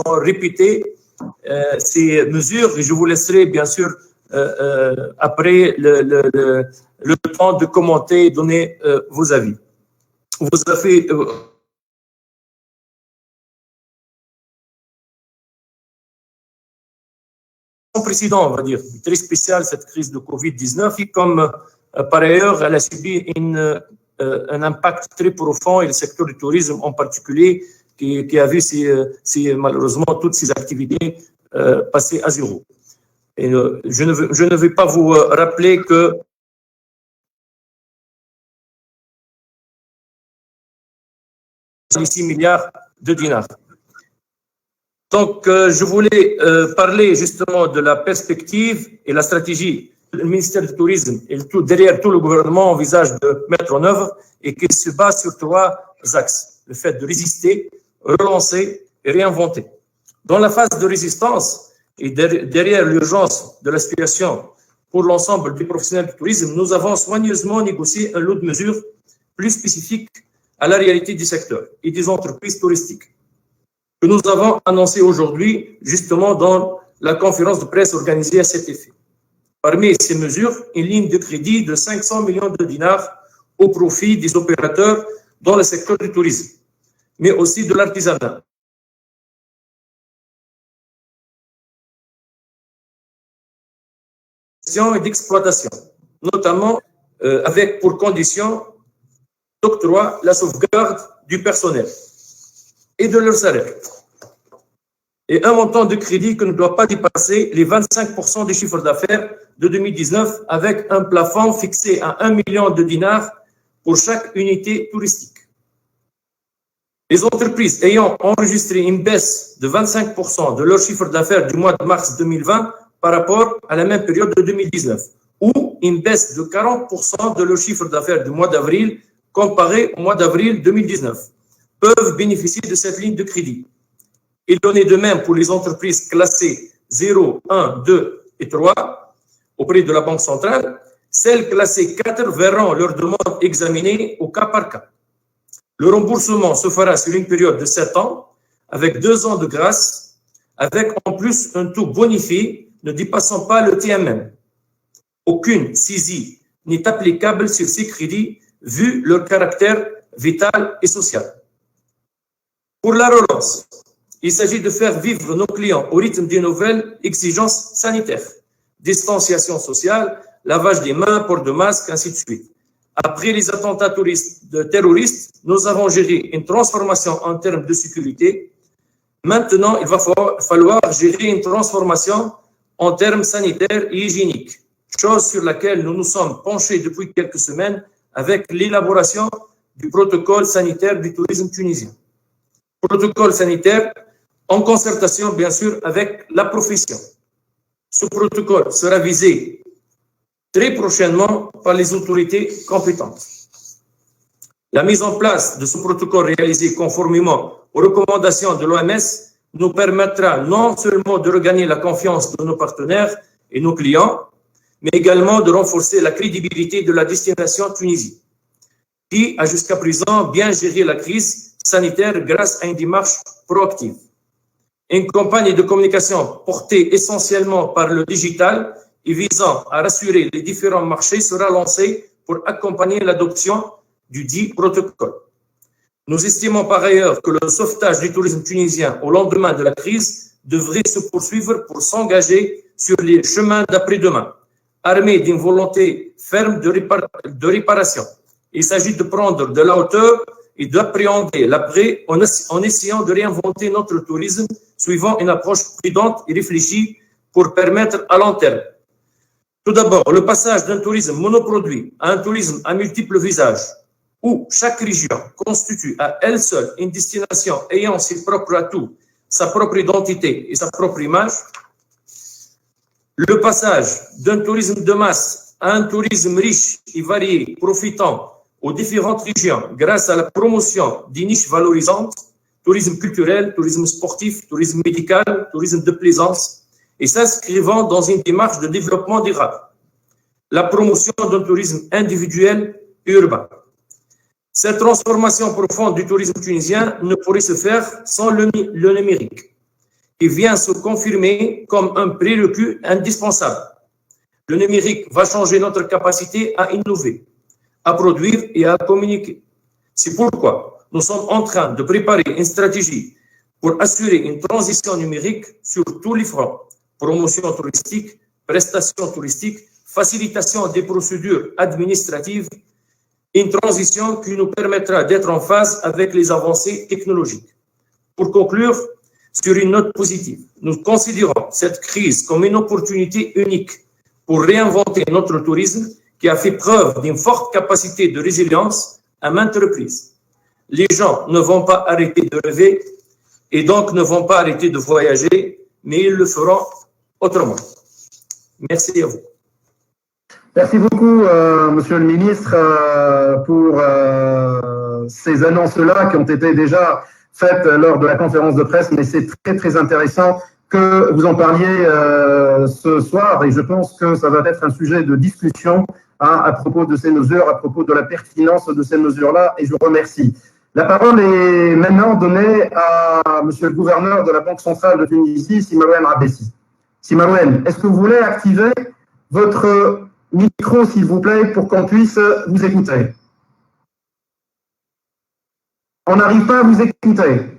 répéter ces mesures et je vous laisserai bien sûr après le temps de commenter et donner vos avis. Vous avez sans précédent, on va dire, très spécial cette crise de Covid-19, comme par ailleurs elle a subi un impact très profond et le secteur du tourisme en particulier qui a vu malheureusement toutes ses activités passer à zéro. Et je ne vais pas vous rappeler que les 6 milliards de dinars. Donc, je voulais parler justement de la perspective et la stratégie que le ministère du Tourisme et derrière tout le gouvernement envisage de mettre en œuvre et qui se base sur 3 axes. Le fait de résister, relancer et réinventer. Dans la phase de résistance et derrière l'urgence de la situation pour l'ensemble des professionnels du tourisme, nous avons soigneusement négocié un lot de mesures plus spécifiques à la réalité du secteur et des entreprises touristiques que nous avons annoncé aujourd'hui, justement dans la conférence de presse organisée à cet effet. Parmi ces mesures, une ligne de crédit de 500 millions de dinars au profit des opérateurs dans le secteur du tourisme, mais aussi de l'artisanat. Et d'exploitation, notamment avec pour condition d'octroi la sauvegarde du personnel et de leurs salaires. Et un montant de crédit qui ne doit pas dépasser les 25% du chiffre d'affaires de 2019 avec un plafond fixé à 1 million de dinars pour chaque unité touristique. Les entreprises ayant enregistré une baisse de 25% de leur chiffre d'affaires du mois de mars 2020 par rapport à la même période de 2019 ou une baisse de 40% de leur chiffre d'affaires du mois d'avril comparé au mois d'avril 2019 peuvent bénéficier de cette ligne de crédit. Il en est de même pour les entreprises classées 0, 1, 2 et 3 auprès de la Banque centrale. Celles classées 4 verront leur demande examinée au cas par cas. Le remboursement se fera sur une période de 7 ans avec 2 ans de grâce, avec en plus un taux bonifié ne dépassant pas le TMM. Aucune saisie n'est applicable sur ces crédits vu leur caractère vital et social. Pour la relance, il s'agit de faire vivre nos clients au rythme des nouvelles exigences sanitaires, distanciation sociale, lavage des mains, port de masque, ainsi de suite. Après les attentats terroristes, nous avons géré une transformation en termes de sécurité. Maintenant, il va falloir gérer une transformation en termes sanitaires et hygiéniques, chose sur laquelle nous nous sommes penchés depuis quelques semaines avec l'élaboration du protocole sanitaire du tourisme tunisien. Protocole sanitaire en concertation, bien sûr, avec la profession. Ce protocole sera visé très prochainement par les autorités compétentes. La mise en place de ce protocole réalisé conformément aux recommandations de l'OMS nous permettra non seulement de regagner la confiance de nos partenaires et nos clients, mais également de renforcer la crédibilité de la destination Tunisie, qui a jusqu'à présent bien géré la crise sanitaire grâce à une démarche proactive. Une campagne de communication portée essentiellement par le digital et visant à rassurer les différents marchés sera lancée pour accompagner l'adoption du dit protocole. Nous estimons par ailleurs que le sauvetage du tourisme tunisien au lendemain de la crise devrait se poursuivre pour s'engager sur les chemins d'après-demain, armé d'une volonté ferme de réparation. Il s'agit de prendre de la hauteur et d'appréhender l'après en essayant de réinventer notre tourisme suivant une approche prudente et réfléchie pour permettre à long terme. Tout d'abord, le passage d'un tourisme monoproduit à un tourisme à multiples visages, où chaque région constitue à elle seule une destination ayant ses propres atouts, sa propre identité et sa propre image. Le passage d'un tourisme de masse à un tourisme riche et varié, profitant aux différentes régions grâce à la promotion des niches valorisantes, tourisme culturel, tourisme sportif, tourisme médical, tourisme de plaisance, et s'inscrivant dans une démarche de développement durable. La promotion d'un tourisme individuel et urbain. Cette transformation profonde du tourisme tunisien ne pourrait se faire sans le numérique. qui vient se confirmer comme un prérequis indispensable. Le numérique va changer notre capacité à innover, à produire et à communiquer. C'est pourquoi nous sommes en train de préparer une stratégie pour assurer une transition numérique sur tous les fronts. Promotion touristique, prestations touristiques, facilitation des procédures administratives, une transition qui nous permettra d'être en phase avec les avancées technologiques. Pour conclure, sur une note positive, nous considérons cette crise comme une opportunité unique pour réinventer notre tourisme qui a fait preuve d'une forte capacité de résilience à maintes reprises. Les gens ne vont pas arrêter de rêver et donc ne vont pas arrêter de voyager, mais ils le feront autrement. Merci à vous. Merci beaucoup, Monsieur le Ministre, pour ces annonces-là qui ont été déjà faites lors de la conférence de presse, mais c'est très, très intéressant que vous en parliez ce soir et je pense que ça va être un sujet de discussion à propos de ces mesures, à propos de la pertinence de ces mesures-là et je vous remercie. La parole est maintenant donnée à Monsieur le gouverneur de la Banque centrale de Tunisie, Simarouen Abessi. Simarouen, est-ce que vous voulez activer votre micro, s'il vous plaît, pour qu'on puisse vous écouter? On n'arrive pas à vous écouter.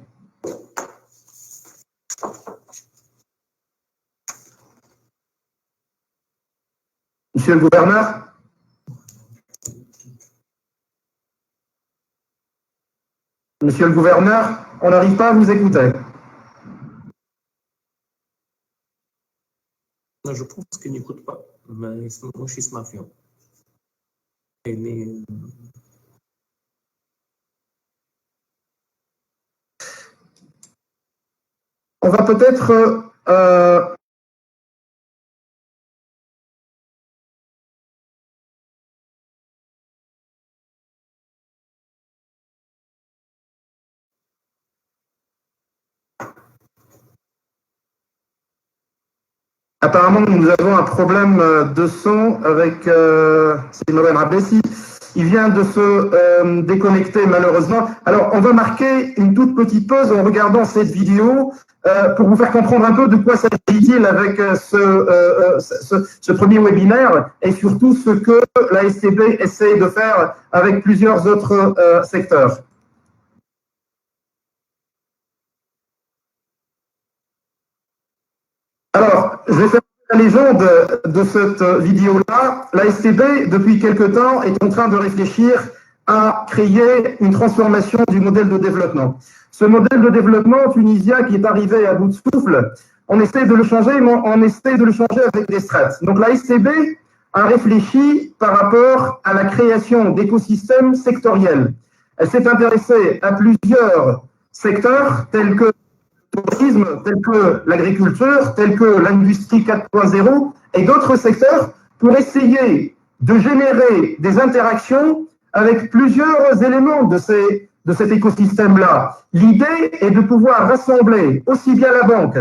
Monsieur le gouverneur? Monsieur le gouverneur, on n'arrive pas à vous écouter. Non, je pense qu'il n'écoute pas. Mais moi, je suis mafieux. Mais... On va peut-être apparemment, nous avons un problème de son avec Simarouen Abessi. Il vient de se déconnecter malheureusement. Alors, on va marquer une toute petite pause en regardant cette vidéo pour vous faire comprendre un peu de quoi s'agit-il avec ce premier webinaire et surtout ce que la SCB essaie de faire avec plusieurs autres secteurs. Alors, je vais faire la légende de cette vidéo-là. La SCB, depuis quelque temps, est en train de réfléchir à créer une transformation du modèle de développement. Ce modèle de développement tunisien qui est arrivé à bout de souffle, on essaie de le changer, mais on essaie de le changer avec des strates. Donc la SCB a réfléchi par rapport à la création d'écosystèmes sectoriels. Elle s'est intéressée à plusieurs secteurs tels que le tourisme, tels que l'agriculture, tels que l'industrie 4.0 et d'autres secteurs pour essayer de générer des interactions avec plusieurs éléments de cet écosystème-là. L'idée est de pouvoir rassembler aussi bien la banque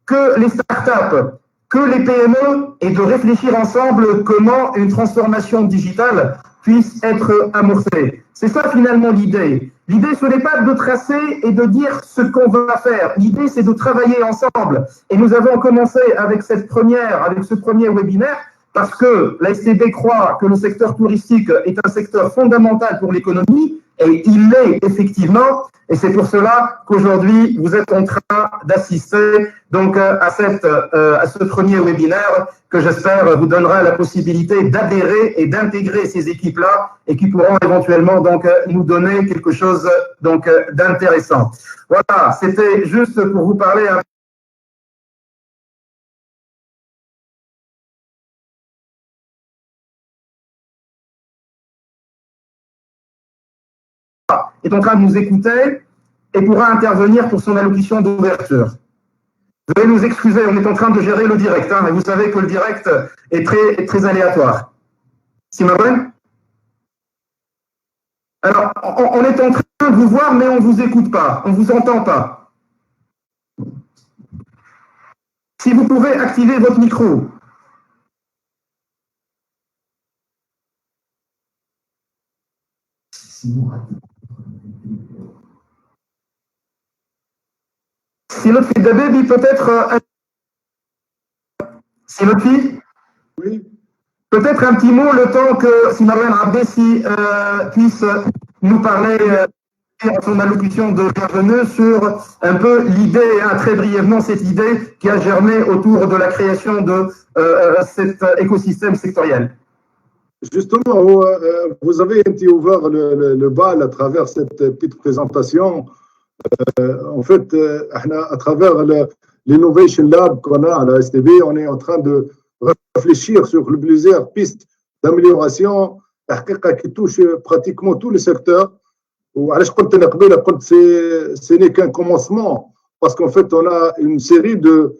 que les startups, que les PME et de réfléchir ensemble comment une transformation digitale puisse être amorcée. C'est ça finalement l'idée. L'idée, ce n'est pas de tracer et de dire ce qu'on va faire. L'idée, c'est de travailler ensemble. Et nous avons commencé avec ce premier webinaire parce que la SCB croit que le secteur touristique est un secteur fondamental pour l'économie et il l'est effectivement. Et c'est pour cela qu'aujourd'hui, vous êtes en train d'assister donc à ce premier webinaire que j'espère vous donnera la possibilité d'adhérer et d'intégrer ces équipes-là et qui pourront éventuellement donc nous donner quelque chose donc d'intéressant. Voilà, c'était juste pour vous parler un est en train de nous écouter et pourra intervenir pour son allocution d'ouverture. Veuillez nous excuser, on est en train de gérer le direct, hein, et vous savez que le direct est très aléatoire. Simarouen? Alors, on est en train de vous voir, mais on ne vous écoute pas, on ne vous entend pas. Si vous pouvez activer votre micro. Si Lotfi Dabebi, peut-être. Si Lotfi. Oui. Peut-être un petit mot, le temps que si Marouane Abbessi puisse nous parler à son allocution de bienvenue sur un peu l'idée, très brièvement cette idée qui a germé autour de la création de cet écosystème sectoriel. Justement, vous avez été ouvert le bal à travers cette petite présentation. En fait, à travers l'Innovation Lab qu'on a à la STB, on est en train de réfléchir sur plusieurs pistes d'amélioration qui touchent pratiquement tous les secteurs. Ce n'est qu'un commencement, parce qu'en fait, on a une série de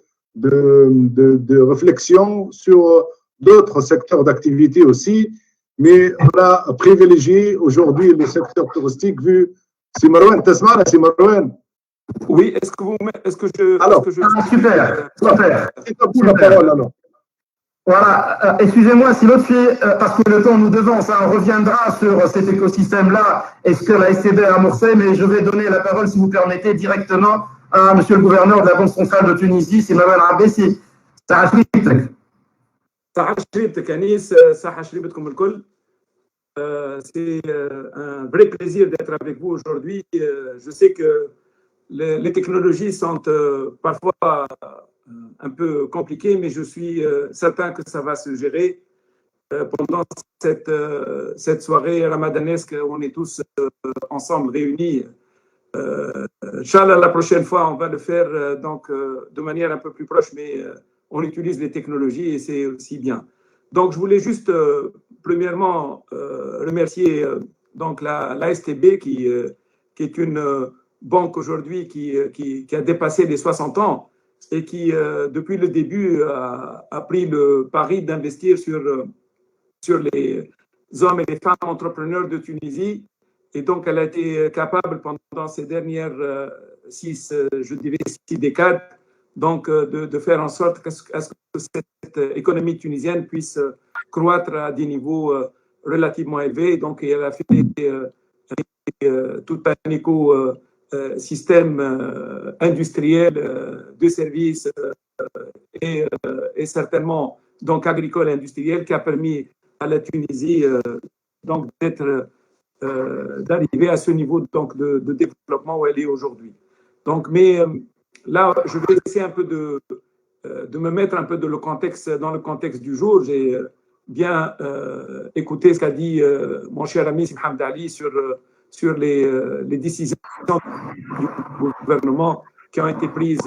réflexions sur d'autres secteurs d'activité aussi, mais on a privilégié aujourd'hui le secteur touristique vu. Si Marouane, t'asma'na, si Marouane. Oui, est-ce que je... Alors, super. C'est à vous la parole, alors. Voilà, excusez-moi si l'autre fille, parce que le temps nous devance, on reviendra sur cet écosystème-là et ce que la STB a amorcé, mais je vais donner la parole, si vous permettez, directement à monsieur le gouverneur de la Banque centrale de Tunisie, c'est Marouane Abbessi. C'est un vrai plaisir d'être avec vous aujourd'hui. Je sais que les technologies sont parfois un peu compliquées, mais je suis certain que ça va se gérer pendant cette soirée ramadanesque où on est tous ensemble réunis. Inch'Allah, la prochaine fois, on va le faire donc, de manière un peu plus proche, mais on utilise les technologies et c'est aussi bien. Donc, je voulais juste, premièrement, remercier donc la STB qui est une banque aujourd'hui qui a dépassé les 60 ans et qui, depuis le début, a pris le pari d'investir sur les hommes et les femmes entrepreneurs de Tunisie. Et donc, elle a été capable pendant ces dernières 6 décades donc, de faire en sorte que cette économie tunisienne puisse croître à des niveaux relativement élevés. Donc, elle a fait tout un écosystème industriel de services et certainement donc agricole et industriel qui a permis à la Tunisie donc d'arriver à ce niveau donc de développement où elle est aujourd'hui. Donc, mais là, je vais essayer un peu de me mettre un peu dans le contexte du jour. J'ai bien écouté ce qu'a dit mon cher ami Simham Dali sur les décisions du gouvernement qui ont été prises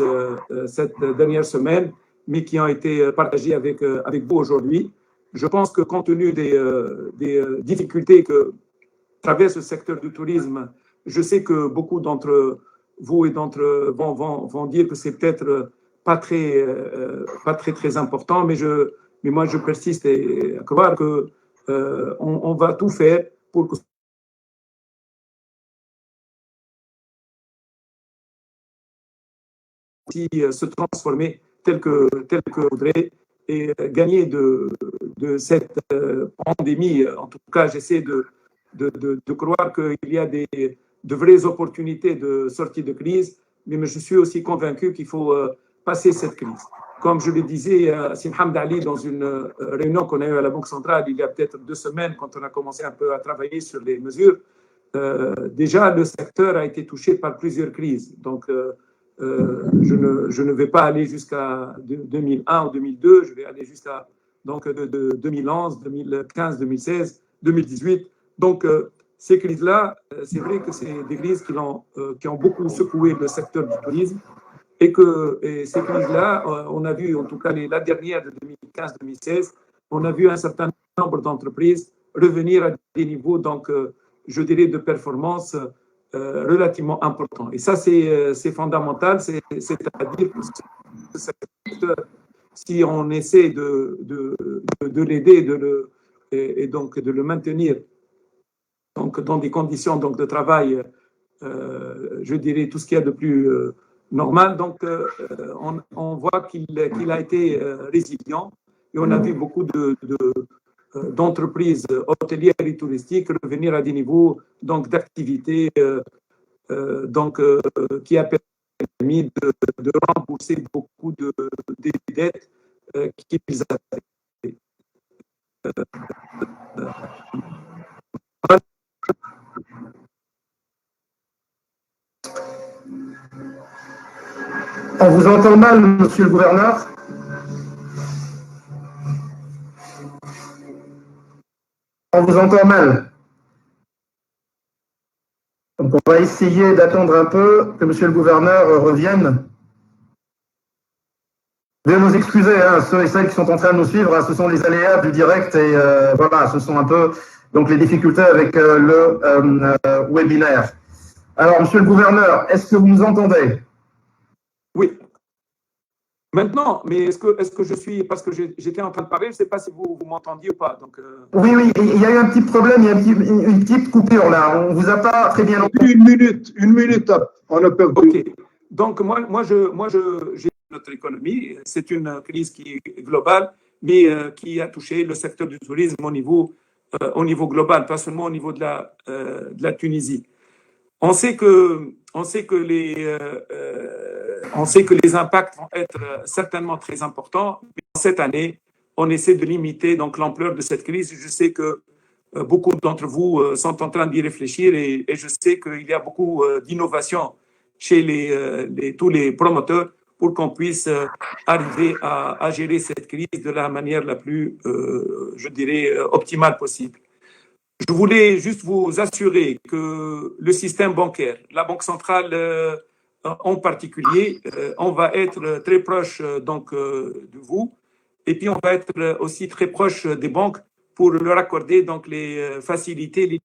cette dernière semaine, mais qui ont été partagées avec vous aujourd'hui. Je pense que compte tenu des difficultés que traverse le secteur du tourisme, je sais que beaucoup d'entre vous et d'entre vont dire que c'est peut-être pas très important, mais moi je persiste à croire que on va tout faire pour que se transformer tel que voudrait et gagner de cette pandémie. En tout cas, j'essaie de croire qu'il y a de vraies opportunités de sortie de crise, mais je suis aussi convaincu qu'il faut passer cette crise. Comme je le disais à Simham Dali dans une réunion qu'on a eue à la Banque centrale il y a peut-être 2 semaines, quand on a commencé un peu à travailler sur les mesures, déjà le secteur a été touché par plusieurs crises. Donc, je ne vais pas aller jusqu'à 2001 ou 2002, je vais aller jusqu'à donc de 2011, 2015, 2016, 2018. Donc, ces crises-là, c'est vrai que c'est des crises qui ont beaucoup secoué le secteur du tourisme et ces crises-là, on a vu, en tout cas la dernière de 2015-2016, on a vu un certain nombre d'entreprises revenir à des niveaux, donc, je dirais, de performance relativement importants. Et ça, c'est fondamental, c'est-à-dire que si on essaie de l'aider et donc de le maintenir donc, dans des conditions donc, de travail, je dirais, tout ce qu'il y a de plus normal. Donc, on voit qu'il a été résilient et on a vu beaucoup d'entreprises hôtelières et touristiques revenir à des niveaux d'activité qui a permis de rembourser beaucoup des dettes qu'ils avaient. On vous entend mal, monsieur le gouverneur. On vous entend mal. Donc on va essayer d'attendre un peu que monsieur le gouverneur revienne. Veuillez nous excuser, hein, ceux et celles qui sont en train de nous suivre, hein, ce sont les aléas du direct et voilà, ce sont un peu donc les difficultés avec le webinaire. Alors, monsieur le gouverneur, est-ce que vous nous entendez? Oui. Maintenant, mais est-ce que je suis, parce que j'étais en train de parler, je ne sais pas si vous m'entendiez ou pas. Donc, Oui, il y a eu un petit problème, il y a une petite coupure là, on ne vous a pas très bien entendu. Une minute, on a perdu. Ok, donc moi j'ai notre économie, c'est une crise qui est globale, mais qui a touché le secteur du tourisme au niveau global, pas seulement au niveau de la Tunisie. On sait que les impacts vont être certainement très importants. Cette année, on essaie de limiter donc l'ampleur de cette crise. Je sais que beaucoup d'entre vous sont en train d'y réfléchir et je sais qu'il y a beaucoup d'innovation chez tous les promoteurs pour qu'on puisse arriver à gérer cette crise de la manière la plus, je dirais, optimale possible. Je voulais juste vous assurer que le système bancaire, la Banque centrale en particulier, on va être très proche donc de vous, et puis on va être aussi très proche des banques pour leur accorder donc les facilités.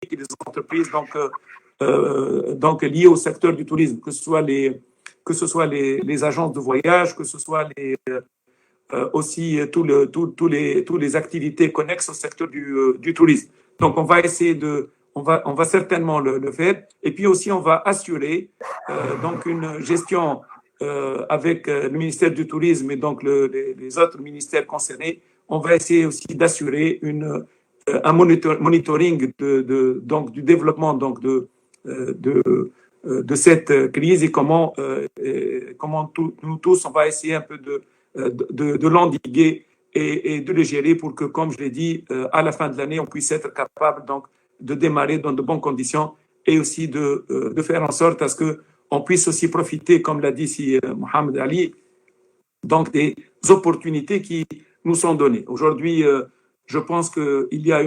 Les entreprises donc liées au secteur du tourisme, que ce soit les agences de voyage, que ce soit aussi tous les activités connexes au secteur du tourisme. Donc on va essayer on va certainement le faire, et puis aussi on va assurer donc une gestion avec le ministère du tourisme et donc les autres ministères concernés. On va essayer aussi d'assurer un monitoring donc du développement donc de cette crise et comment nous tous on va essayer un peu de l'endiguer et de le gérer pour que, comme je l'ai dit, à la fin de l'année, on puisse être capable donc de démarrer dans de bonnes conditions et aussi de faire en sorte à ce qu'on puisse aussi profiter, comme l'a dit ici Mohamed Ali, donc des opportunités qui nous sont données. Aujourd'hui, je pense qu'il y a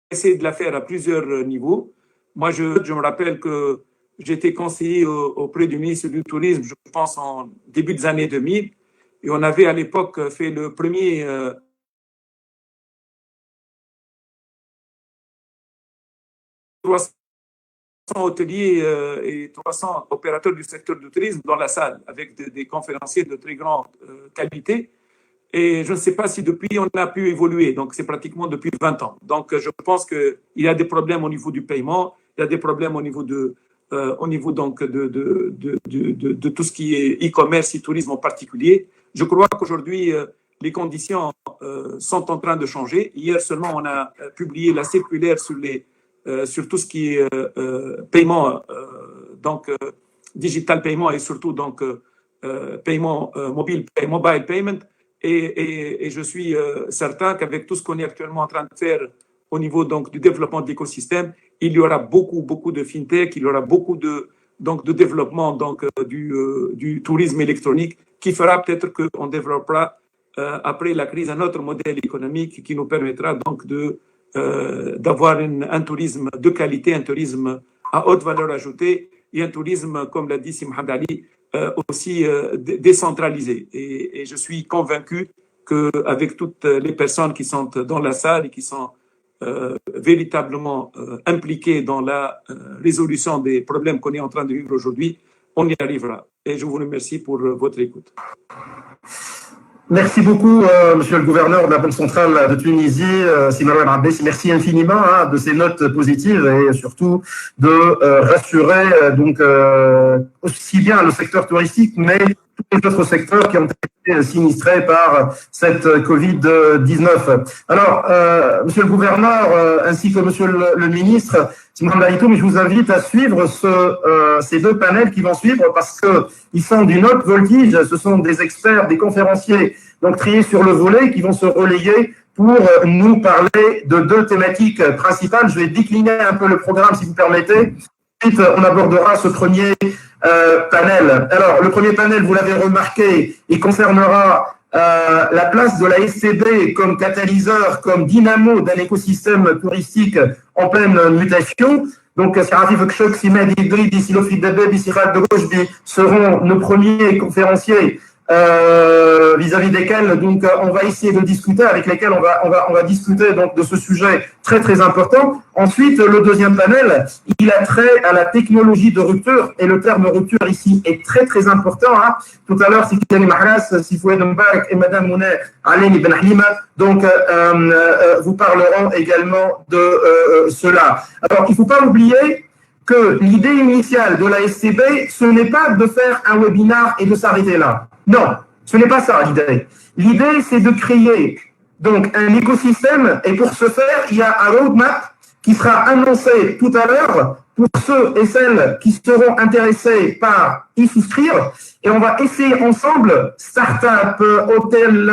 essayer de la faire à plusieurs niveaux. Moi, je me rappelle que j'étais conseiller auprès du ministre du Tourisme, je pense en début des années 2000, et on avait à l'époque fait le premier hôteliers et 300 opérateurs du secteur du tourisme dans la salle, avec des conférenciers de très grande qualité. Et je ne sais pas si depuis on a pu évoluer, donc c'est pratiquement depuis 20 ans. Donc je pense qu'il y a des problèmes au niveau du paiement, il y a des problèmes au niveau donc de tout ce qui est e-commerce et tourisme en particulier. Je crois qu'aujourd'hui les conditions sont en train de changer. Hier seulement on a publié la circulaire sur tout ce qui est paiement, donc digital paiement et surtout donc paiement mobile payment. Et je suis certain qu'avec tout ce qu'on est actuellement en train de faire au niveau donc du développement de l'écosystème, il y aura beaucoup de fintech, il y aura beaucoup de développement donc du tourisme électronique qui fera peut-être qu'on développera après la crise un autre modèle économique qui nous permettra donc d'avoir un tourisme de qualité, un tourisme à haute valeur ajoutée et un tourisme, comme l'a dit Mohamed Ali, aussi décentralisé. Et je suis convaincu qu'avec toutes les personnes qui sont dans la salle et qui sont véritablement impliquées dans la résolution des problèmes qu'on est en train de vivre aujourd'hui, on y arrivera. Et je vous remercie pour votre écoute. Merci beaucoup, monsieur le gouverneur de la Banque centrale de Tunisie, Simarou El Abbès. Merci infiniment de ces notes positives et surtout de rassurer donc aussi bien le secteur touristique, mais tous les autres secteurs qui ont été sinistrés par cette Covid-19. Alors, monsieur le gouverneur, ainsi que monsieur le ministre, Simon Daïtoum, je vous invite à suivre ces deux panels qui vont suivre parce qu'ils sont d'une haute voltige. Ce sont des experts, des conférenciers, donc triés sur le volet, qui vont se relayer pour nous parler de deux thématiques principales. Je vais décliner un peu le programme, si vous permettez. Ensuite, on abordera ce premier panel. Alors, le premier panel, vous l'avez remarqué, il concernera la place de la SCB comme catalyseur, comme dynamo d'un écosystème touristique en pleine mutation. Donc, Sarafi Vekchok, Simed Idrid, Silofi Debeb, Siral de Gauche seront nos premiers conférenciers vis-à-vis desquels donc on va essayer de discuter, avec lesquels on va discuter donc de ce sujet très très important. Ensuite, le deuxième panel, il a trait à la technologie de rupture, et le terme rupture ici est très très important. Hein. Tout à l'heure, Sikani Mahras, Sifoued Mbarak et Madame Mounet Aleni Ben Halima, donc vous parleront également de cela. Alors, il ne faut pas oublier que l'idée initiale de la SCB, ce n'est pas de faire un webinar et de s'arrêter là. Non, ce n'est pas ça l'idée. L'idée, c'est de créer donc un écosystème, et pour ce faire, il y a un roadmap qui sera annoncé tout à l'heure pour ceux et celles qui seront intéressés par y souscrire. Et on va essayer ensemble, start-up, hôtel,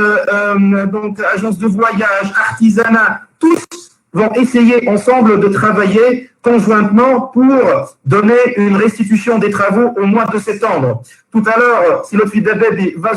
donc agence de voyage, artisanat, tous vont essayer ensemble de travailler conjointement pour donner une restitution des travaux au mois de septembre. Tout à l'heure, Silofi Dabeb va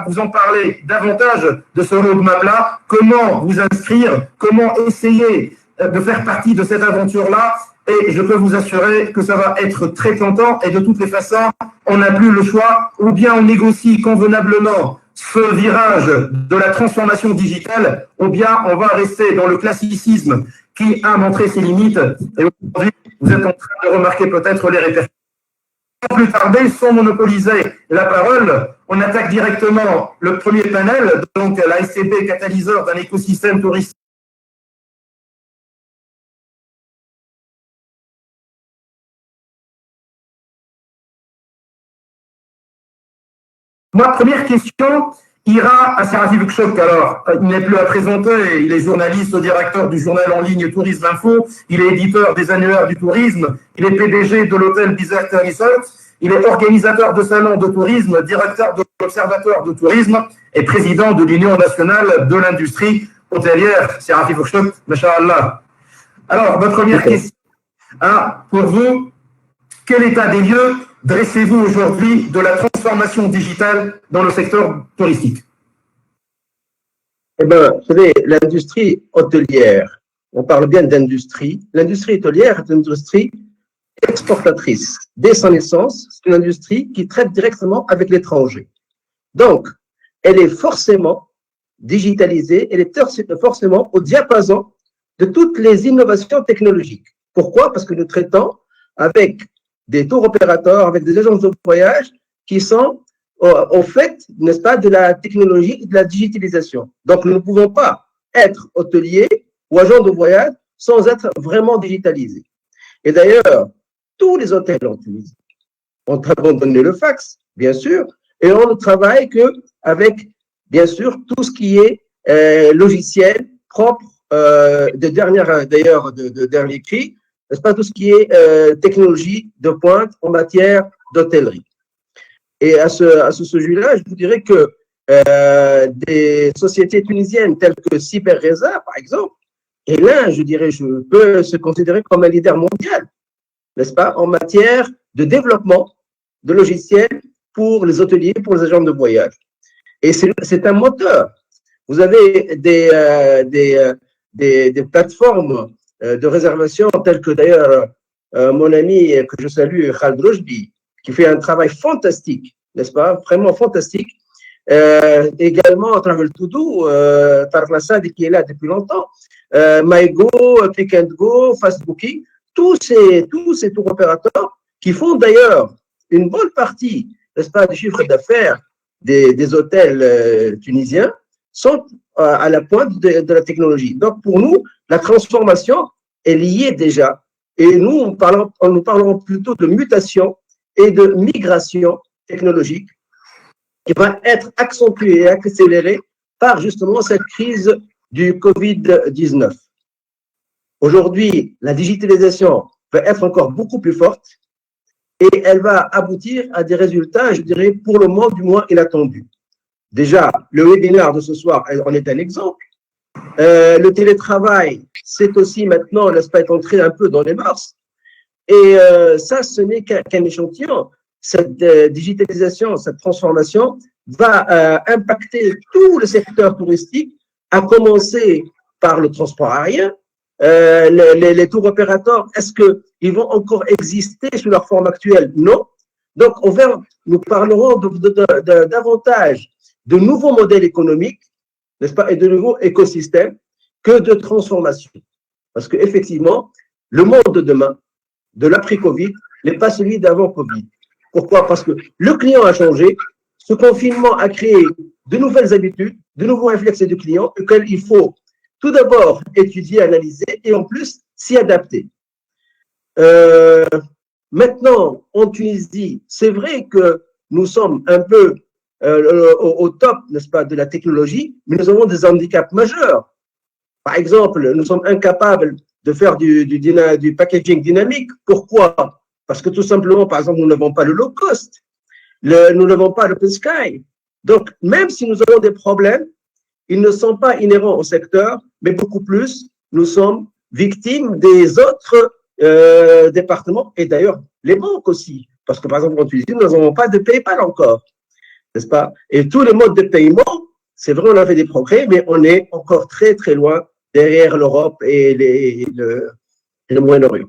vous en parler davantage de ce roadmap-là, comment vous inscrire, comment essayer de faire partie de cette aventure-là, et je peux vous assurer que ça va être très tentant, et de toutes les façons, on n'a plus le choix, ou bien on négocie convenablement ce virage de la transformation digitale, ou bien on va rester dans le classicisme qui a montré ses limites. Et aujourd'hui, vous êtes en train de remarquer peut-être les répercussions. Sans plus tarder, sans monopoliser la parole, on attaque directement le premier panel, donc la SCB catalyseur d'un écosystème touristique. Ma première question ira à Sarafi Vekchok. Alors, il n'est plus à présenter, il est journaliste, directeur du journal en ligne Tourisme Info, il est éditeur des annuaires du tourisme, il est PDG de l'hôtel Bizerte Resort, il est organisateur de salons de tourisme, directeur de l'Observatoire de tourisme et président de l'Union nationale de l'industrie hôtelière. Sarafi Vekchok, Masha'Allah. Alors, ma première question, pour vous, quel état des lieux dressez-vous aujourd'hui de la transformation digitale dans le secteur touristique? Eh bien, vous savez, l'industrie hôtelière, on parle bien d'industrie. L'industrie hôtelière est une industrie exportatrice. Dès son essence, c'est une industrie qui traite directement avec l'étranger. Donc, elle est forcément digitalisée, elle est forcément au diapason de toutes les innovations technologiques. Pourquoi? Parce que nous traitons avec des tours opérateurs, avec des agences de voyage qui sont au fait, n'est-ce pas, de la technologie et de la digitalisation. Donc, nous ne pouvons pas être hôtelier ou agent de voyage sans être vraiment digitalisé. Et d'ailleurs, tous les hôtels en Tunisie ont abandonné le fax, bien sûr, et on ne travaille qu'avec, bien sûr, tout ce qui est logiciel propre de dernier cri, n'est-ce pas, tout ce qui est technologie de pointe en matière d'hôtellerie. Et à ce sujet-là, je vous dirais que des sociétés tunisiennes telles que Cyberreza, par exemple, et là, je dirais, je peux se considérer comme un leader mondial, n'est-ce pas, en matière de développement de logiciels pour les hôteliers, pour les agents de voyage. Et c'est un moteur. Vous avez des plateformes de réservation telles que d'ailleurs mon ami que je salue, Khaled Rojdi, qui fait un travail fantastique, n'est-ce pas, vraiment fantastique. Également, Travel to Do, Tarek Lassad qui est là depuis longtemps, MyGo, Click and Go, Fastbooking, tous ces tours opérateurs qui font d'ailleurs une bonne partie, n'est-ce pas, des chiffres d'affaires des hôtels tunisiens sont à la pointe de la technologie. Donc, pour nous, la transformation est liée déjà. Et nous, nous parlerons plutôt de mutation et de migration technologique qui va être accentué et accéléré par justement cette crise du Covid-19. Aujourd'hui, la digitalisation va être encore beaucoup plus forte et elle va aboutir à des résultats, je dirais, pour le moment, du moins inattendus. Déjà, le webinaire de ce soir en est un exemple. Le télétravail, c'est aussi maintenant, n'est-ce pas, est entré un peu dans les mœurs. Et ça, ce n'est qu'un échantillon. Cette digitalisation, cette transformation va impacter tout le secteur touristique, à commencer par le transport aérien. Les tours opérateurs, est-ce qu'ils vont encore exister sous leur forme actuelle? Non. Donc, nous parlerons davantage de nouveaux modèles économiques, n'est-ce pas, et de nouveaux écosystèmes que de transformation. Parce qu'effectivement, le monde de demain, de l'après-Covid, n'est pas celui d'avant Covid. Pourquoi? Parce que le client a changé, ce confinement a créé de nouvelles habitudes, de nouveaux réflexes du client, auxquels il faut tout d'abord étudier, analyser et en plus s'y adapter. Maintenant, en Tunisie, c'est vrai que nous sommes un peu au top, n'est-ce pas, de la technologie, mais nous avons des handicaps majeurs. Par exemple, nous sommes incapables de faire du packaging dynamique. Pourquoi? Parce que tout simplement, par exemple, nous n'avons pas le low cost, nous n'avons pas l'open sky. Donc, même si nous avons des problèmes, ils ne sont pas inhérents au secteur, mais beaucoup plus, nous sommes victimes des autres départements et d'ailleurs les banques aussi. Parce que, par exemple, en Tunisie, nous n'avons pas de PayPal encore, n'est-ce pas? Et tous les modes de paiement, c'est vrai, on a fait des progrès, mais on est encore très, très loin derrière l'Europe et le Moyen-Orient.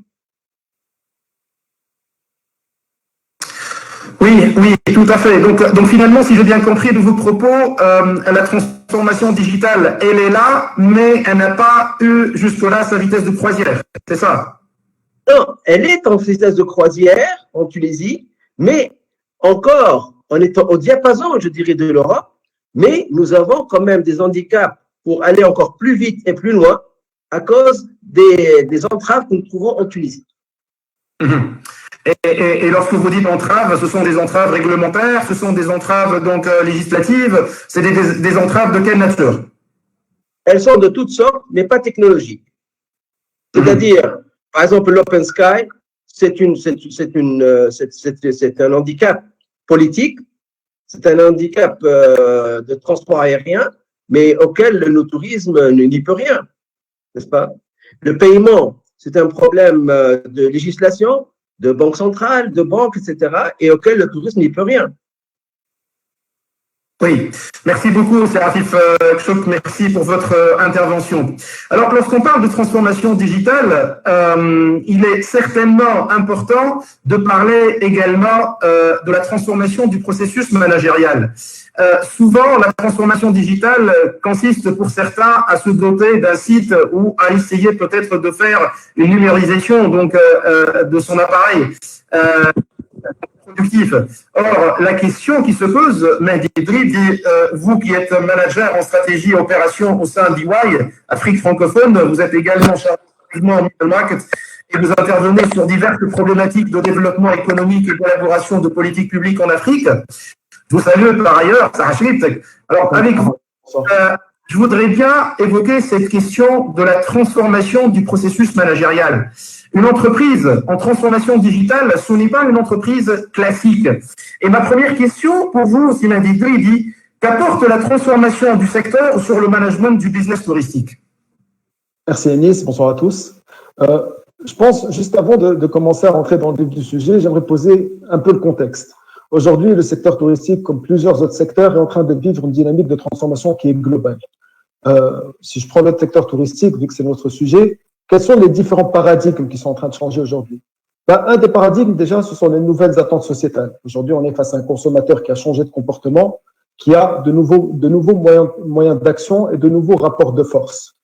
Oui, tout à fait. Donc finalement, si j'ai bien compris de vos propos, la transformation digitale, elle est là, mais elle n'a pas eu jusque-là sa vitesse de croisière. C'est ça? Non, elle est en vitesse de croisière en Tunisie, mais encore en étant au diapason, je dirais, de l'Europe, mais nous avons quand même des handicaps pour aller encore plus vite et plus loin à cause des entraves que nous trouvons en Tunisie. Et lorsque vous dites entraves, ce sont des entraves réglementaires, ce sont des entraves donc législatives, c'est des entraves de quelle nature? Elles sont de toutes sortes, mais pas technologiques. C'est-à-dire, par exemple, l'Open Sky, c'est un handicap politique, c'est un handicap de transport aérien, mais auquel le tourisme n'y peut rien, n'est-ce pas? Le paiement, c'est un problème de législation, de banque centrale, de banque, etc., et auquel le tourisme n'y peut rien. Oui, merci beaucoup, Serafif Kchouk, merci pour votre intervention. Alors, lorsqu'on parle de transformation digitale, il est certainement important de parler également de la transformation du processus managérial. Souvent, la transformation digitale consiste pour certains à se doter d'un site ou à essayer peut-être de faire une numérisation donc de son appareil productif. Or, la question qui se pose, Mehdi Idriss, vous qui êtes manager en stratégie et opération au sein d'EY, Afrique francophone, vous êtes également chargé en middle market et vous intervenez sur diverses problématiques de développement économique et collaboration de politique publique en Afrique. Je vous salue par ailleurs, Sarah Schmitt. Alors, avec vous, je voudrais bien évoquer cette question de la transformation du processus managérial. Une entreprise en transformation digitale, ce n'est pas une entreprise classique. Et ma première question pour vous, Simon Didri, qu'apporte la transformation du secteur sur le management du business touristique? Merci Anis, bonsoir à tous. Je pense, juste avant de commencer à rentrer dans le vif du sujet, j'aimerais poser un peu le contexte. Aujourd'hui, le secteur touristique, comme plusieurs autres secteurs, est en train de vivre une dynamique de transformation qui est globale. Si je prends notre secteur touristique, vu que c'est notre sujet, quels sont les différents paradigmes qui sont en train de changer aujourd'hui? Un des paradigmes, déjà, ce sont les nouvelles attentes sociétales. Aujourd'hui, on est face à un consommateur qui a changé de comportement, qui a de nouveaux moyens d'action et de nouveaux rapports de force.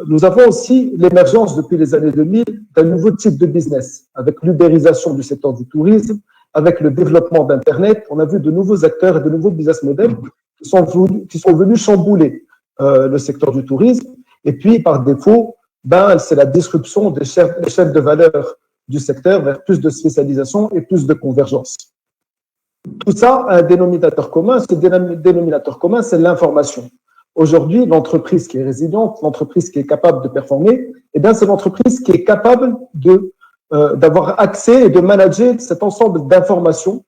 Nous avons aussi l'émergence, depuis les années 2000, d'un nouveau type de business, avec l'ubérisation du secteur du tourisme, avec le développement d'Internet. On a vu de nouveaux acteurs et de nouveaux business models qui sont venus chambouler le secteur du tourisme. Et puis, par défaut, c'est la disruption des chaînes de valeur du secteur vers plus de spécialisation et plus de convergence. Tout ça a un dénominateur commun. Ce dénominateur commun, c'est l'information. Aujourd'hui, l'entreprise qui est résiliente, l'entreprise qui est capable de performer, eh bien, c'est l'entreprise qui est capable d'avoir accès et de manager cet ensemble d'informations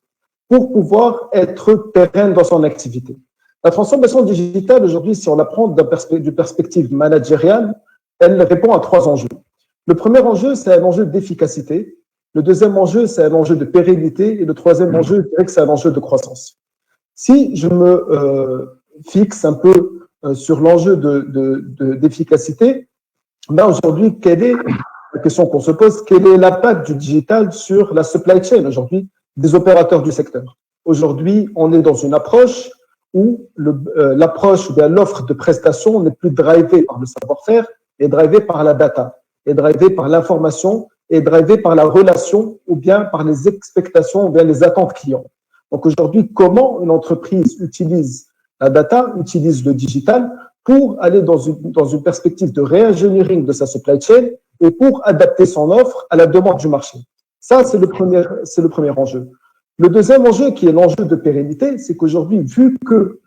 pour pouvoir être pérenne dans son activité. La transformation digitale, aujourd'hui, si on la prend d'une perspective managériale, elle répond à 3 enjeux. Le premier enjeu, c'est un enjeu d'efficacité. Le deuxième enjeu, c'est un enjeu de pérennité. Et le troisième enjeu, je dirais que c'est un enjeu de croissance. Si je me fixe un peu sur l'enjeu d'efficacité, ben aujourd'hui, quelle est la question qu'on se pose? Quel est l'impact du digital sur la supply chain aujourd'hui des opérateurs du secteur? Aujourd'hui, on est dans une approche où l'approche ou bien l'offre de prestations n'est plus drivée par le savoir-faire, est drivée par la data, est drivée par l'information, est drivée par la relation ou bien par les expectations ou bien les attentes clients. Donc aujourd'hui, comment une entreprise utilise la data, utilise le digital pour aller dans une perspective de re-engineering de sa supply chain et pour adapter son offre à la demande du marché. Ça, c'est le premier enjeu. Le deuxième enjeu, qui est l'enjeu de pérennité, c'est qu'aujourd'hui, vu que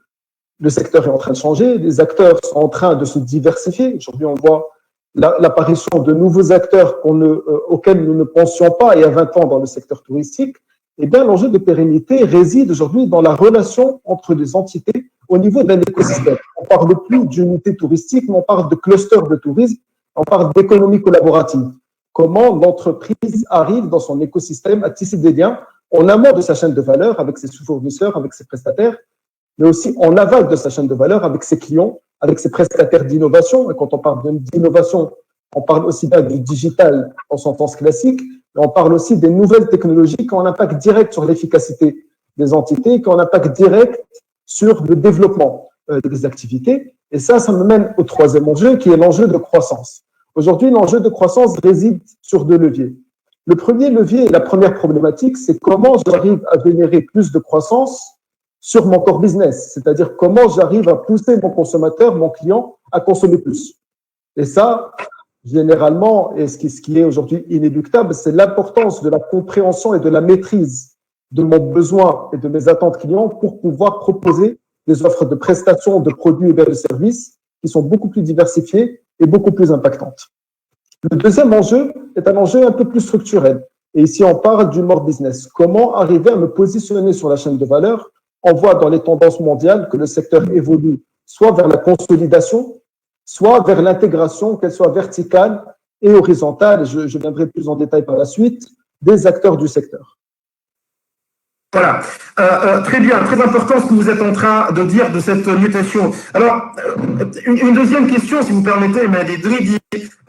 le secteur est en train de changer, les acteurs sont en train de se diversifier. Aujourd'hui, on voit l'apparition de nouveaux acteurs auxquels nous ne pensions pas il y a 20 ans dans le secteur touristique. Eh bien, l'enjeu de pérennité réside aujourd'hui dans la relation entre les entités au niveau d'un écosystème. On ne parle plus d'unité touristique, mais on parle de cluster de tourisme, on parle d'économie collaborative. Comment l'entreprise arrive dans son écosystème à tisser des liens en amont de sa chaîne de valeur avec ses fournisseurs, avec ses prestataires, mais aussi en aval de sa chaîne de valeur avec ses clients, avec ses prestataires d'innovation. Et quand on parle d'innovation, on parle aussi bien du digital en son sens classique, mais on parle aussi des nouvelles technologies qui ont un impact direct sur l'efficacité des entités, qui ont un impact direct sur le développement des activités. Et ça me mène au troisième enjeu, qui est l'enjeu de croissance. Aujourd'hui, l'enjeu de croissance réside sur 2 leviers. Le premier levier et la première problématique, c'est comment j'arrive à générer plus de croissance sur mon core business, c'est-à-dire comment j'arrive à pousser mon consommateur, mon client, à consommer plus. Et ça, généralement, et ce qui est aujourd'hui inéluctable, c'est l'importance de la compréhension et de la maîtrise de mon besoin et de mes attentes clients pour pouvoir proposer des offres de prestations, de produits et de services qui sont beaucoup plus diversifiées et beaucoup plus impactantes. Le deuxième enjeu est un enjeu un peu plus structurel. Et ici, on parle du more business. Comment arriver à me positionner sur la chaîne de valeur? On voit dans les tendances mondiales que le secteur évolue soit vers la consolidation, soit vers l'intégration, qu'elle soit verticale et horizontale. Je viendrai plus en détail par la suite, des acteurs du secteur. Voilà, très bien, très important ce que vous êtes en train de dire de cette mutation. Alors, une deuxième question, si vous permettez, Mehdi Dridi,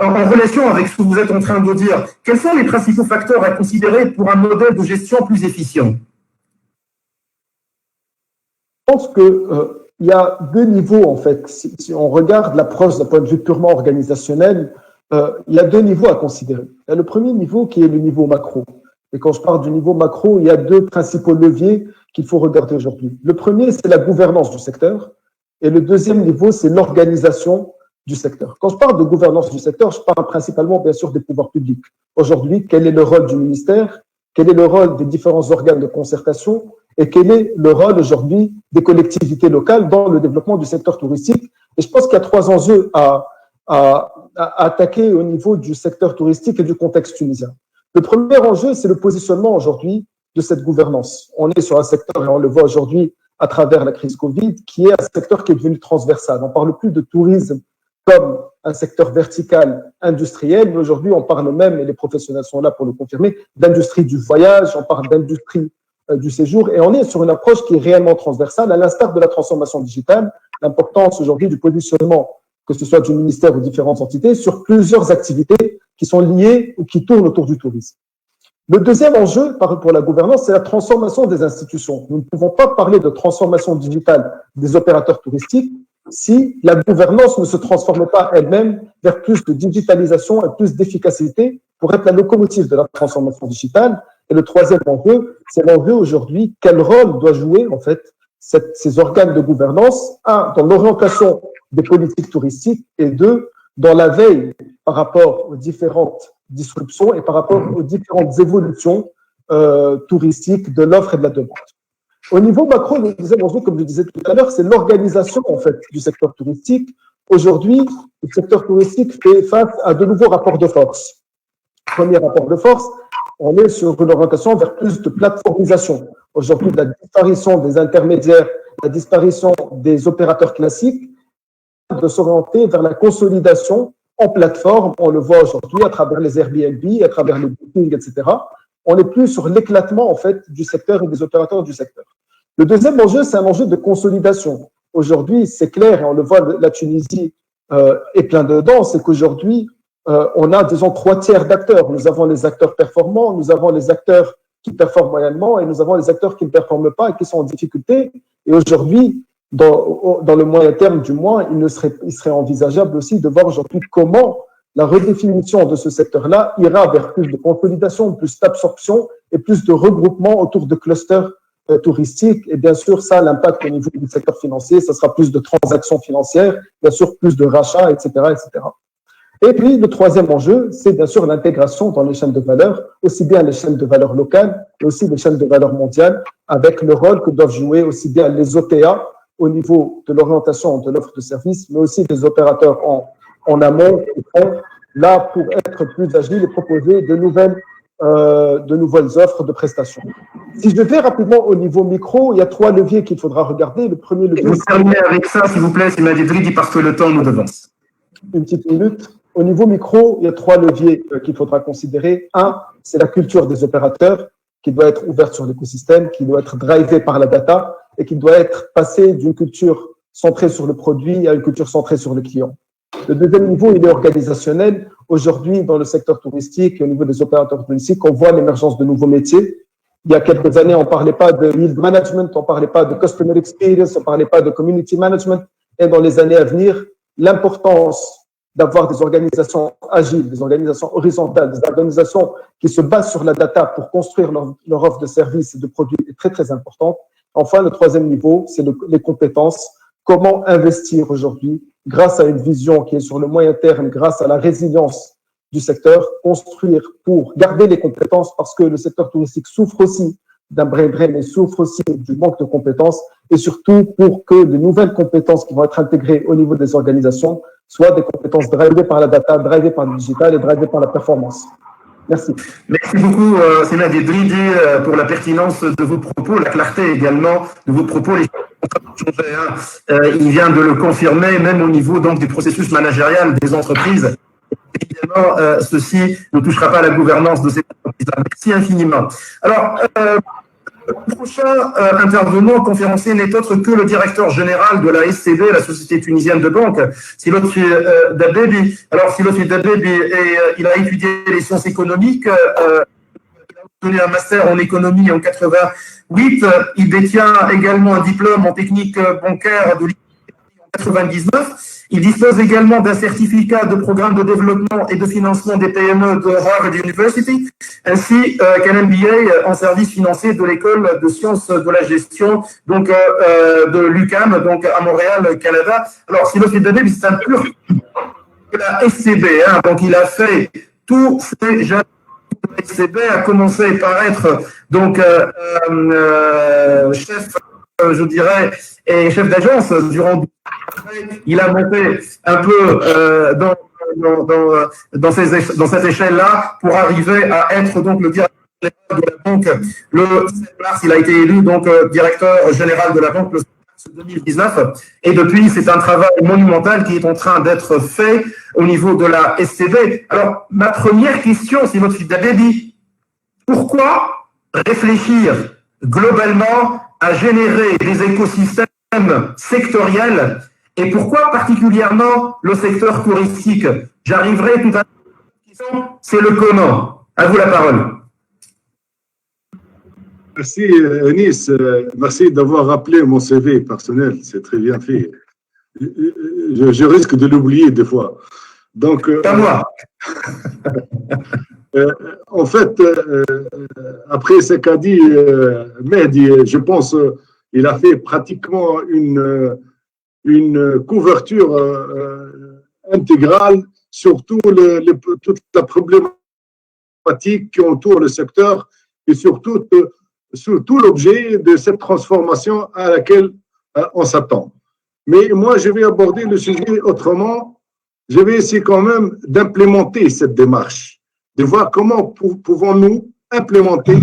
en relation avec ce que vous êtes en train de dire, quels sont les principaux facteurs à considérer pour un modèle de gestion plus efficient? Je pense qu'il y a 2 niveaux, en fait. Si on regarde l'approche d'un point de vue purement organisationnel, il y a 2 niveaux à considérer. Il y a le premier niveau qui est le niveau macro. Et quand je parle du niveau macro, il y a 2 principaux leviers qu'il faut regarder aujourd'hui. Le premier, c'est la gouvernance du secteur. Et le deuxième niveau, c'est l'organisation du secteur. Quand je parle de gouvernance du secteur, je parle principalement, bien sûr, des pouvoirs publics. Aujourd'hui, quel est le rôle du ministère? Quel est le rôle des différents organes de concertation? Et quel est le rôle aujourd'hui des collectivités locales dans le développement du secteur touristique? Et je pense qu'il y a 3 enjeux à attaquer au niveau du secteur touristique et du contexte tunisien. Le premier enjeu, c'est le positionnement aujourd'hui de cette gouvernance. On est sur un secteur, et on le voit aujourd'hui à travers la crise Covid, qui est un secteur qui est devenu transversal. On ne parle plus de tourisme comme un secteur vertical industriel, mais aujourd'hui, on parle même, et les professionnels sont là pour le confirmer, d'industrie du voyage, on parle d'industrie du séjour, et on est sur une approche qui est réellement transversale, à l'instar de la transformation digitale, l'importance aujourd'hui du positionnement, que ce soit du ministère ou différentes entités, sur plusieurs activités qui sont liées ou qui tournent autour du tourisme. Le deuxième enjeu pour la gouvernance, c'est la transformation des institutions. Nous ne pouvons pas parler de transformation digitale des opérateurs touristiques si la gouvernance ne se transforme pas elle-même vers plus de digitalisation et plus d'efficacité pour être la locomotive de la transformation digitale. Et le troisième enjeu, c'est l'enjeu aujourd'hui, quel rôle doit jouer en fait ces organes de gouvernance, 1, dans l'orientation des politiques touristiques et 2, dans la veille par rapport aux différentes disruptions et par rapport aux différentes évolutions touristiques de l'offre et de la demande. Au niveau macro, le deuxième enjeu, comme je disais tout à l'heure, c'est l'organisation en fait du secteur touristique. Aujourd'hui, le secteur touristique fait face à de nouveaux rapports de force. Premier rapport de force, on est sur une orientation vers plus de plateformisation. Aujourd'hui, la disparition des intermédiaires, la disparition des opérateurs classiques, de s'orienter vers la consolidation en plateforme. On le voit aujourd'hui à travers les Airbnb, à travers les Booking, etc. On n'est plus sur l'éclatement en fait du secteur et des opérateurs du secteur. Le deuxième enjeu, c'est un enjeu de consolidation. Aujourd'hui, c'est clair, et on le voit, la Tunisie est plein dedans, c'est qu'aujourd'hui, on a, disons, 3 tiers d'acteurs. Nous avons les acteurs performants, nous avons les acteurs qui performent moyennement et nous avons les acteurs qui ne performent pas et qui sont en difficulté. Et aujourd'hui, dans le moyen terme du moins, il serait envisageable aussi de voir aujourd'hui comment la redéfinition de ce secteur-là ira vers plus de consolidation, plus d'absorption et plus de regroupement autour de clusters touristiques. Et bien sûr, ça, l'impact au niveau du secteur financier, ça sera plus de transactions financières, bien sûr, plus de rachats, etc., etc. Et puis, le troisième enjeu, c'est bien sûr l'intégration dans les chaînes de valeur, aussi bien les chaînes de valeur locales, mais aussi les chaînes de valeur mondiales, avec le rôle que doivent jouer aussi bien les OTA au niveau de l'orientation de l'offre de services, mais aussi des opérateurs en amont qui sont là pour être plus agiles et proposer de nouvelles offres de prestations. Si je vais rapidement au niveau micro, il y a 3 leviers qu'il faudra regarder. Le premier levier… Vous terminez avec ça, s'il vous plaît, Sima Dedridi, parce que le temps nous devance. Une petite minute. Au niveau micro, il y a 3 leviers qu'il faudra considérer. Un, c'est la culture des opérateurs qui doit être ouverte sur l'écosystème, qui doit être drivée par la data et qui doit être passée d'une culture centrée sur le produit à une culture centrée sur le client. Le deuxième niveau, il est organisationnel. Aujourd'hui, dans le secteur touristique et au niveau des opérateurs touristiques, on voit l'émergence de nouveaux métiers. Il y a quelques années, on ne parlait pas de yield management, on ne parlait pas de customer experience, on ne parlait pas de community management. Et dans les années à venir, l'importance d'avoir des organisations agiles, des organisations horizontales, des organisations qui se basent sur la data pour construire leur offre de services et de produits est très, très importante. Enfin, le troisième niveau, c'est les compétences. Comment investir aujourd'hui, grâce à une vision qui est sur le moyen terme, grâce à la résilience du secteur, construire pour garder les compétences, parce que le secteur touristique souffre aussi d'un brain drain, mais souffre aussi du manque de compétences, et surtout pour que de nouvelles compétences qui vont être intégrées au niveau des organisations soient des compétences drivées par la data, drivées par le digital et drivées par la performance. Merci. Merci beaucoup, Sima Dedridi, pour la pertinence de vos propos, la clarté également de vos propos. Il vient de le confirmer, même au niveau donc, du processus managérial des entreprises. Évidemment, ceci ne touchera pas à la gouvernance de ces entreprises. Merci infiniment. Alors, le prochain intervenant conférencier n'est autre que le directeur général de la SCB, la Société tunisienne de banque, Silotfi Dabdebi. Alors, Silotfi Dabdebi, il a étudié les sciences économiques, il a obtenu un master en économie en 88. Il détient également un diplôme en technique bancaire de l'INSEE en 99. Il dispose également d'un certificat de programme de développement et de financement des PME de Harvard University, ainsi qu'un MBA en services financiers de l'école de sciences de la gestion, donc de l'UQAM, donc à Montréal, Canada. Alors, Silotfi Dabdebi, c'est un pur de la SCB, hein, donc il a fait tous ces jeunes. La SCB a commencé par être donc chef, je dirais, et chef d'agence durant. Il a monté un peu dans cette échelle-là pour arriver à être donc le directeur général de la banque. Le 7 mars, il a été élu donc directeur général de la banque le 7 mars 2019. Et depuis, c'est un travail monumental qui est en train d'être fait au niveau de la SCB. Alors, ma première question, c'est votre fils Dabdebi. Pourquoi réfléchir globalement à générer des écosystèmes sectoriels et pourquoi particulièrement le secteur touristique? J'arriverai tout à l'heure. C'est le comment. À vous la parole. Merci, Anis. Merci d'avoir rappelé mon CV personnel. C'est très bien fait. Je risque de l'oublier des fois. Donc, pas moi. En fait, après ce qu'a dit Mehdi, je pense qu'il a fait pratiquement une couverture intégrale sur toute la problématique qui entoure le secteur et sur toute tout l'objet de cette transformation à laquelle on s'attend. Mais moi, je vais aborder le sujet autrement. Je vais essayer quand même d'implémenter cette démarche, de voir comment pouvons-nous implémenter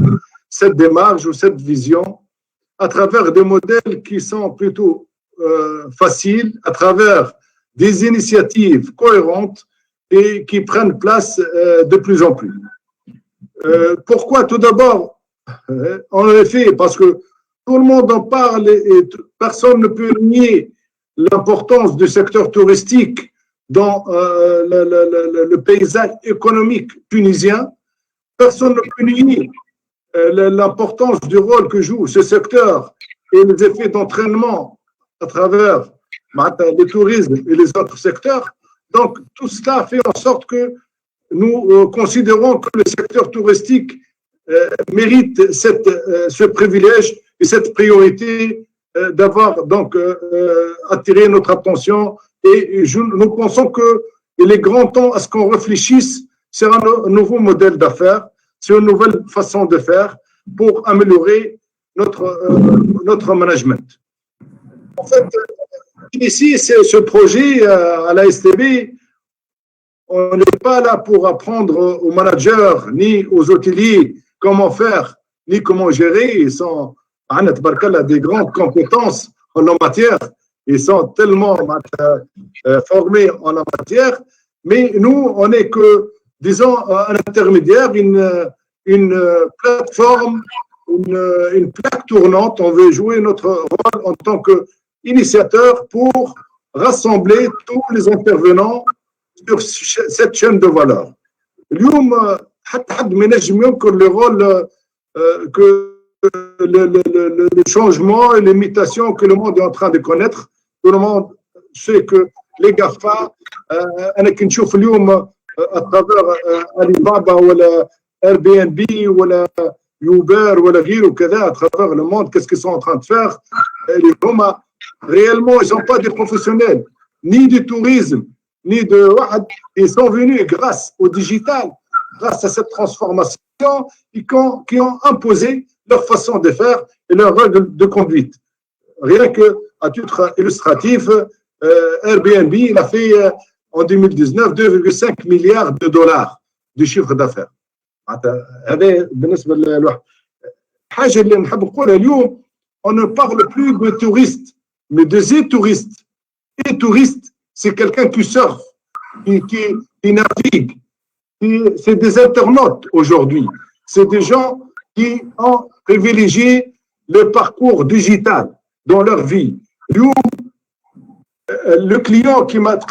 cette démarche ou cette vision à travers des modèles qui sont plutôt faciles, à travers des initiatives cohérentes et qui prennent place de plus en plus. Pourquoi? Tout d'abord, en effet, parce que tout le monde en parle et personne ne peut nier l'importance du secteur touristique dans le paysage économique tunisien. Personne ne peut nier l'importance du rôle que joue ce secteur et les effets d'entraînement à travers le tourisme et les autres secteurs. Donc, tout cela fait en sorte que nous considérons que le secteur touristique mérite ce privilège et cette priorité d'avoir donc attiré notre attention. Et nous pensons qu'il est grand temps à ce qu'on réfléchisse sur un nouveau modèle d'affaires, sur une nouvelle façon de faire pour améliorer notre management. En fait, ici, ce projet à la STB, on n'est pas là pour apprendre aux managers ni aux hôteliers comment faire, ni comment gérer. Ils sont, des grandes compétences en la matière. Ils sont tellement formés en la matière. Mais nous, on n'est que, disons, un intermédiaire, une plateforme, une plaque tournante. On veut jouer notre rôle en tant qu'initiateur pour rassembler tous les intervenants sur cette chaîne de valeur. اليوم حتى حد ما ينجم ينكر le rôle que le changement et l'imitation que le monde est en train de connaître. Tout le monde sait que les GAFA, أنا كي نشوف اليوم à travers Alibaba ولا Airbnb ولا Uber ولا غيره كذا à travers le monde, qu'est-ce qu'ils sont en train de faire? Les gens, réellement, ils ne sont pas des professionnels, ni du tourisme, ni de Wahad. Ils sont venus grâce au digital, grâce à cette transformation, qui ont imposé leur façon de faire et leur règle de conduite. Rien qu'à titre illustratif, Airbnb, il a fait en 2019 2,5 milliards de dollars de chiffre d'affaires. هذا بالنسبة للواحد. الحاجة اللي نحب نقولها اليوم, on ne parle plus de touristes, mais de touristes. Et touriste, c'est quelqu'un qui surfe, qui navigue. C'est des internautes aujourd'hui. C'est des gens qui ont privilégié le parcours digital dans leur vie. Le client qui m'a dit,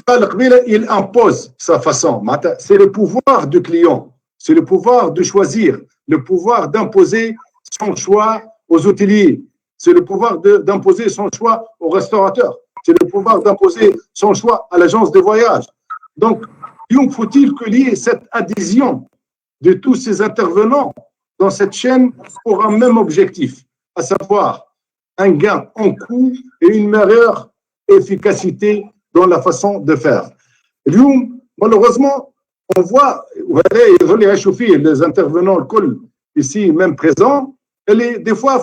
il impose sa façon. C'est le pouvoir du client. C'est le pouvoir de choisir, le pouvoir d'imposer son choix aux hôteliers. C'est le pouvoir d'imposer son choix aux restaurateurs. C'est le pouvoir d'imposer son choix à l'agence de voyage. Donc, faut-il qu'il y ait cette adhésion de tous ces intervenants dans cette chaîne pour un même objectif, à savoir un gain en coût et une meilleure efficacité dans la façon de faire. Malheureusement, on voit, les intervenants ici, même présents, des fois,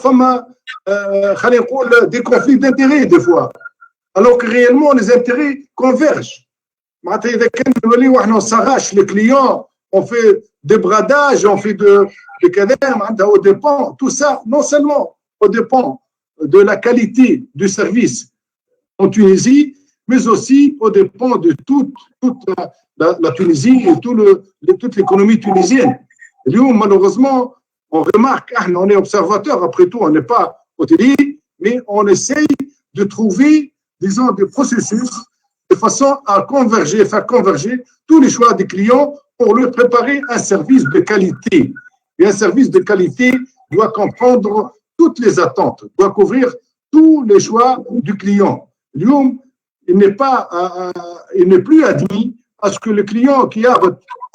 des conflits d'intérêts, des fois. Alors que réellement, les intérêts convergent. On s'arrache les clients, on fait des bradages, on fait des cadèmes, au dépend, tout ça, non seulement au dépend de la qualité du service en Tunisie, mais aussi au dépend de toute la Tunisie et toute l'économie tunisienne. Et malheureusement, on remarque, on est observateur, après tout, on n'est pas hôtelier, mais on essaye de trouver, disons, des processus de façon à faire converger tous les choix des clients pour leur préparer un service de qualité. Et un service de qualité doit comprendre toutes les attentes, doit couvrir tous les choix du client. Il n'est plus admis à ce que le client qui a,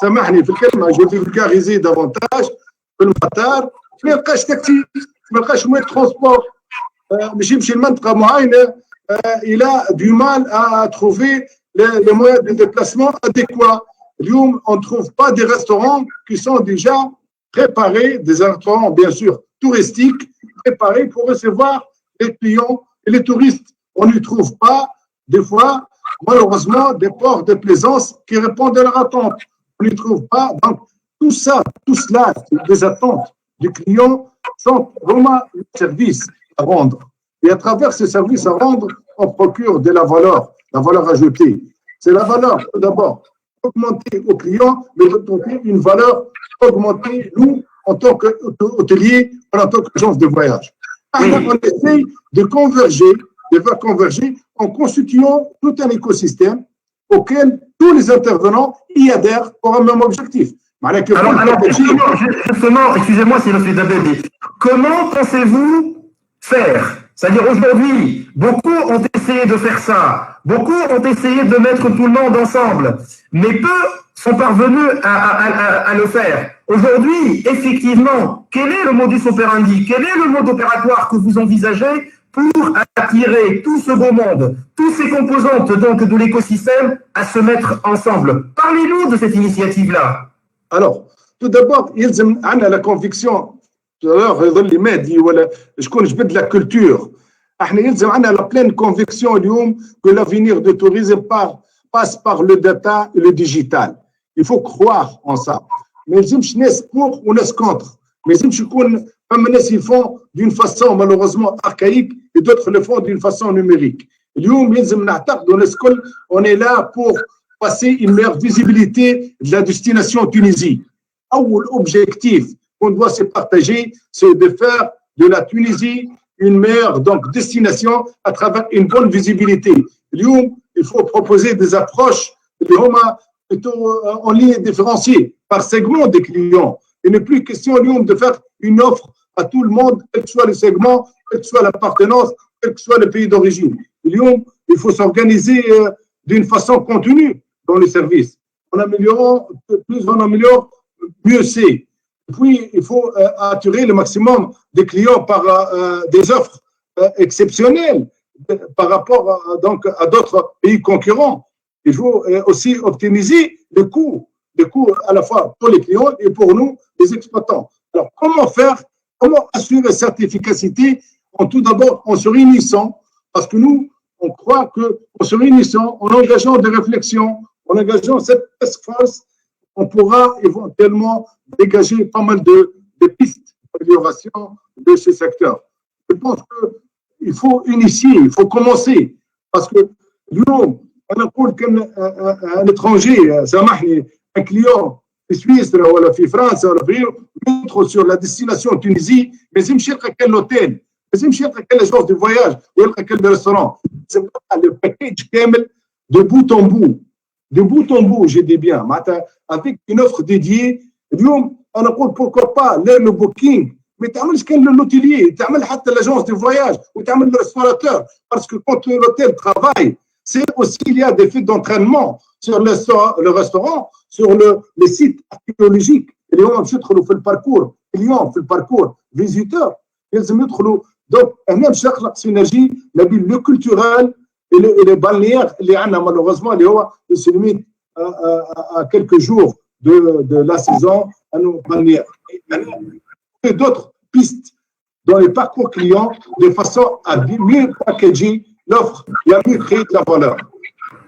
je vais vulgariser davantage, le matar, ما يلقاش تاكسي, ما يلقاش مواد ترونسبور, باش يمشي لمنطقة معينة, il a du mal à trouver les moyens de déplacement adéquats. On ne trouve pas des restaurants qui sont déjà préparés, des restaurants bien sûr touristique préparé pour recevoir les clients et les touristes. On n'y trouve pas, des fois, malheureusement, des ports de plaisance qui répondent à leur attente. On n'y trouve pas. Donc, tout cela, des attentes du client sont vraiment un service à rendre. Et à travers ces services à rendre, on procure de la valeur ajoutée. C'est la valeur, tout d'abord, augmenter au client, mais donner une valeur augmentée, nous, en tant qu'hôtelier, en tant qu'agence de voyage. On essaye de converger en constituant tout un écosystème auquel tous les intervenants y adhèrent pour un même objectif. Alors justement, excusez-moi si je suis d'abord, comment pensez-vous faire? C'est-à-dire aujourd'hui, beaucoup ont essayé de faire ça, beaucoup ont essayé de mettre tout le monde ensemble, mais peu sont parvenus à le faire. Aujourd'hui, effectivement, quel est le modus operandi, quel est le mode opératoire que vous envisagez pour attirer tout ce beau monde, toutes ces composantes donc de l'écosystème à se mettre ensemble? Parlez-nous de cette initiative-là. Alors, tout d'abord, on a la conviction, tout à l'heure, il m'a dit, je connais de la culture. On a la pleine conviction que l'avenir du tourisme passe par le data et le digital. Il faut croire en ça. Mais je suis pour ou contre. Mais je suis ils font d'une façon malheureusement archaïque et d'autres le font d'une façon numérique. On est là pour passer une meilleure visibilité de la destination Tunisie. L'objectif qu'on doit se partager, c'est de faire de la Tunisie une meilleure destination à travers une bonne visibilité. Il faut proposer des approches plutôt en ligne différenciée par segment des clients. Il n'est plus question de faire une offre à tout le monde, quel que soit le segment, quelle que soit l'appartenance, quel que soit le pays d'origine. Il faut s'organiser d'une façon continue dans les services. En améliorant, plus on améliore, mieux c'est. Puis, il faut attirer le maximum des clients par des offres exceptionnelles par rapport à d'autres pays concurrents. Il faut aussi optimiser les coûts à la fois pour les clients et pour nous, les exploitants. Alors, comment assurer cette efficacité? Tout d'abord, en se réunissant, parce que nous, on croit qu'en se réunissant, en engageant des réflexions, en engageant cette task force, on pourra éventuellement dégager pas mal de pistes d'amélioration de ce secteur. Je pense qu'il faut initier, il faut commencer, parce que nous, on a qu'un étranger, un client في سويسرا ولا في فرنسا ولا في غيره يدخل sur la destination Tunisie ما يلزمش يلقى كان لوتيل ما يلزمش يلقى كان لاجونس دو فواياج ويلقى كان ريستورون لازم يلقى لو باكيج كامل de bout en bout j'ai dit bien معناتها avec une offre dédiée اليوم انا نقول pourquoi pas le booking ما تعملش كان l'hôtelier تعمل حتى l'agence de voyage وتعمل le restaurateur parce que quand l'hôtel travaille c'est aussi il y a des faits d'entraînement sur le restaurant, sur les sites archéologiques. Et on fait le parcours visiteur. Donc, on a une synergie, le culturel et les balnéaires, malheureusement, ils se limitent à quelques jours de la saison à nos balnéaires. Et d'autres pistes dans les parcours clients de façon à mieux packager l'offre et à mieux créer de la valeur.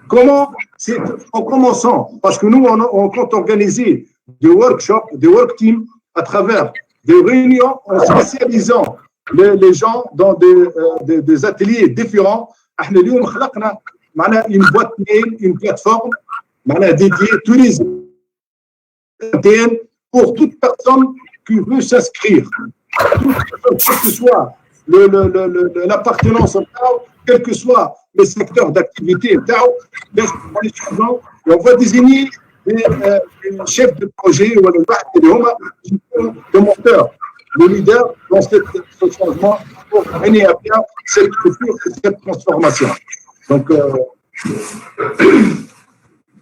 Comment? C'est en commençant, parce que nous, on compte organiser des workshops, des work teams à travers des réunions en spécialisant les gens dans des ateliers différents. Nous avons une boîte mail, une plateforme dédiée tourisme pour toute personne qui veut s'inscrire. Quel que soit l'appartenance au TAO, quel que soit le secteur d'activité TAO, on va désigner des chefs de projet ou des moteurs, les leaders dans ce changement pour mener à bien cette culture et cette transformation. Donc,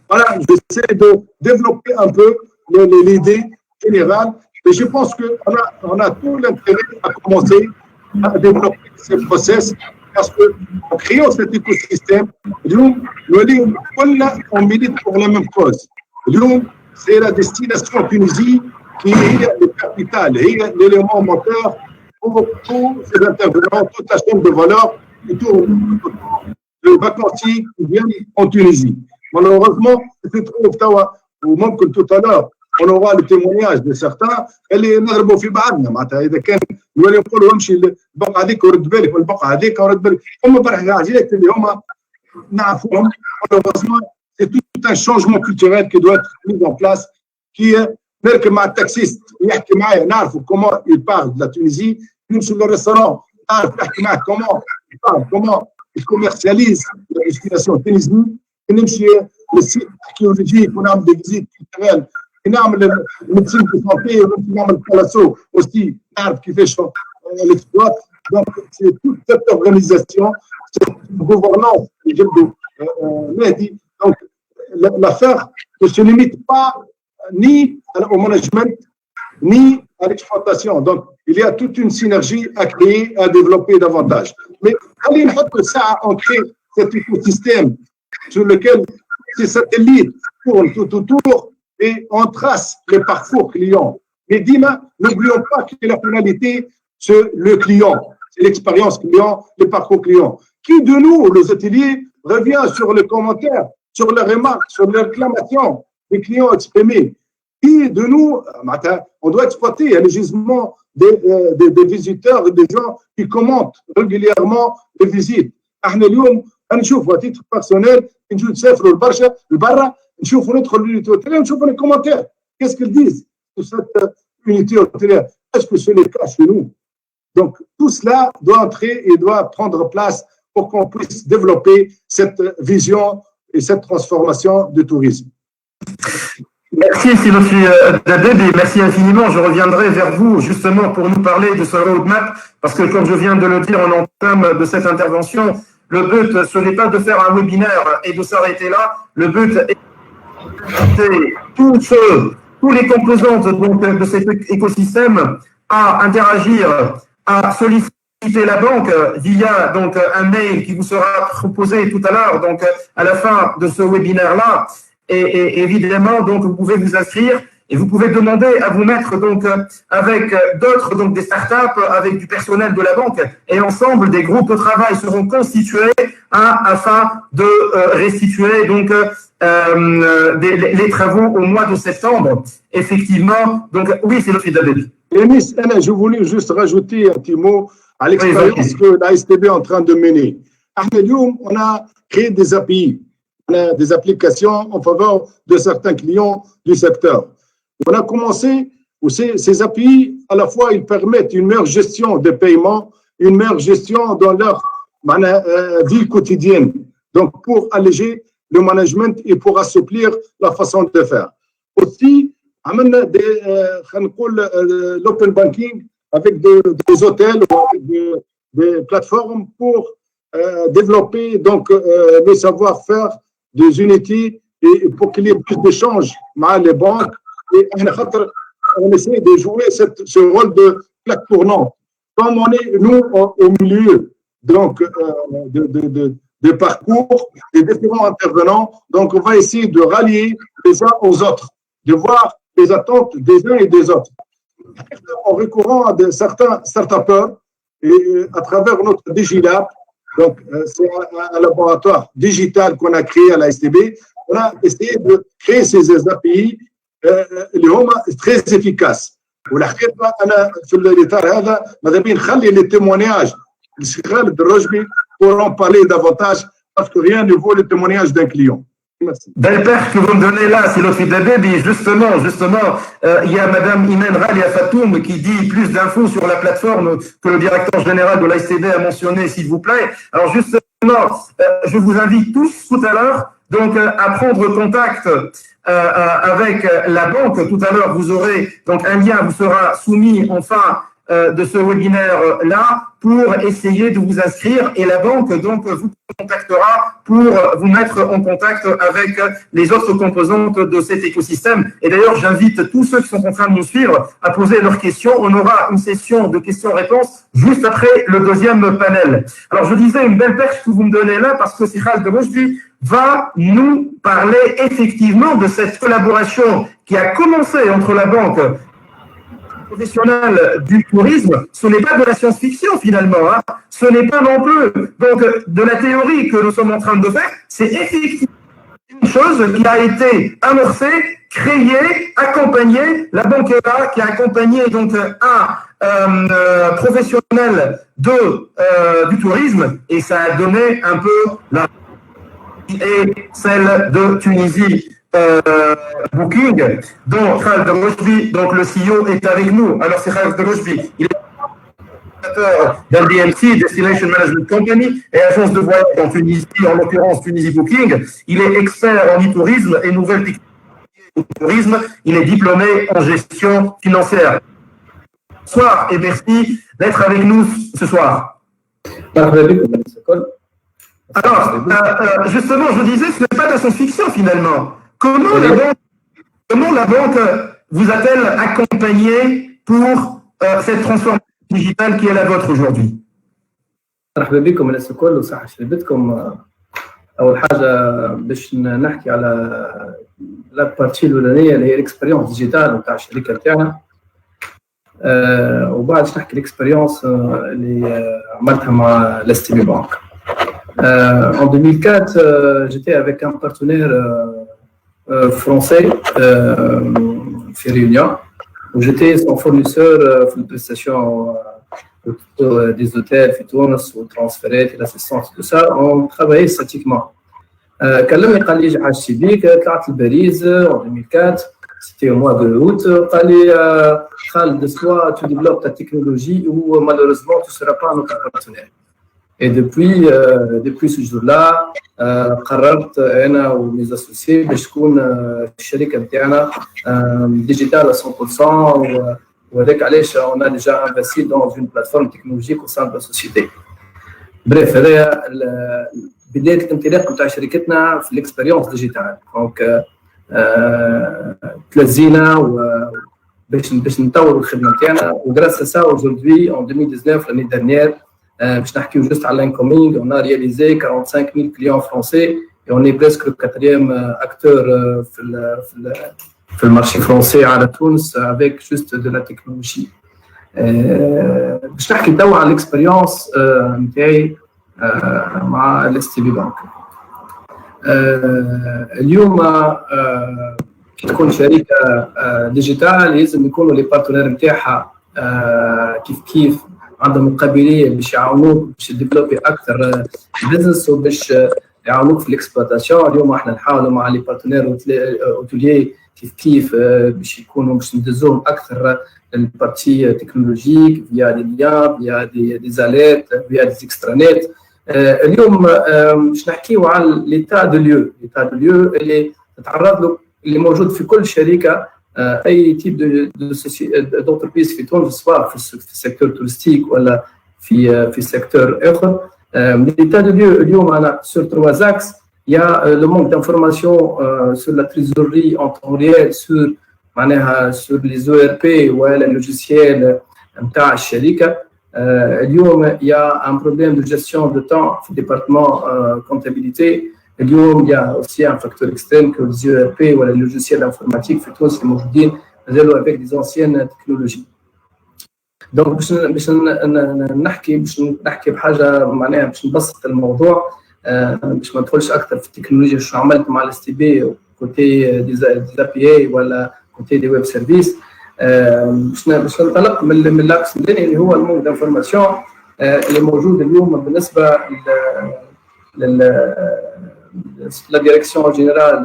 voilà, j'essaie de développer un peu l'idée générale, mais je pense qu'on a tout l'intérêt à commencer à développer ces process parce qu'en créant cet écosystème, nous, on milite pour la même cause. Nous, c'est la destination Tunisie qui est le capital, l'élément moteur pour tous ces intervenants, toute la chaîne de valeur autour de vacanciers qui viennent en Tunisie. Malheureusement, c'est trop ou même que tout à l'heure, on aura le témoignage de certains اللي نهربوا في بعضنا معناتها اذا كان نولي نقولوا امشي البقعه هذيك ورد بالك والبقعه هذيك ورد بالك هم برح العجلات اللي هما نعرفوهم malheureusement c'est tout un changement culturel qui doit être mis en place qui نركب مع التاكسيست ويحكي معايا نعرفوا comment il parle de la Tunisie نمشي للريستوران نعرف نحكي معاه comment il parle comment il commercialise la destination tunisienne نمشي للسيت archéologique ونعمل des visites culturelles نعمل الميديسين دو سانتي ونعمل كلاسو aussi نعرف كيفاش l'exploite donc c'est toute cette organisation cette gouvernance اللي جبدوا مهدي donc l'affaire ne se limite pas ni au management ni à l'exploitation donc il y a toute une synergie à créer à développer davantage mais خلينا نحط ساعه on crée cet écosystème sur lequel ces satellites tournent tout autour et on trace les parcours clients. Mais Dima, n'oublions pas que la finalité, c'est le client, c'est l'expérience client, le parcours client. Qui de nous, les hôteliers, revient sur les commentaires, sur les remarques, sur les réclamations des clients exprimés? Qui de nous, on doit exploiter les gisements des visiteurs et des gens qui commentent régulièrement les visites. نشوف à titre personnel نجوا نسافروا لبرا نشوفوا ندخل l'unité hôtelière نشوفوا les commentaires qu'est-ce qu'ils disent sur cette unité hôtelière est-ce que c'est le cas chez nous donc tout cela doit entrer et doit prendre place pour qu'on puisse développer cette vision et cette transformation du tourisme. Merci Silofi Dabeb et merci infiniment. Je reviendrai vers vous justement pour nous parler de ce roadmap parce que comme je viens de le dire en entame de cette intervention, le but, ce n'est pas de faire un webinaire et de s'arrêter là. Le but est d'inviter tous les composantes donc, de cet écosystème à interagir, à solliciter la banque via donc, un mail qui vous sera proposé tout à l'heure, donc à la fin de ce webinaire-là. Et évidemment, donc, vous pouvez vous inscrire. Et vous pouvez demander à vous mettre donc avec d'autres, donc des startups, avec du personnel de la banque, et ensemble des groupes de travail seront constitués afin de restituer donc les travaux au mois de septembre. Effectivement, donc oui, c'est le Dabeb. Enis, je voulais juste rajouter un petit mot à l'expérience que la STB est en train de mener. On a créé des API, des applications en faveur de certains clients du secteur. On a commencé, ces API, à la fois, ils permettent une meilleure gestion des paiements, une meilleure gestion dans leur vie quotidienne. Donc, pour alléger le management et pour assouplir la façon de faire. Aussi, on a l'open banking avec des hôtels ou avec des plateformes pour développer donc, le savoir-faire des unités et pour qu'il y ait plus d'échanges avec les banques. Et on essaie de jouer ce rôle de plaque tournante. Comme on est, nous, au milieu donc, de parcours des différents intervenants, donc on va essayer de rallier les uns aux autres, de voir les attentes des uns et des autres. En recourant à certains start-upers et à travers notre Digilab, donc c'est un laboratoire digital qu'on a créé à la STB, on a essayé de créer ces API اللي هما très efficaces. والحقيقه انا في الاطار هذا ماذا بين نخلي لي témoignages للشيخ خالد الرجبي pour en parler davantage parce que rien ne vaut le témoignage d'un client. Merci. Belle perche que vous me donnez là, Silofi Dabeb, et justement, il y a Madame Imen Ralia Fatoum qui dit plus d'infos sur la plateforme que le directeur général de l'ASTB a mentionné, s'il vous plaît. Alors justement, je vous invite tous tout à l'heure donc à prendre contact avec la banque. Tout à l'heure, vous aurez donc un lien vous sera soumis en fin de ce webinaire-là pour essayer de vous inscrire et la banque donc vous contactera pour vous mettre en contact avec les autres composantes de cet écosystème. Et d'ailleurs, j'invite tous ceux qui sont en train de nous suivre à poser leurs questions. On aura une session de questions-réponses juste après le deuxième panel. Alors, je disais une belle perche que vous me donnez là parce que Sikhal de Rojdi va nous parler effectivement de cette collaboration qui a commencé entre la banque professionnels du tourisme, ce n'est pas de la science-fiction finalement. Hein. Ce n'est pas non plus donc, de la théorie que nous sommes en train de faire. C'est effectivement une chose qui a été amorcée, créée, accompagnée. La banque est là, qui a accompagné donc un professionnel du tourisme, et ça a donné un peu la et celle de Tunisie. Booking, dont Khaled Rochbi, donc le CEO, est avec nous. Alors c'est Khaled Rochbi, il est fondateur d'un DMC, Destination Management Company, et agence de voyage en Tunisie, en l'occurrence Tunisie Booking. Il est expert en e-tourisme et nouvelles technologies au tourisme. Il est diplômé en gestion financière. Bonsoir et merci d'être avec nous ce soir. Alors, justement, je disais, ce n'est pas de la science-fiction finalement. Comment la banque vous a-t-elle accompagné pour cette transformation digitale qui est la vôtre aujourd'hui? مرحبا بكم الناس الكل وصحة شربتكم. أول حاجة باش نحكي على لا بارتي الأولانية اللي هي الإكسبيريونس ديجيتال نتاع الشركة نتاعنا، وبعد باش نحكي الإكسبيريونس اللي عملتها مع l'STB Bank. En 2004, j'étais avec un partenaire français في Réunion, où j'étais son fournisseur في الprestation des hôtels في تونس والترانسفيرات et l'assistance tout ça. On travaillait statiquement. كلمني قال لي حاجتي بيك، طلعت لباريس en 2004, c'était au mois de août. قال لي Khaled, soit tu développes ta technologie ou malheureusement tu ne seras pas notre partenaire. Et depuis ce jour-là, قررت أنا وميز أسوسيي باش تكون الشركة نتاعنا ديجيتال 100%، وهذاك علاش on a déjà investi dans une plateforme technologique au sein de la société. بريف هذايا بداية الانطلاق نتاع شركتنا في الاكسبيريونس ديجيتال. دونك تلزينا باش نطوروا الخدمة نتاعنا، وغراس سا aujourd'hui en 2019 l'année dernière. باش نحكيو juste على l'incoming, on a réalisé 45 000 clients français et on est presque le 4e acteur في المارشي français على تونس avec juste de la technologie. باش نحكي توا على l'expérience نتاعي مع l'STB Bank. اليوم كي تكون شركة ديجيتال لازم يكونوا لي بارتنير نتاعها كيف عندهم القابليه باش يعاونوك باش تديفلوبي اكثر بزنس وباش يعاونوك في الاكسبلوطاسيون. اليوم احنا نحاولوا مع لي بارتنير اوتوليي كيف باش يكونوا باش ندزوهم اكثر البارتي تكنولوجيك فيا دي ليان فيا دي زاليرت فيا دي اكسترانيت. اليوم باش نحكيو على ليتا دو ليو اللي تتعرض له اللي موجود في كل شركه اي تيب d'entreprise في تونس، سواء في السيكتور تورستيك ولا في سيكتور اخر. l'état de lieu اليوم انا sur 3 axes. Il y a le manque d'informations sur la trésorerie en temps réel, sur معناها sur les ERP ولا logiciels نتاع الشركه. اليوم il y a un problème de gestion de temps في le département comptabilité. اليوم il y a aussi un facteur externe que les ERP ou les logiciels informatiques في تونس اللي موجودين مازالوا avec des anciennes technologies. donc باش نحكي بحاجه معناها باش نبسط الموضوع باش ما ندخلش اكثر في التكنولوجيا شو عملت مع الاس تي بي كوتي دي بي اي ولا كوتي دي ويب سيرفيس. باش ننطلق من الاكس الثاني اللي هو المود دانفورماسيون اللي موجود اليوم بالنسبه la direction générale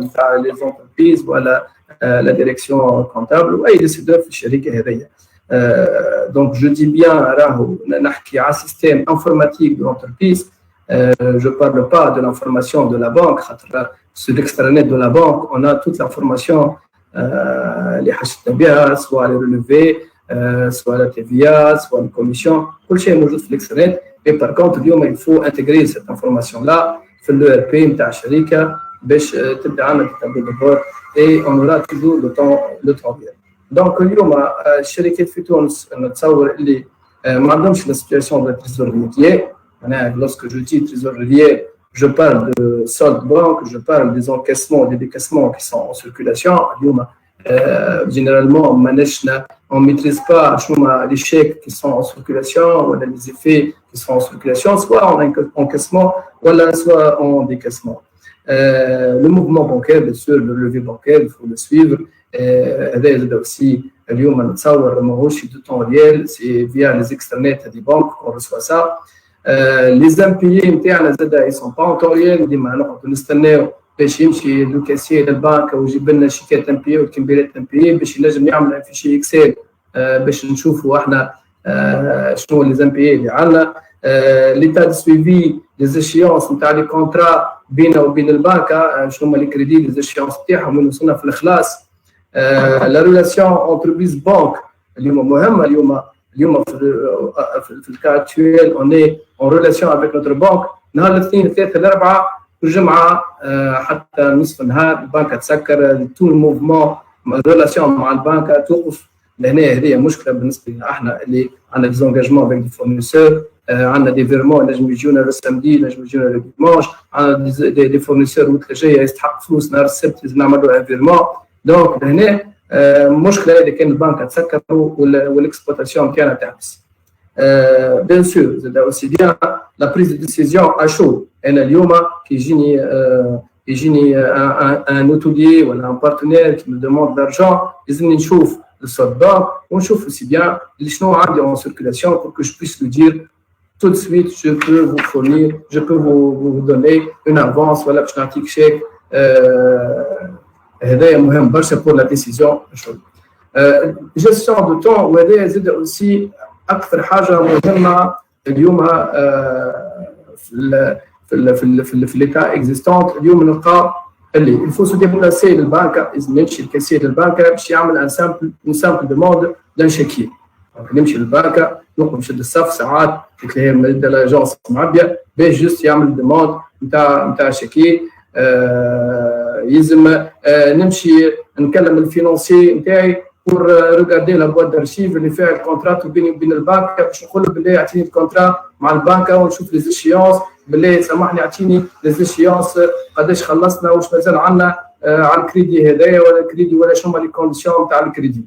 des entreprises ولا la direction comptable واي décideur في الشركه هذيا. donc je dis bien راهو نحكي على système informatique de l'entreprise. je parle pas de l'information de la banque خاطر sur l'extranet de la banque on a toute l'information اللي حشتنا بها سواء les relevés سواء la TVA سواء les commissions كل شيء موجود في l'extranet. et par contre اليوم il faut intégrer cette information là في ال ERP نتاع الشركه باش تبدا عندنا تابلو دو بور et on aura toujours le temps bien. donc اليوم الشركات في تونس نتصور اللي ما عندهمش la situation de trésorerie. معناها lorsque je dis trésorier je parle de solde banque, je parle des encaissements, des décaissements qui sont en circulation. اليوم généralement on ne maîtrise pas les chèques qui sont en circulation ou les effets qui sont en circulation, soit en encaissement ou soit en décaissement. Le mouvement bancaire, bien sûr, le levier bancaire, il faut le suivre. هذا aussi اليوم نتصور ماهوش دو طون ريال سي فيا لي اكسترنت دي بانك اون ريسوا سا لي زامبيي نتاعنا زاد اي سون با اون طون ريال ديما نقعدوا نستناو باش يمشي لو كاسيي للبنك ويجيب لنا شيكات امبيي وكمبيالات امبيي باش ينجم يعمل في شي اكسل باش نشوفوا احنا شنو لي زامبيي اللي عندنا ليتا دو سويفي لي زيشيونس نتاع لي كونترا بيننا وبين البنك شنو هما لي كريدي لي زيشيونس تاعهم وين وصلنا في الاخلاص لا ريلاسيون انتربريز بانك اليوم مهمه اليوم في الكا اكتويل اوني اون ريلاسيون افيك نوتر بانك نهار الاثنين الثلاثه الاربعه الجمعه حتى نصف النهار البنك تسكر تو الموفمون ريلاسيون مع البنك توقف لهنا. هذه مشكله بالنسبه لنا احنا اللي عندنا ديزونجاجمون افيك دي فورنيسور عندنا دي فيرمون نجم يجونا لو سامدي نجم يجونا لو ديمانش عندنا دي فورنيسور وقت جايه يستحق فلوس نهار السبت لازم نعملوا ان فيرمون. دونك هنا مشكله اذا كان البنك تسكر والاكسبلوطاسيون تاعنا تحبس. بيان سور زاد اوسي بيان لا بريز دو ديسيزيون اشو. انا اليوم كي يجيني ان اوتودي ولا ان بارتنير كي مي دوموند دارجون لازمني نشوف الصوت بانك ونشوف اوسي بيان شنو عندي اون سيركيلاسيون pour que je puisse lui dire tout de suite je peux vous fournir, je peux vous donner une avance ولا باش نعطيك شيك. هذا مهم برشا بور لا ديسيزيون. جيستيون دو طون وهذا زاد اوسي اكثر حاجه مهمه اليوم في لي كا اكزيستونت. اليوم نلقى اللي الفو سو ديبلاسي للبنك لازم يمشي الكاسير للبنك باش يعمل ان سامبل دوموند دان شيكي. نمشي للبنك نقوم نشد الصف ساعات تلاقي مدة لاجونس معبيه باش جوست يعمل دوموند نتاع شيكي. يلزم نمشي نكلم الفينونسي نتاعي بور ريغاردي لا بواد دارشيف اللي فيها الكونترات بيني وبين البنك باش نقول له بالله اعطيني الكونترا مع البنك ونشوف لي زيشيونس بالله سامحني اعطيني لي زيشيونس قداش خلصنا واش مازال عندنا على الكريدي هذايا ولا الكريدي ولا شنو هما لي كونديسيون تاع الكريدي.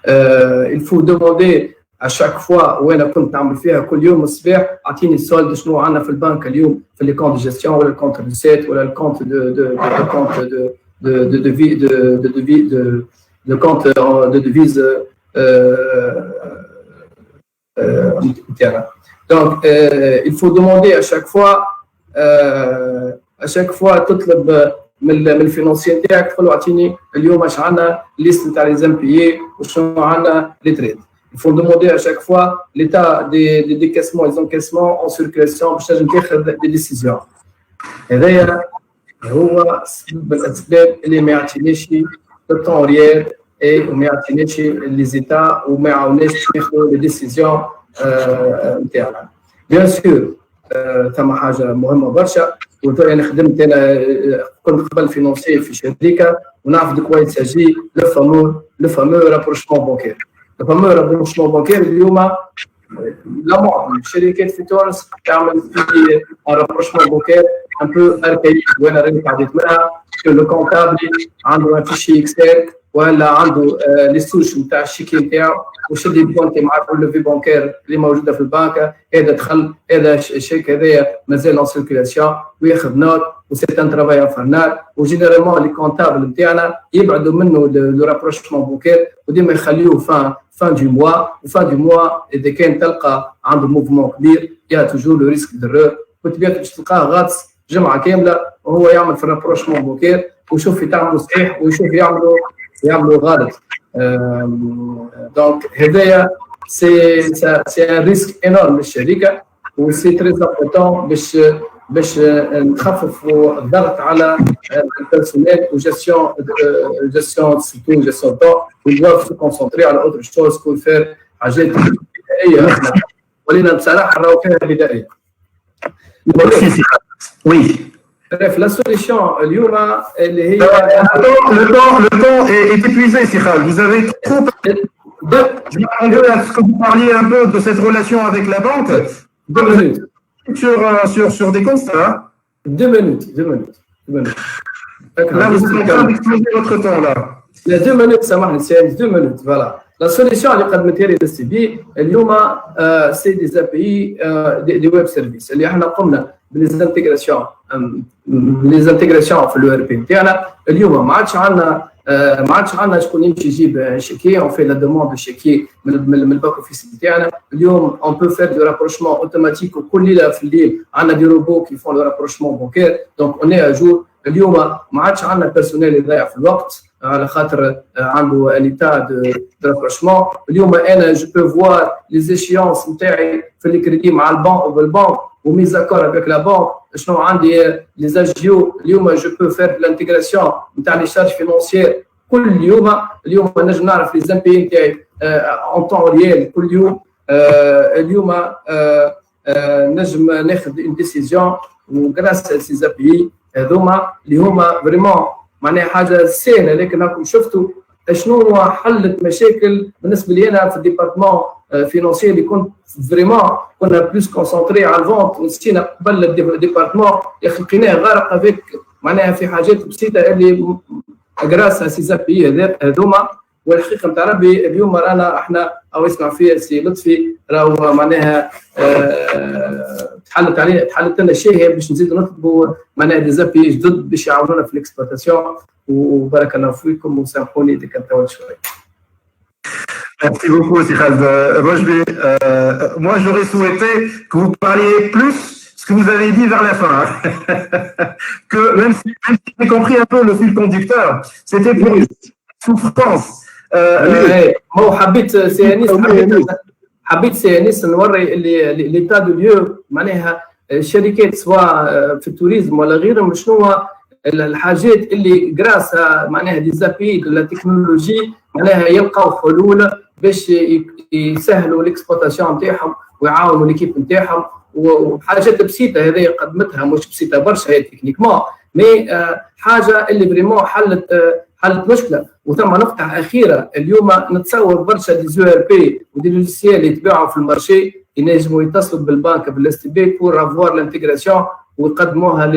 الفو دوموندي à chaque fois وانا كنت نعمل فيها كل يوم الصباح اعطيني السولد شنو عندنا في البنك اليوم في لي كونت دو جيستيون ولا الكونت ريسيت ولا الكونت de compte de devise donc il faut demander à chaque fois تطلب من الفينانسيين تاعك تقول له اعطيني اليوم اش عندنا ليست نتاع لي زامبيي وشنو عندنا لي تريد. Il faut demander à chaque fois l'état des décaissements et des encaissements en circulation باش تنجم تاخذ des décisions. هذايا هو سبب الاسباب اللي ما يعطينيش الطون ريال وما يعطينيش لي زيتا وما يعاونيش باش ناخذوا لي ديسيزيون نتاعنا. بيان سور ثم حاجه مهمه برشا وانا خدمت انا كنت قبل فينونسي في شركه ونعرف دو كوا يساجي لو فامو رابروشمون بانكير. لو فامو رابروشمون بانكير اليوم لا معظم الشركات في تونس تعمل في رابروشمون بانكير ان بو اركايك وانا راني تعديت منها لو كونتابل عنده ان فيشي اكسل ولا عنده لي سوش نتاع الشيكي نتاعو وشد البونتي مع اللوفي بانكير اللي موجوده في البنكه. هذا دخل هذا الشيك هذايا مازال اون سيركيلاسيون وياخذ نوت وسي ان ترافاي انفرنال. وجينيرالمون لي كونتابل نتاعنا يبعدوا منه لو رابروشمون بانكير وديما يخليوه فان دو موا وفان دو موا اذا كان تلقى عنده موفمون كبير يا توجور لو ريسك ديرور وتبيع باش تلقاه غاطس جمعه كامله وهو يعمل في الرابروشمون بانكير ويشوف يتعملوا صحيح ويشوف يعملوا غلط. دونك هذايا سي ان ريسك انورم للشركه وسي تري امبورطون باش نخففوا الضغط على البيرسونيل وجيستيون سيتو جيستيون طون ودوف سو كونسونطري على اوتر شوز كول فير حاجات بدائيه. احنا ولينا بصراحه راهو فيها بدائيه. Oui. Bref, la solution, le temps est épuisé, Sikhal. Vous avez trop. Je m'attendais à ce que vous parliez un peu de cette relation avec la banque. 2 minutes. Sur des constats. 2 minutes. Là, vous êtes en train d'exploser votre temps, là. لا 2 minutes سامحني سي 2 minutes فوالا لا سوليسيون اللي قدمتها لي الاس تي بي اليوم سي دي اي بي دي ويب سيرفيس اللي احنا قمنا بالانتجراسيون في اليو ار بي نتاعنا اليوم ما عادش عندنا شكون يمشي يجيب شيكي اون في لا دوموند دو شيكي من الباك اوفيس نتاعنا اليوم اون بو فير دو رابروشمون اوتوماتيك وكل ليله في الليل عندنا دي روبو كي فون لو رابروشمون بانكير دونك اون اي اجور اليوم ما عادش عندنا بيرسونيل يضيع في الوقت على خاطر عنده ان ايتا دو رابروشمون اليوم انا جو بو فوار لي زيشيونس نتاعي في الكريدي مع البنك وميز اكور افيك لا بنك شنو عندي لي زاجيو اليوم جو بو فير لانتيغراسيون نتاع لي شارج فينونسيير كل يوم نجم نعرف لي زامبي نتاعي اون طون ريال كل يوم اليوم نجم ناخذ اون ديسيزيون وغراس سي زابي هذوما اللي هما فريمون معناها حاجه سهله لكن راكم شفتوا شنو حلت مشاكل بالنسبه لي انا في الديبارتمون فينانسيي اللي كنت فريمون كنا بلوس كونسونطري على الفونت ونسينا قبل الديبارتمون لقيناه غارق افيك معناها في حاجات بسيطه اللي غراس سي زابي هذوما والحقيقه نتاع ربي اليوم رانا احنا او يسمع فيها سي لطفي راهو معناها تحلت لنا الشاهيه باش نزيدوا نطلبوا معناها دي زابي جدد باش يعاونونا في الاكسبلوتاسيون وبارك الله فيكم وسامحوني اذا كان طول شويه. Merci beaucoup, Sikhald Rojbi. Moi, j'aurais souhaité que vous parliez plus ce que vous avez dit vers la fin. Que même si j'ai compris un peu le fil conducteur, c'était pour une souffrance. ما حبيت سي انيس نوري ليتا دو ليو معناها الشركات سواء في التوريزم ولا غيرهم شنو الحاجات اللي جراسها معناها دي زابي التكنولوجي معناها يلقاو حلول باش يسهلوا الاكسبلوتاسيون نتاعهم ويعاونوا ليكيب نتاعهم وحاجات بسيطه هذه قدمتها مش بسيطه برشا هي تكنيكمون مي حاجه اللي فريمون حلت مشكله وثم نقطه اخيره اليوم نتصور برشا دي زو ار بي ودي لوجيسيال اللي يتباعوا في المارشي ينجموا يتصلوا بالبنك بالاس تي بي بور افوار لانتيغراسيون ويقدموها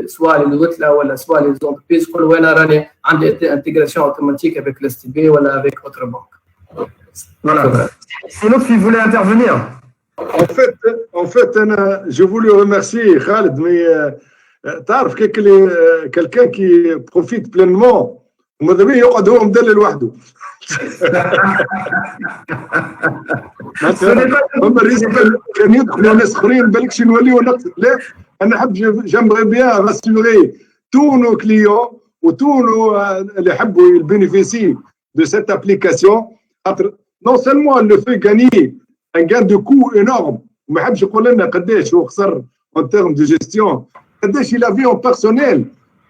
سواء للوتله ولا سواء للزونتربريز يقولوا انا راني عندي انتيغراسيون اوتوماتيك افيك الاس تي بي ولا افيك اوتر بنك. Voilà. Sinon, si vous voulez intervenir. En fait, je voulais remercier Khaled, mais تعرف كيك اللي quelqu'un qui profite pleinement وماذا بيه يقعد هو مدلل وحده. هم الرزق كان يدخلوا ناس اخرين بالكش نوليو نقصد لا انا نحب جامبري بيان راسيوري تو نو كليون وتو اللي يحبوا البينيفيسي دو سيت ابليكاسيون خاطر نون سيلمون لو في غاني ان غان دو كو انورم وما يحبش يقول لنا قداش هو خسر en termes de gestion قداش il avait en personnel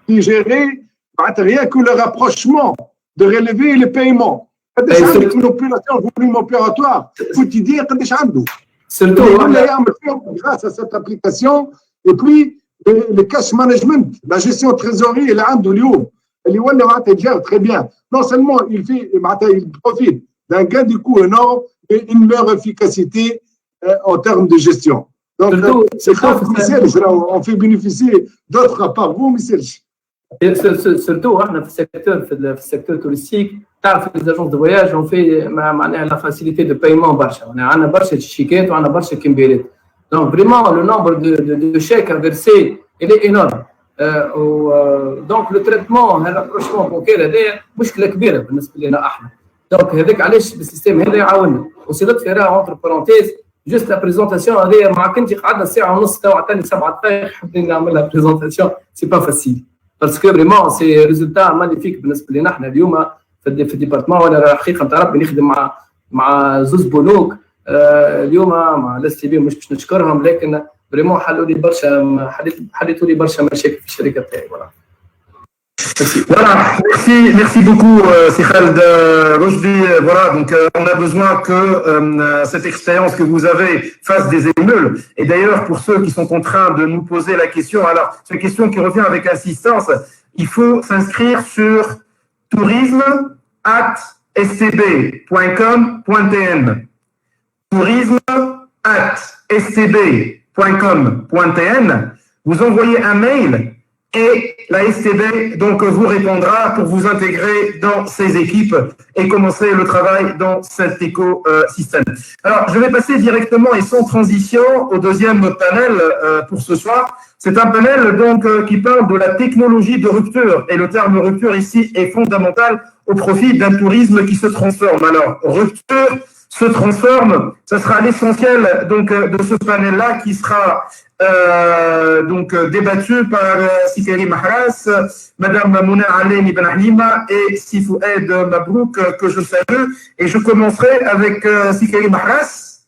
qui gérait معناتها rien que le rapprochement de relever les paiements قداش عندك من اوبيراسيون فوليوم اوبيراتوار كوتيديان قداش عنده سيرتو ولا يعمل فيهم grâce à cette application et puis le cash management la gestion trésorerie اللي عنده اليوم اللي ولا معناتها يجير très bien non seulement il fait معناتها il profite d'un gain du coût énorme et une meilleure efficacité en termes de gestion donc c'est grave on fait bénéficier d'autres à part vous mais سيرتو احنا في السيكتور التوريستيك تعرف لي زاجونس دو فواياج اون في معناها لا فاسيليتي دو بايمون برشا عندنا برشا شيكات وعندنا برشا كمبيرات دونك فريمون لو نومبر دو شيك افيرسي الي انورم دونك لو تريتمون الرابروشمون بونكير هذايا مشكله كبيره بالنسبه لنا احنا دونك هذاك علاش بالسيستم هذا يعاوننا وصلت في راه اونتر بارونتيز جوست لا بريزونطاسيون هذايا مع كنتي قعدنا ساعه ونص تو عطاني 7 دقائق حبيت نعملها بريزونطاسيون سي با فاسيل باسكو فريمون سي ريزولتا مانيفيك بالنسبه لنا احنا اليوم في الديبارتمون وانا حقيقه نتاع ربي نخدم مع زوز بنوك اليوم مع الاس تي بي مش باش نشكرهم لكن فريمون حليتوا لي برشا مشاكل في الشركه تاعي فوالا. Voilà, merci beaucoup Sikhald Rojbi. Voilà, donc on a besoin que cette expérience que vous avez fasse des émules. Et d'ailleurs, pour ceux qui sont en train de nous poser la question, alors c'est une question qui revient avec insistance, il faut s'inscrire sur tourisme@stb.com.tn. tourisme@stb.com.tn. Vous envoyez un mail et la STB donc vous répondra pour vous intégrer dans ces équipes et commencer le travail dans cet écosystème. Alors, je vais passer directement et sans transition au deuxième panel pour ce soir. C'est un panel donc qui parle de la technologie de rupture et le terme rupture ici est fondamental au profit d'un tourisme qui se transforme. Alors, rupture se transforme, ce sera l'essentiel donc de ce panel-là qui sera donc débattu par Sikari Mahras, Madame Mouna Aleni Ben Ahnima et Sifoued Mabrouk que je salue. Et je commencerai avec Sikari Mahras,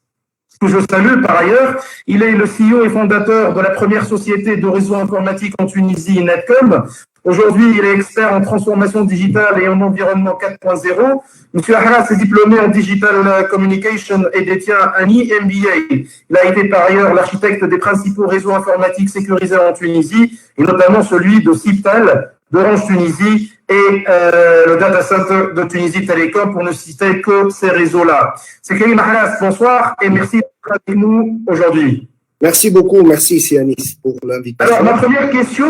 que je salue par ailleurs. Il est le CEO et fondateur de la première société de réseau informatique en Tunisie, Netcom. Aujourd'hui, il est expert en transformation digitale et en environnement 4.0. Monsieur Ahras est diplômé en Digital Communication et détient un MBA. Il a été par ailleurs l'architecte des principaux réseaux informatiques sécurisés en Tunisie, et notamment celui de Ciptal, d'Orange Tunisie et le data center de Tunisie Télécom, pour ne citer que ces réseaux-là. C'est Karim Ahras, bonsoir et merci d'être avec nous aujourd'hui. Merci beaucoup, merci Sianis pour l'invitation. Alors, ma première question,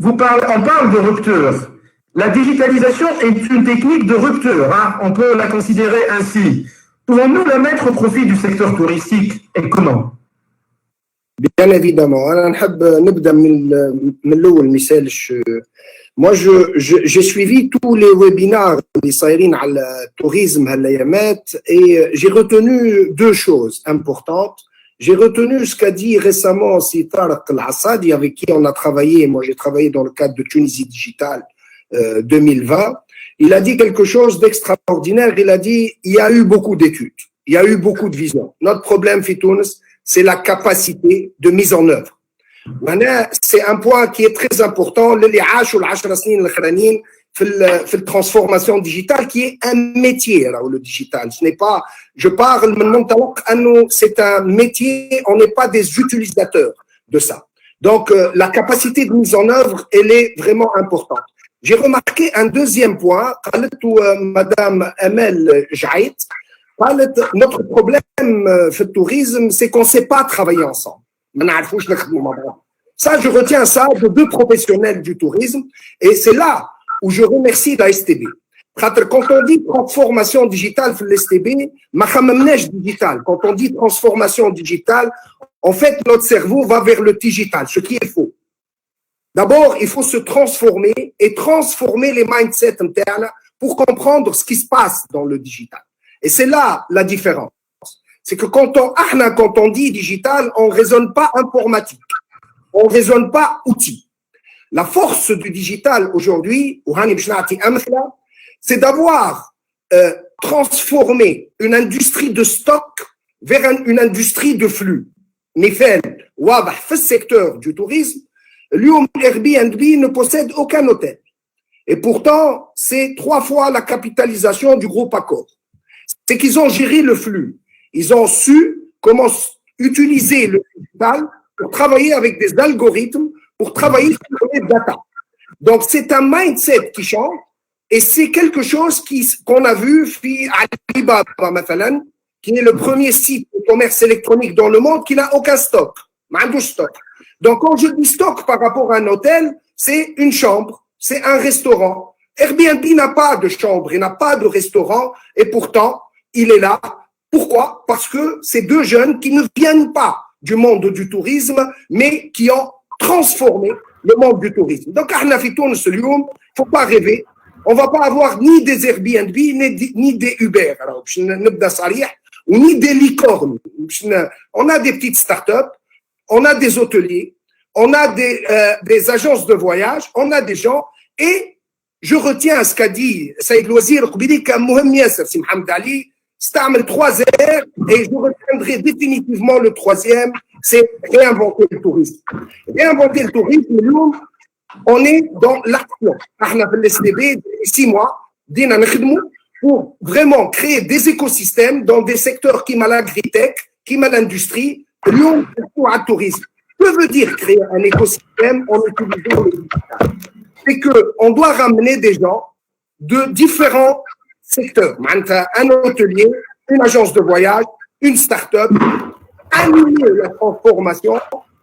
on parle de rupture. La digitalisation est une technique de rupture, hein, on peut la considérer ainsi. Pouvons-nous la mettre au profit du secteur touristique et comment? Bien évidemment. Moi, j'ai suivi tous les webinaires des Saïrines à le tourisme et j'ai retenu deux choses importantes. J'ai retenu ce qu'a dit récemment Sitar Al-Assadi, avec qui on a travaillé. Moi, j'ai travaillé dans le cadre de Tunisie Digital 2020. Il a dit quelque chose d'extraordinaire. Il a dit, il y a eu beaucoup d'études, il y a eu beaucoup de visions. Notre problème, Fitounes, c'est la capacité de mise en œuvre. C'est un point qui est très important. Le transformation digitale, qui est un métier, là, le digital. Ce n'est pas, je parle maintenant, c'est un métier, on n'est pas des utilisateurs de ça. Donc, la capacité de mise en œuvre, elle est vraiment importante. J'ai remarqué un deuxième point, Madame Amel Jaït, notre problème في tourisme, c'est qu'on ne sait pas travailler ensemble. Ça, je retiens ça de deux professionnels du tourisme, et c'est là où je remercie la STB. Quand on dit transformation digitale في l'STB, ما خممناش digital. Quand on dit transformation digitale, en fait, notre cerveau va vers le digital, ce qui est faux. D'abord, il faut se transformer et transformer les mindsets internes pour comprendre ce qui se passe dans le digital. Et c'est là la différence. C'est que quand on dit digital, on ne raisonne pas informatique, on ne raisonne pas outils. La force du digital aujourd'hui, c'est d'avoir transformé une industrie de stock vers une industrie de flux. مثال واضح في secteur du tourisme, Airbnb ne possède aucun hôtel. Et pourtant, c'est 3 fois la capitalisation du groupe Accor. C'est qu'ils ont géré le flux. Ils ont su comment utiliser le digital pour travailler avec des algorithmes, pour travailler sur les data. Donc, c'est un mindset qui change et c'est quelque chose qu'on a vu chez Alibaba, مثلا, qui est le premier site de commerce électronique dans le monde qui n'a aucun stock. Donc, quand je dis stock par rapport à un hôtel, c'est une chambre, c'est un restaurant. Airbnb n'a pas de chambre, il n'a pas de restaurant et pourtant, il est là. Pourquoi? Parce que c'est deux jeunes qui ne viennent pas du monde du tourisme, mais qui ont transformé le monde du tourisme. Donc, il ne faut pas rêver. On ne va pas avoir ni des Airbnb, ni des Uber, ni des licornes. On a des petites startups, on a des hôteliers, on a des agences de voyage, on a des gens, et je retiens ce qu'a dit Saïd Louazir, c'est Mohamed Ali, Stamel 3 R, et je retiendrai définitivement le troisième, c'est réinventer le tourisme. Réinventer le tourisme, nous, on est dans l'action. On a fait l'STB 6 mois, pour vraiment créer des écosystèmes dans des secteurs qui m'a l'agritech, qui m'a l'industrie, Lyon, pour le tourisme. Que veut dire créer un écosystème en utilisant le digital? C'est qu'on doit ramener des gens de différents secteurs. Un hôtelier, une agence de voyage, une start-up, animer la transformation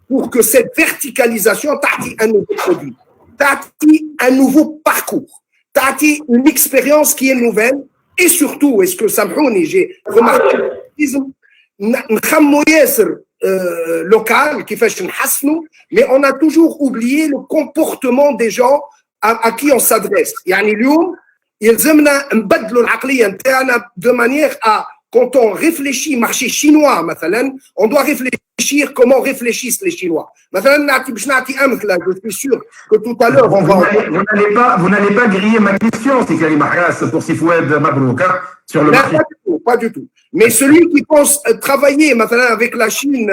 pour que cette verticalisation t'aille un nouveau produit, Tati un nouveau parcours, Tati une expérience qui est nouvelle, et surtout, est-ce que Samhouni, j'ai remarqué, local, qui fait mais on a toujours oublié le comportement des gens à qui on s'adresse. يعني اليوم يلزمنا نبدلوا العقلية نتاعنا de manière à quand on réfléchit marché chinois مثلا, on doit réfléchir comment réfléchissent les Chinois. مثلا نعطي باش نعطي أمثلة, je suis sûr que tout à l'heure on va vous n'allez pas griller ma question, c'est Karim Ahras pour Sifoued Mabrouk, sur le marché. Pas du tout. Mais celui qui pense travailler maintenant avec la Chine,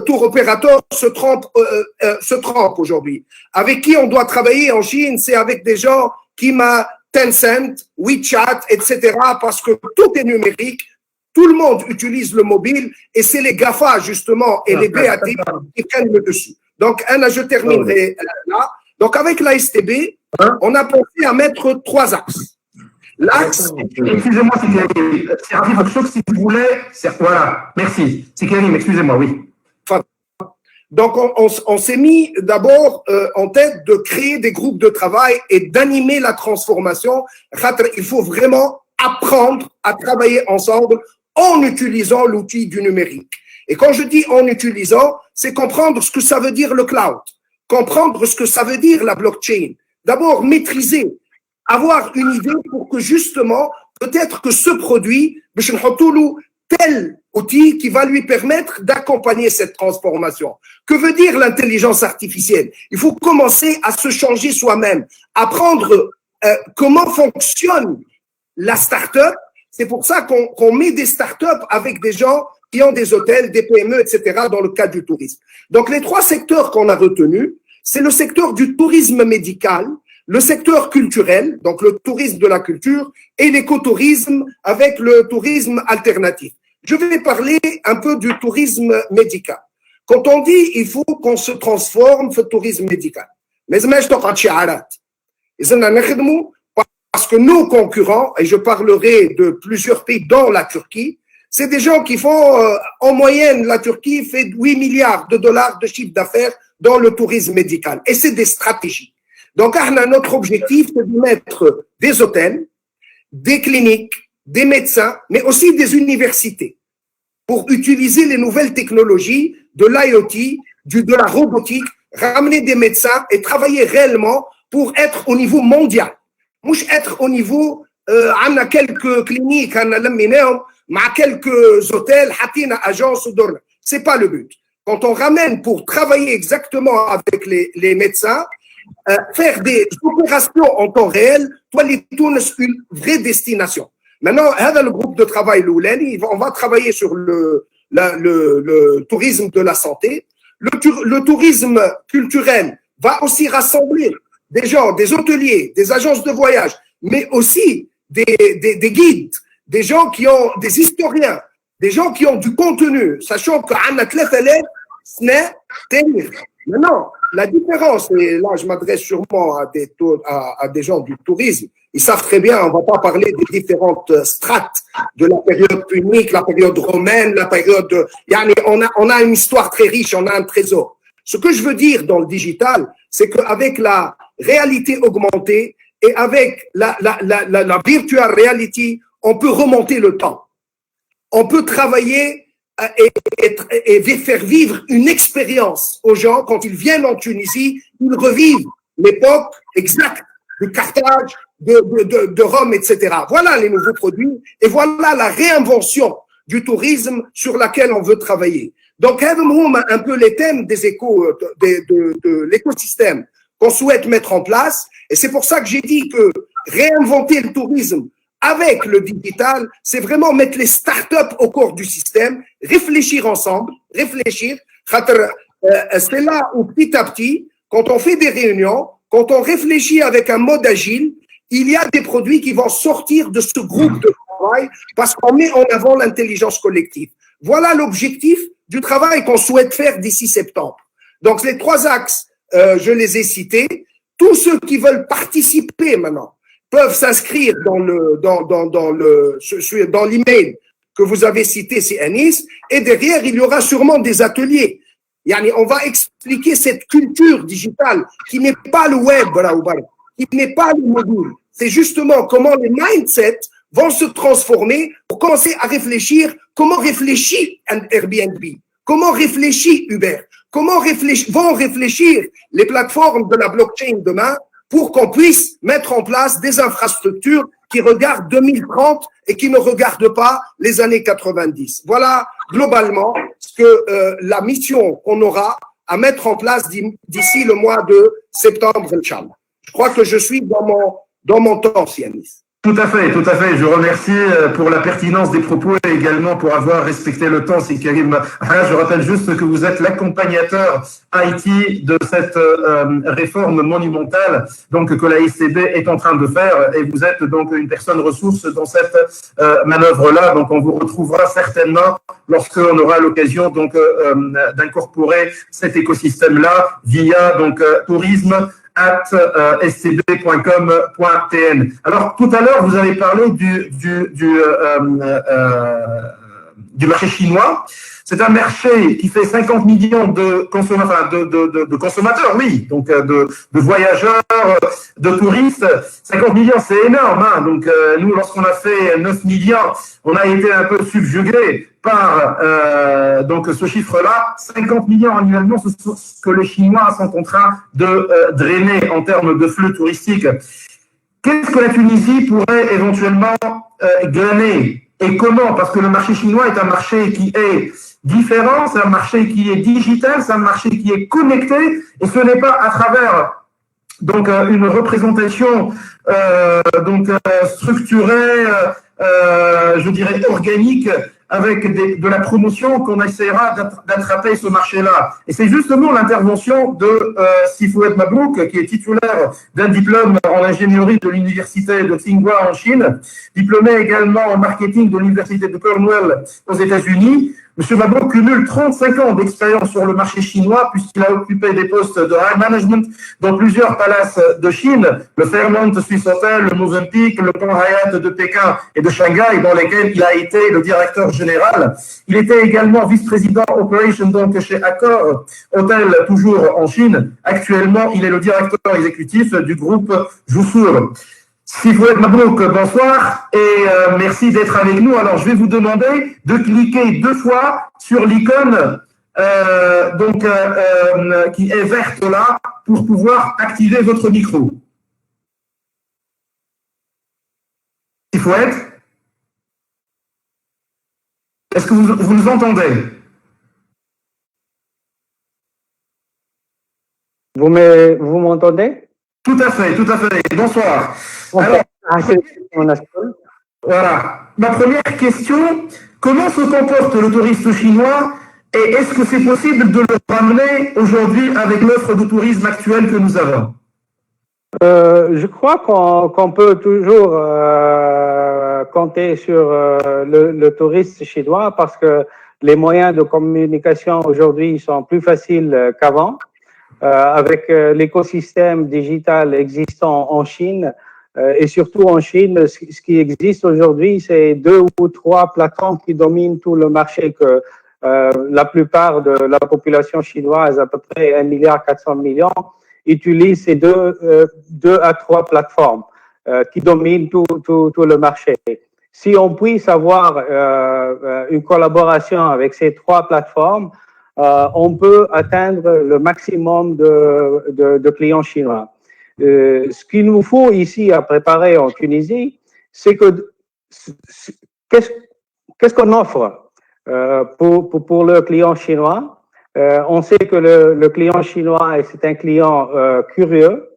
tour opérateur, se trompe aujourd'hui. Avec qui on doit travailler en Chine, c'est avec des gens qui m'a Tencent, WeChat, etc. Parce que tout est numérique, tout le monde utilise le mobile et c'est les GAFA justement et les BAT qui prennent le dessus. Donc, je terminerai là. Donc, avec la STB, on a pensé à mettre 3 axes. L'axe. Excusez-moi, c'est Rafi Fokshouk, si vous voulez. Voilà, merci. C'est Karim, excusez-moi, oui. Donc, on s'est mis d'abord en tête de créer des groupes de travail et d'animer la transformation. Il faut vraiment apprendre à travailler ensemble en utilisant l'outil du numérique. Et quand je dis en utilisant, c'est comprendre ce que ça veut dire le cloud, comprendre ce que ça veut dire la blockchain. D'abord, maîtriser, avoir une idée pour que justement, peut-être que ce produit, tel outil qui va lui permettre d'accompagner cette transformation. Que veut dire l'intelligence artificielle? Il faut commencer à se changer soi-même, apprendre comment fonctionne la start-up. C'est pour ça qu'on met des start-up avec des gens qui ont des hôtels, des PME, etc. dans le cadre du tourisme. Donc, les 3 secteurs qu'on a retenus, c'est le secteur du tourisme médical, le secteur culturel, donc le tourisme de la culture, et l'écotourisme avec le tourisme alternatif. Je vais parler un peu du tourisme médical. Quand on dit il faut qu'on se transforme le tourisme médical, mais parce que nos concurrents, et je parlerai de plusieurs pays dont la Turquie, c'est des gens qui font, en moyenne, la Turquie fait 8 milliards de dollars de chiffre d'affaires dans le tourisme médical. Et c'est des stratégies. Donc, notre objectif, c'est de mettre des hôtels, des cliniques, des médecins, mais aussi des universités pour utiliser les nouvelles technologies de l'IoT, de la robotique, ramener des médecins et travailler réellement pour être au niveau mondial. Mouche être au niveau, on a quelques cliniques, on a quelques hôtels, agences, c'est pas le but. Quand on ramène pour travailler exactement avec les médecins, faire des opérations en temps réel, une vraie destination. Maintenant, le groupe de travail on va travailler sur le tourisme de la santé. Le tourisme culturel va aussi rassembler des gens, des hôteliers, des agences de voyage, mais aussi des guides, des gens qui ont des historiens, des gens qui ont du contenu, sachant que maintenant, la différence, et là je m'adresse sûrement à des gens du tourisme, ils savent très bien, on va pas parler des différentes strates de la période punique, la période romaine, la période, on a une histoire très riche, on a un trésor. Ce que je veux dire dans le digital, c'est qu'avec la réalité augmentée et avec la virtual reality, on peut remonter le temps. On peut travailler et faire vivre une expérience aux gens quand ils viennent en Tunisie, ils revivent l'époque exacte de Carthage, de Rome, etc. Voilà les nouveaux produits et voilà la réinvention du tourisme sur laquelle on veut travailler. Donc, un peu les thèmes des de l'écosystème qu'on souhaite mettre en place. Et c'est pour ça que j'ai dit que réinventer le tourisme avec le digital, c'est vraiment mettre les startups au corps du système, réfléchir ensemble, réfléchir. C'est là où petit à petit, quand on fait des réunions, quand on réfléchit avec un mode agile, il y a des produits qui vont sortir de ce groupe de travail parce qu'on met en avant l'intelligence collective. Voilà l'objectif du travail qu'on souhaite faire d'ici septembre. Donc, les 3 axes, je les ai cités. Tous ceux qui veulent participer maintenant peuvent s'inscrire dans l'email que vous avez cité, c'est Anis. Et derrière, il y aura sûrement des ateliers Yani, on va expliquer cette culture digitale qui n'est pas le web, qui n'est pas le module. C'est justement comment les mindsets vont se transformer pour commencer à réfléchir comment réfléchit un Airbnb, comment réfléchit Uber, comment vont réfléchir les plateformes de la blockchain demain pour qu'on puisse mettre en place des infrastructures qui regardent 2030 et qui ne regardent pas les années 90. Voilà globalement ce que la mission qu'on aura à mettre en place d'ici le mois de septembre, Inch'Allah. Je crois que je suis dans mon temps, Sianis. Tout à fait, tout à fait. Je remercie pour la pertinence des propos et également pour avoir respecté le temps. C'est Karim. Je rappelle juste que vous êtes l'accompagnateur IT de cette réforme monumentale donc que la SCB est en train de faire et vous êtes donc une personne ressource dans cette manœuvre-là. Donc on vous retrouvera certainement lorsqu'on aura l'occasion donc d'incorporer cet écosystème-là via donc tourisme@scb.com.tn. Alors tout à l'heure vous avez parlé du marché chinois. C'est un marché qui fait 50 millions de consommateurs, oui, donc de voyageurs, de touristes. 50 millions, c'est énorme. Hein. Donc nous, lorsqu'on a fait 9 millions, on a été un peu subjugués par donc ce chiffre-là. 50 millions annuellement, c'est ce que les Chinois sont en train de drainer en termes de flux touristiques. Qu'est-ce que la Tunisie pourrait éventuellement gagner et comment? Parce que le marché chinois est un marché qui est différent, c'est un marché qui est digital, c'est un marché qui est connecté et ce n'est pas à travers donc une représentation structurée, je dirais organique, avec de la promotion qu'on essaiera d'attraper ce marché-là. Et c'est justement l'intervention de Sifouet Mabrouk, qui est titulaire d'un diplôme en ingénierie de l'université de Tsinghua en Chine, diplômé également en marketing de l'université de Cornell aux États-Unis. M. Mabrouk cumule 35 ans d'expérience sur le marché chinois puisqu'il a occupé des postes de high management dans plusieurs palaces de Chine, le Fairmont Swiss Hotel, le Mozambique, le Pont Hyatt de Pékin et de Shanghai, dans lesquels il a été le directeur général. Il était également vice-président Operation donc chez Accor Hotel, toujours en Chine. Actuellement, il est le directeur exécutif du groupe Jussur. Sifouet Mabrouk, bonsoir et merci d'être avec nous. Alors, je vais vous demander de cliquer 2 fois sur l'icône qui est verte là pour pouvoir activer votre micro. Sifouet, est-ce que vous nous entendez? Vous m'entendez? Tout à fait, tout à fait. Bonsoir. Alors, voilà. Ma première question, comment se comporte le touriste chinois et est-ce que c'est possible de le ramener aujourd'hui avec l'offre de tourisme actuelle que nous avons? Je crois qu'on peut toujours compter sur le touriste chinois parce que les moyens de communication aujourd'hui sont plus faciles qu'avant. Avec l'écosystème digital existant en Chine et surtout en Chine, ce qui existe aujourd'hui, c'est 2 ou 3 plateformes qui dominent tout le marché que la plupart de la population chinoise, à peu près 1,4 milliard, utilise ces 2 à 3 plateformes qui dominent tout le marché. Si on puisse avoir une collaboration avec ces 3 plateformes, on peut atteindre le maximum de clients chinois. Ce qu'il nous faut ici à préparer en Tunisie, c'est que qu'est-ce qu'on offre pour le client chinois. On sait que le client chinois, c'est un client curieux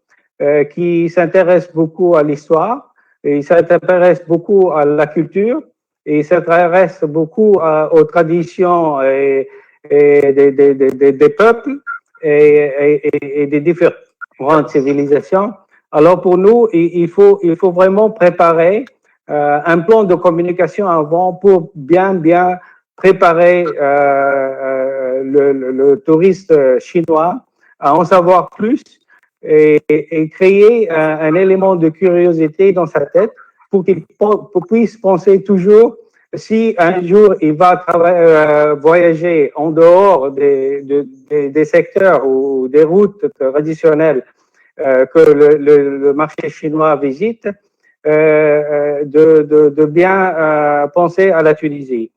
qui s'intéresse beaucoup à l'histoire, et il s'intéresse beaucoup à la culture, et il s'intéresse beaucoup aux traditions et des peuples et des différentes civilisations. Alors pour nous, il faut vraiment préparer un plan de communication avant pour bien préparer le touriste chinois à en savoir plus et créer un élément de curiosité dans sa tête pour qu'il puisse penser toujours si un jour il va voyager en dehors des secteurs ou des routes traditionnelles que le marché chinois visite, de bien penser à la Tunisie.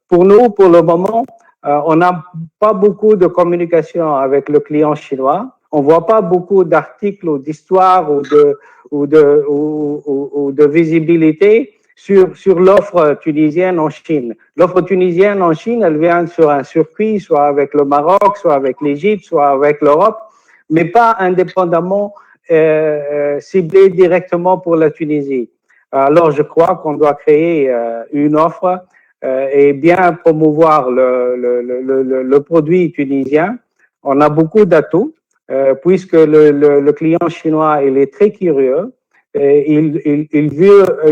Pour nous, pour le moment, on n'a pas beaucoup de communication avec le client chinois. On voit pas beaucoup d'articles ou d'histoires ou de visibilité sur l'offre tunisienne en Chine. L'offre tunisienne en Chine, elle vient sur un circuit, soit avec le Maroc, soit avec l'Égypte, soit avec l'Europe, mais pas indépendamment ciblée directement pour la Tunisie. Alors, je crois qu'on doit créer une offre et bien promouvoir le produit tunisien. On a beaucoup d'atouts, puisque le client chinois, il est très curieux. Il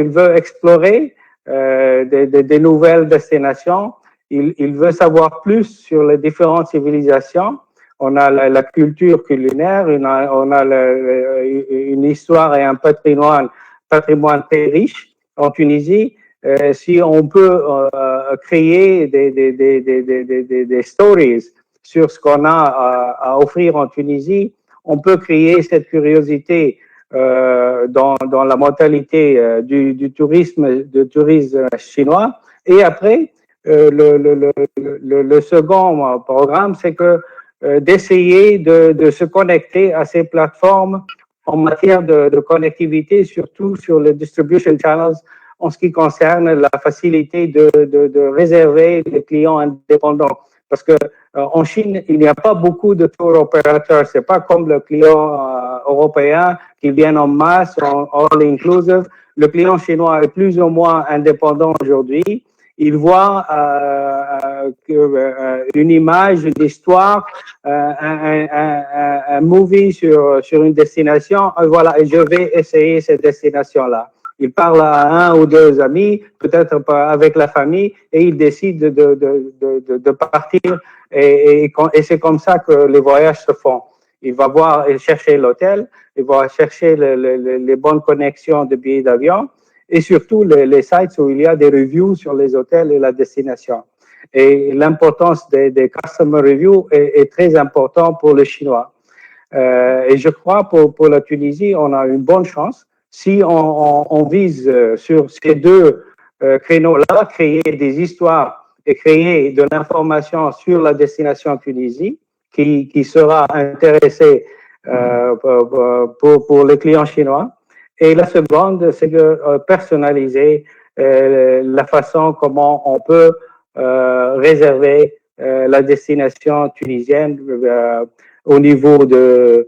veut explorer des nouvelles destinations. Il veut savoir plus sur les différentes civilisations. On a la culture culinaire, on a une histoire et un patrimoine très riche en Tunisie. Si on peut créer des stories sur ce qu'on a à offrir en Tunisie, on peut créer cette curiosité dans la mentalité du tourisme chinois. Et après, le second programme, c'est que d'essayer de se connecter à ces plateformes en matière de connectivité, surtout sur les distribution channels, en ce qui concerne la facilité de réserver les clients indépendants. Parce que en Chine, il n'y a pas beaucoup de tour opérateurs. C'est pas comme le client européen qui vient en masse, en all inclusive. Le client chinois est plus ou moins indépendant aujourd'hui. Il voit une image, une histoire, un movie sur une destination. Et voilà, et je vais essayer cette destination-là. Il parle à un ou deux amis, peut-être pas avec la famille, et il décide de partir. Et c'est comme ça que les voyages se font. Il va voir et chercher l'hôtel, il va chercher les bonnes connexions de billets d'avion, et surtout les sites où il y a des reviews sur les hôtels et la destination. Et l'importance des customer reviews est très important pour les Chinois. Et je crois pour la Tunisie, on a une bonne chance. Si on vise sur ces deux créneaux-là, créer des histoires et créer de l'information sur la destination Tunisie qui sera intéressée pour les clients chinois. Et la seconde, c'est de personnaliser la façon comment on peut réserver la destination tunisienne au niveau des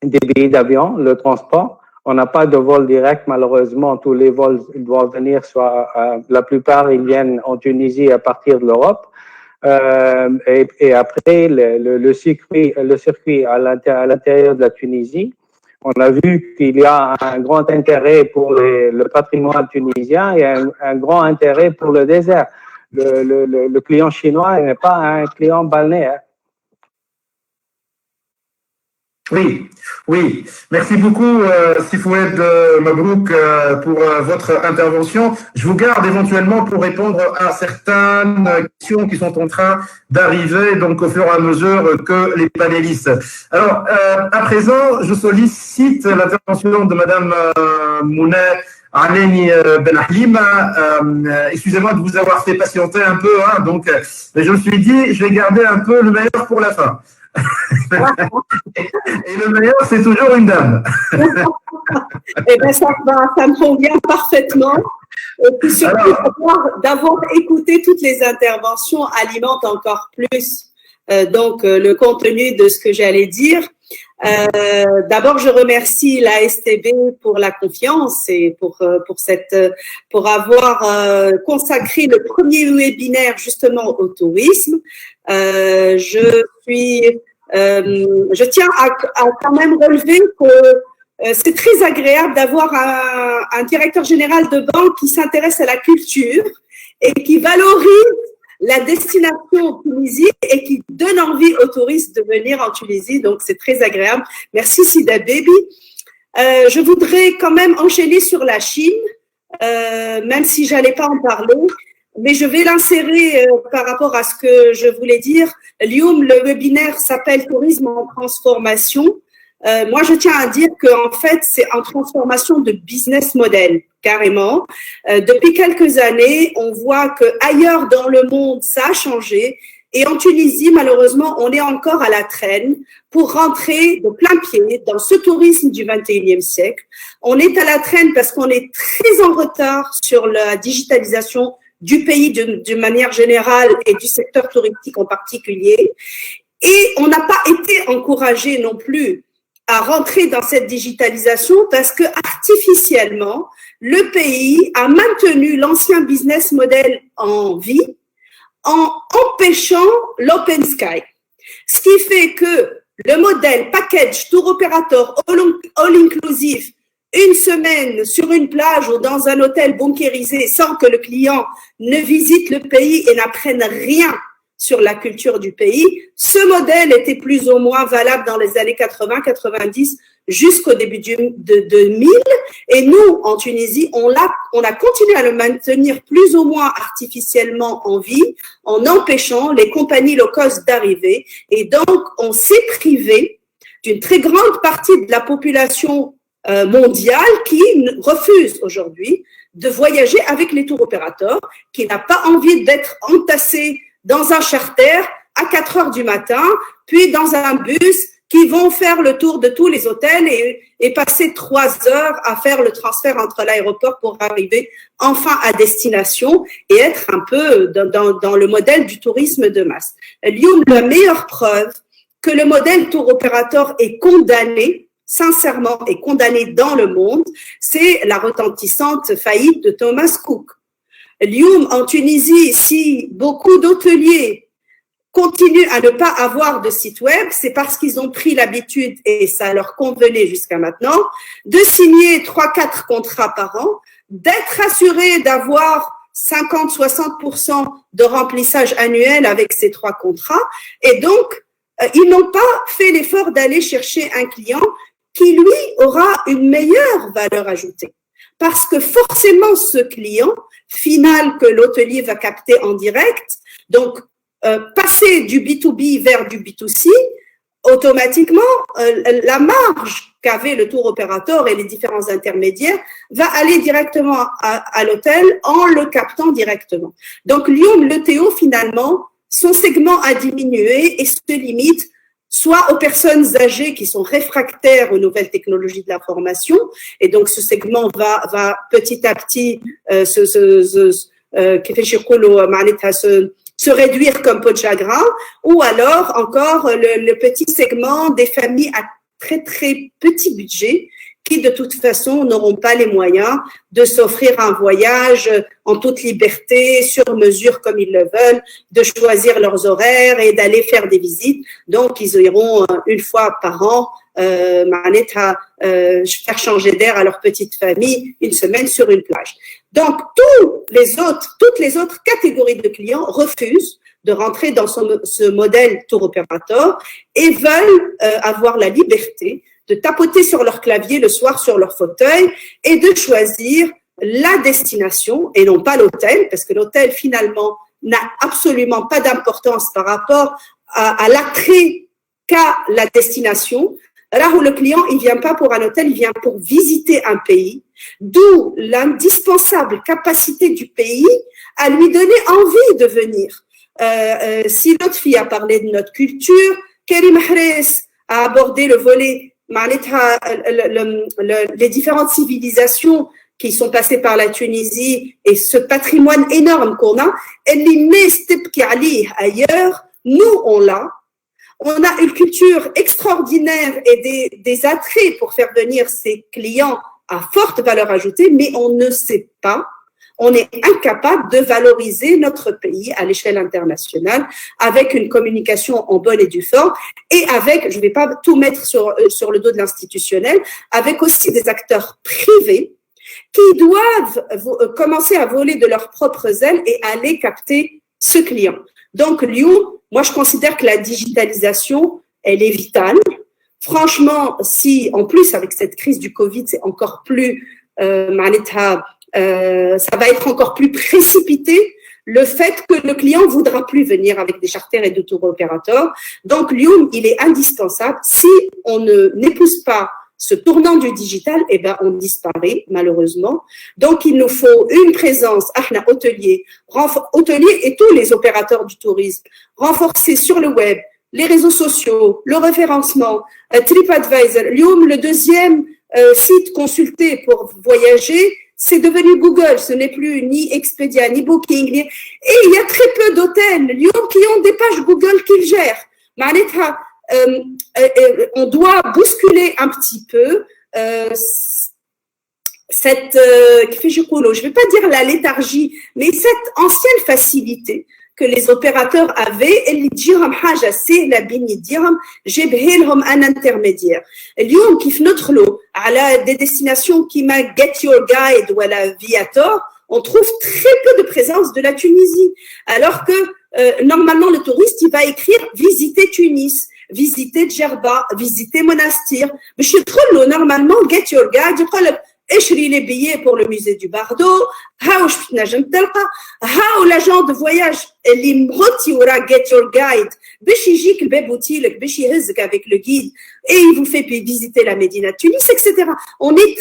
billets d'avion, le transport. On n'a pas de vol direct, malheureusement. Tous les vols doivent venir, la plupart, ils viennent en Tunisie à partir de l'Europe. Et après, le circuit à l'intérieur de la Tunisie, on a vu qu'il y a un grand intérêt pour le patrimoine tunisien et un grand intérêt pour le désert. Le client chinois n'est pas un client balnéaire. Oui. Merci beaucoup, Sifoued Mabrouk, pour votre intervention. Je vous garde éventuellement pour répondre à certaines questions qui sont en train d'arriver, donc au fur et à mesure que les panélistes. Alors, à présent, je sollicite l'intervention de Madame Mouneh Aleni Benahlim. Excusez-moi de vous avoir fait patienter un peu, hein, donc mais je me suis dit, je vais garder un peu le meilleur pour la fin. Et le meilleur, c'est toujours une dame. Eh bien, ça me convient parfaitement. Et puis surtout, d'avoir écouté toutes les interventions alimente encore plus le contenu de ce que j'allais dire. D'abord, je remercie la STB pour la confiance et pour avoir consacré le premier webinaire justement au tourisme. Je tiens à quand même relever que c'est très agréable d'avoir un directeur général de banque qui s'intéresse à la culture et qui valorise la destination Tunisie et qui donne envie aux touristes de venir en Tunisie. Donc, c'est très agréable. Merci, Sida Baby. Je voudrais quand même enchaîner sur la Chine. même si j'allais pas en parler, mais je vais l'insérer par rapport à ce que je voulais dire. Lyoum, le webinaire s'appelle Tourisme en transformation. Moi, je tiens à dire qu'en fait, c'est en transformation de business model, carrément. Depuis quelques années, on voit que ailleurs dans le monde, ça a changé. Et en Tunisie, malheureusement, on est encore à la traîne pour rentrer de plein pied dans ce tourisme du 21e siècle. On est à la traîne parce qu'on est très en retard sur la digitalisation du pays de manière générale et du secteur touristique en particulier. Et on n'a pas été encouragé non plus à rentrer dans cette digitalisation parce que artificiellement, le pays a maintenu l'ancien business model en vie en empêchant l'open sky. Ce qui fait que le modèle package tour operator all inclusive, une semaine sur une plage ou dans un hôtel bunkérisé sans que le client ne visite le pays et n'apprenne rien sur la culture du pays, ce modèle était plus ou moins valable dans les années 80-90 jusqu'au début de 2000. Et nous, en Tunisie, on a continué à le maintenir plus ou moins artificiellement en vie en empêchant les compagnies low cost d'arriver. Et donc, on s'est privé d'une très grande partie de la population mondiale qui refuse aujourd'hui de voyager avec les tours opérateurs, qui n'a pas envie d'être entassé dans un charter à 4 heures du matin, puis dans un bus qui vont faire le tour de tous les hôtels et passer 3 heures à faire le transfert entre l'aéroport pour arriver enfin à destination et être un peu dans le modèle du tourisme de masse. Lyoum, la meilleure preuve que le modèle tour opérateur est condamné, sincèrement est condamné dans le monde, c'est la retentissante faillite de Thomas Cook. Lyoum, en Tunisie, si beaucoup d'hôteliers continuent à ne pas avoir de site web, c'est parce qu'ils ont pris l'habitude, et ça leur convenait jusqu'à maintenant, de signer 3-4 contrats par an, d'être assurés d'avoir 50-60% de remplissage annuel avec ces 3 contrats. Et donc, ils n'ont pas fait l'effort d'aller chercher un client qui, lui, aura une meilleure valeur ajoutée. Parce que forcément, ce client final que l'hôtelier va capter en direct, donc passer du B2B vers du B2C, automatiquement, la marge qu'avait le tour opérateur et les différents intermédiaires va aller directement à l'hôtel en le captant directement. Donc, Lyoum, le Théo, finalement, son segment a diminué et se limite soit aux personnes âgées qui sont réfractaires aux nouvelles technologies de l'information, et donc ce segment va petit à petit se réduire comme peau de chagrin, ou alors encore le petit segment des familles à très très petit budget qui de toute façon n'auront pas les moyens de s'offrir un voyage en toute liberté, sur mesure comme ils le veulent, de choisir leurs horaires et d'aller faire des visites. Donc, ils iront une fois par an faire changer d'air à leur petite famille une semaine sur une plage. Donc, toutes les autres catégories de clients refusent de rentrer dans ce modèle tour opérateur et veulent avoir la liberté de tapoter sur leur clavier le soir sur leur fauteuil et de choisir la destination et non pas l'hôtel, parce que l'hôtel finalement n'a absolument pas d'importance par rapport à l'attrait qu'a la destination. Là où le client, il vient pas pour un hôtel, il vient pour visiter un pays, d'où l'indispensable capacité du pays à lui donner envie de venir. Si l'autre fille a parlé de notre culture, Karim Mahrez a abordé le volet les différentes civilisations qui sont passées par la Tunisie et ce patrimoine énorme qu'on a, ailleurs, nous on l'a. On a une culture extraordinaire et des attraits pour faire venir ces clients à forte valeur ajoutée, mais on ne sait pas, on est incapable de valoriser notre pays à l'échelle internationale avec une communication en bonne et due forme et avec, je ne vais pas tout mettre sur le dos de l'institutionnel, avec aussi des acteurs privés qui doivent commencer à voler de leurs propres ailes et aller capter ce client. Donc, Lyoum, moi, je considère que la digitalisation, elle est vitale. Franchement, si, en plus, avec cette crise du Covid, c'est encore plus ça va être encore plus précipité le fait que le client voudra plus venir avec des charters et de tour opérateurs. Donc, Lyoum, il est indispensable. Si on n'épouse pas ce tournant du digital, eh ben, on disparaît, malheureusement. Donc, il nous faut une présence, hôtelier et tous les opérateurs du tourisme, renforcés sur le web, les réseaux sociaux, le référencement, TripAdvisor. Lyoum, le deuxième site consulté pour voyager, c'est devenu Google, ce n'est plus ni Expedia, ni Booking. Et il y a très peu d'hôtels, Lyoum, qui ont des pages Google qu'ils gèrent. On doit bousculer un petit peu cette, je ne vais pas dire la léthargie, mais cette ancienne facilité que les opérateurs avaient, اللي تجيهم حاجة سهلة بين يديهم جيبها لهم un intermédiaire. اليوم كيف ندخلوا على des destinations كيما Get Your Guide ou la Viator, on trouve très peu de présence de la Tunisie. Alors que normalement le touriste, il va écrire visiter Tunis, visiter Djerba, visiter Monastir. Mais je trouve normalement Get Your Guide, je crois اشري les billets pour le musée du Bardo, هاو واش تنجم تلقى، هاو l'agent de voyage اللي مرتي ورا Get Your Guide باش يجيك البابوتي لك باش يهزك avec le guide et il vous fait visiter la Médina de Tunis, etc. On est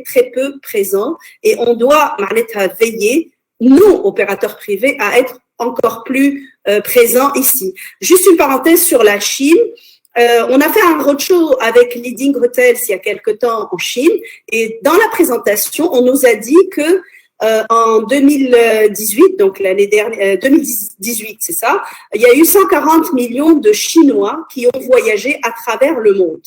très peu présents et on doit veiller, nous, opérateurs privés, à être encore plus présents ici. Juste une parenthèse sur la Chine. On a fait un roadshow avec Leading Hotels il y a quelque temps en Chine et dans la présentation, on nous a dit que en 2018, donc l'année dernière, 2018, c'est ça, il y a eu 140 millions de Chinois qui ont voyagé à travers le monde.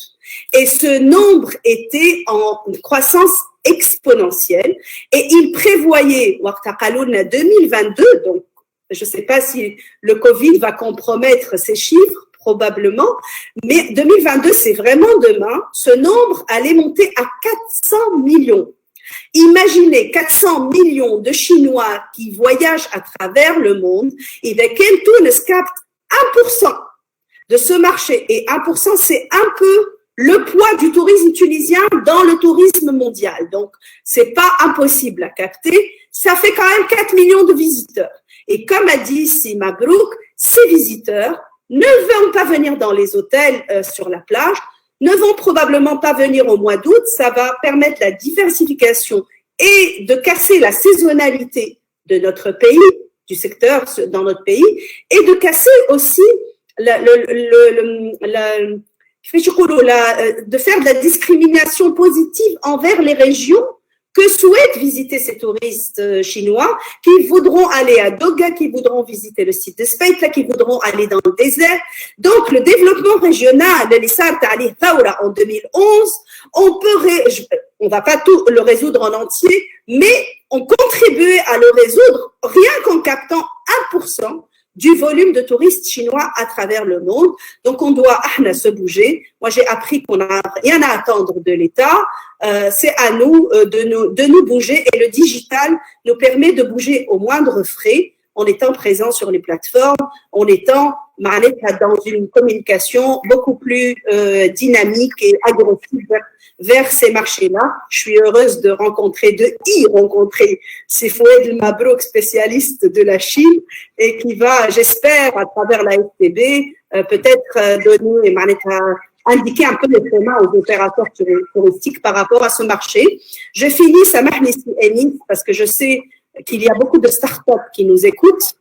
Et ce nombre était en croissance exponentielle et il prévoyait, 2022, donc je ne sais pas si le Covid va compromettre ces chiffres, probablement, mais 2022, c'est vraiment demain, ce nombre allait monter à 400 millions. Imaginez 400 millions de Chinois qui voyagent à travers le monde et avec quel Tunis capte 1% de ce marché. Et 1%, c'est un peu le poids du tourisme tunisien dans le tourisme mondial. Donc, c'est pas impossible à capter. Ça fait quand même 4 millions de visiteurs. Et comme a dit ici Mabrouk, ces visiteurs ne vont pas venir dans les hôtels sur la plage, ne vont probablement pas venir au mois d'août. Ça va permettre la diversification et de casser la saisonnalité de notre pays, du secteur dans notre pays, et de casser aussi de faire de la discrimination positive envers les régions que souhaitent visiter ces touristes chinois, qui voudront aller à Doga, qui voudront visiter le site de Speitla, qui voudront aller dans le désert. Donc, le développement régional de l'Issar Ta'ali Thaoura en 2011, on va pas tout le résoudre en entier, mais on contribuait à le résoudre rien qu'en captant 1% du volume de touristes chinois à travers le monde. Donc, on doit se bouger. Moi, j'ai appris qu'on n'a rien à attendre de l'État. C'est à nous de nous bouger et le digital nous permet de bouger au moindre frais en étant présent sur les plateformes, en étant dans une communication beaucoup plus dynamique et agressive vers ces marchés-là. Je suis heureuse de rencontrer Foued Mabrouk, spécialiste de la Chine, et qui va, j'espère, à travers la STB, peut-être donner, indiquer un peu le chemin aux opérateurs touristiques par rapport à ce marché. Je finis, Samahni Enis, parce que je sais qu'il y a beaucoup de startups qui nous écoutent.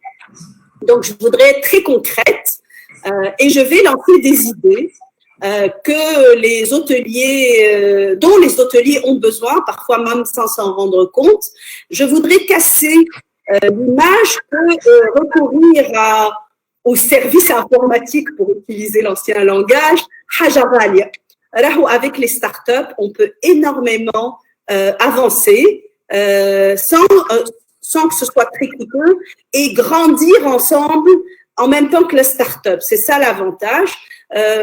Donc, je voudrais être très concrète et je vais lancer des idées que les hôteliers, dont les hôteliers ont besoin, parfois même sans s'en rendre compte. Je voudrais casser l'image que recourir aux services informatiques, pour utiliser l'ancien langage, Hajavalia. Avec les startups, on peut énormément avancer sans que ce soit très coûteux et grandir ensemble en même temps que la start-up. C'est ça l'avantage.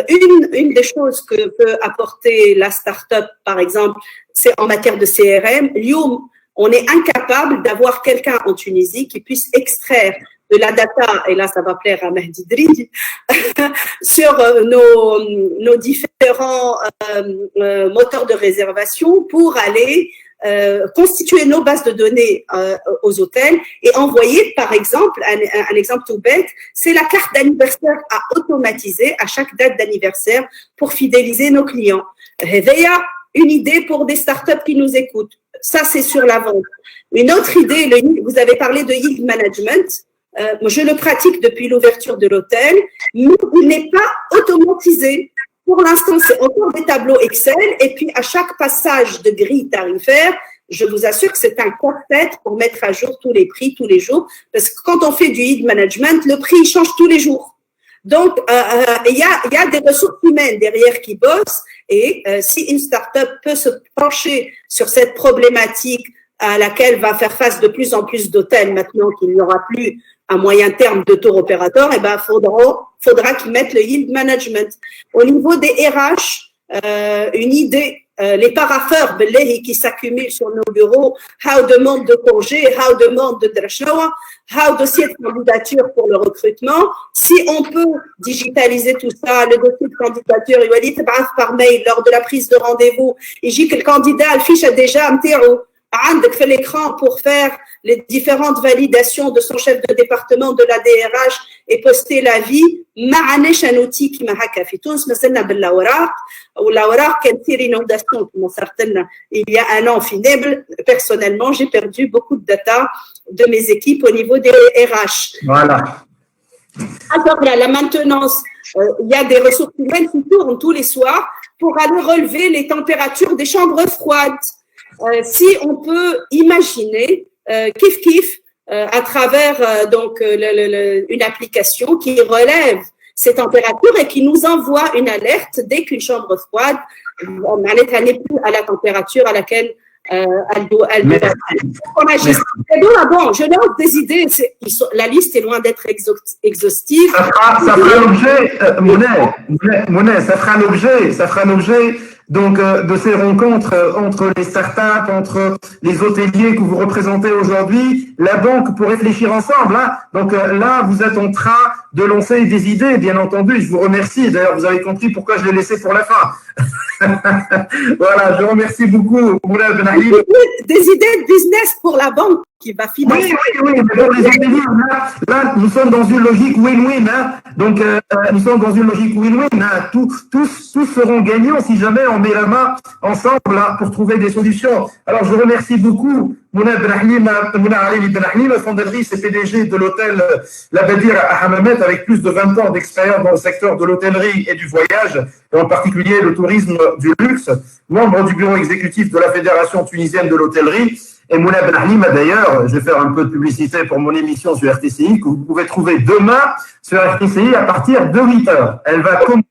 Une des choses que peut apporter la start-up, par exemple, c'est en matière de CRM. Lyoum, on est incapable d'avoir quelqu'un en Tunisie qui puisse extraire de la data, et là ça va plaire à Mehdi Drid, sur nos différents moteurs de réservation pour aller constituer nos bases de données aux hôtels et envoyer, par exemple, un exemple tout bête, c'est la carte d'anniversaire à automatiser à chaque date d'anniversaire pour fidéliser nos clients. Réveilla, une idée pour des startups qui nous écoutent. Ça, c'est sur la vente. Une autre idée, vous avez parlé de yield management. Je le pratique depuis l'ouverture de l'hôtel, mais il n'est pas automatisé. Pour l'instant, c'est encore des tableaux Excel et puis à chaque passage de grille tarifaire, je vous assure que c'est un casse-tête pour mettre à jour tous les prix tous les jours parce que quand on fait du yield management, le prix change tous les jours. Donc, il y a des ressources humaines derrière qui bossent et si une start-up peut se pencher sur cette problématique à laquelle va faire face de plus en plus d'hôtels maintenant qu'il n'y aura plus à moyen terme de tour opérateur, eh ben, faudra qu'ils mettent le yield management. Au niveau des RH, une idée, les parapheurs qui s'accumulent sur nos bureaux, how demande de congé, how demande de drashawa, how dossier de candidature pour le recrutement. Si on peut digitaliser tout ça, le dossier de candidature, il va dire par mail lors de la prise de rendez-vous, il dit que le candidat affiche déjà un terreau. عندك في l'écran pour faire les différentes validations de son chef de département de la DRH et poster l'avis. ما عندناش un outil كيما هكا في تونس مازلنا بالأوراق والأوراق كانت تصير inondation كما صارت لنا il y a un an في Naples. Personnellement, j'ai perdu beaucoup de data de mes équipes au niveau des RH. Voilà. Alors là, la maintenance, il y a des ressources humaines qui tournent tous les soirs pour aller relever les températures des chambres froides. Si on peut imaginer kif à travers donc une application qui relève ces températures et qui nous envoie une alerte dès qu'une chambre froide n'est plus à la température à laquelle elle doit. Bon, je lance des idées. La liste est loin d'être exhaustive. Ça fera l'objet, Monet, ça fera l'objet donc de ces rencontres entre les startups, entre les hôteliers que vous représentez aujourd'hui, la banque pour réfléchir ensemble. Hein. Donc là, vous êtes en train de lancer des idées, bien entendu. Je vous remercie. D'ailleurs, vous avez compris pourquoi je l'ai laissé pour la fin. Voilà, je remercie beaucoup, Moulay Ben Ali. Des idées de business pour la banque qui va financer. Oui, mais pour les hôteliers, là, nous sommes dans une logique win-win. Hein. Donc, nous sommes dans une logique win-win. Hein. Tous seront gagnants si jamais on met la main ensemble hein, pour trouver des solutions. Alors, je remercie beaucoup Moulay Ali Ben Ahlim, fondatrice et PDG de l'hôtel La Badir à Hammamet, avec plus de 20 ans d'expérience dans le secteur de l'hôtellerie et du voyage, et en particulier le tourisme du luxe, membre du bureau exécutif de la Fédération tunisienne de l'hôtellerie. Et Moulay Ben Ahlim, d'ailleurs, je vais faire un peu de publicité pour mon émission sur RTCI, que vous pouvez trouver demain sur RTCI à partir de 8h. Elle va commencer.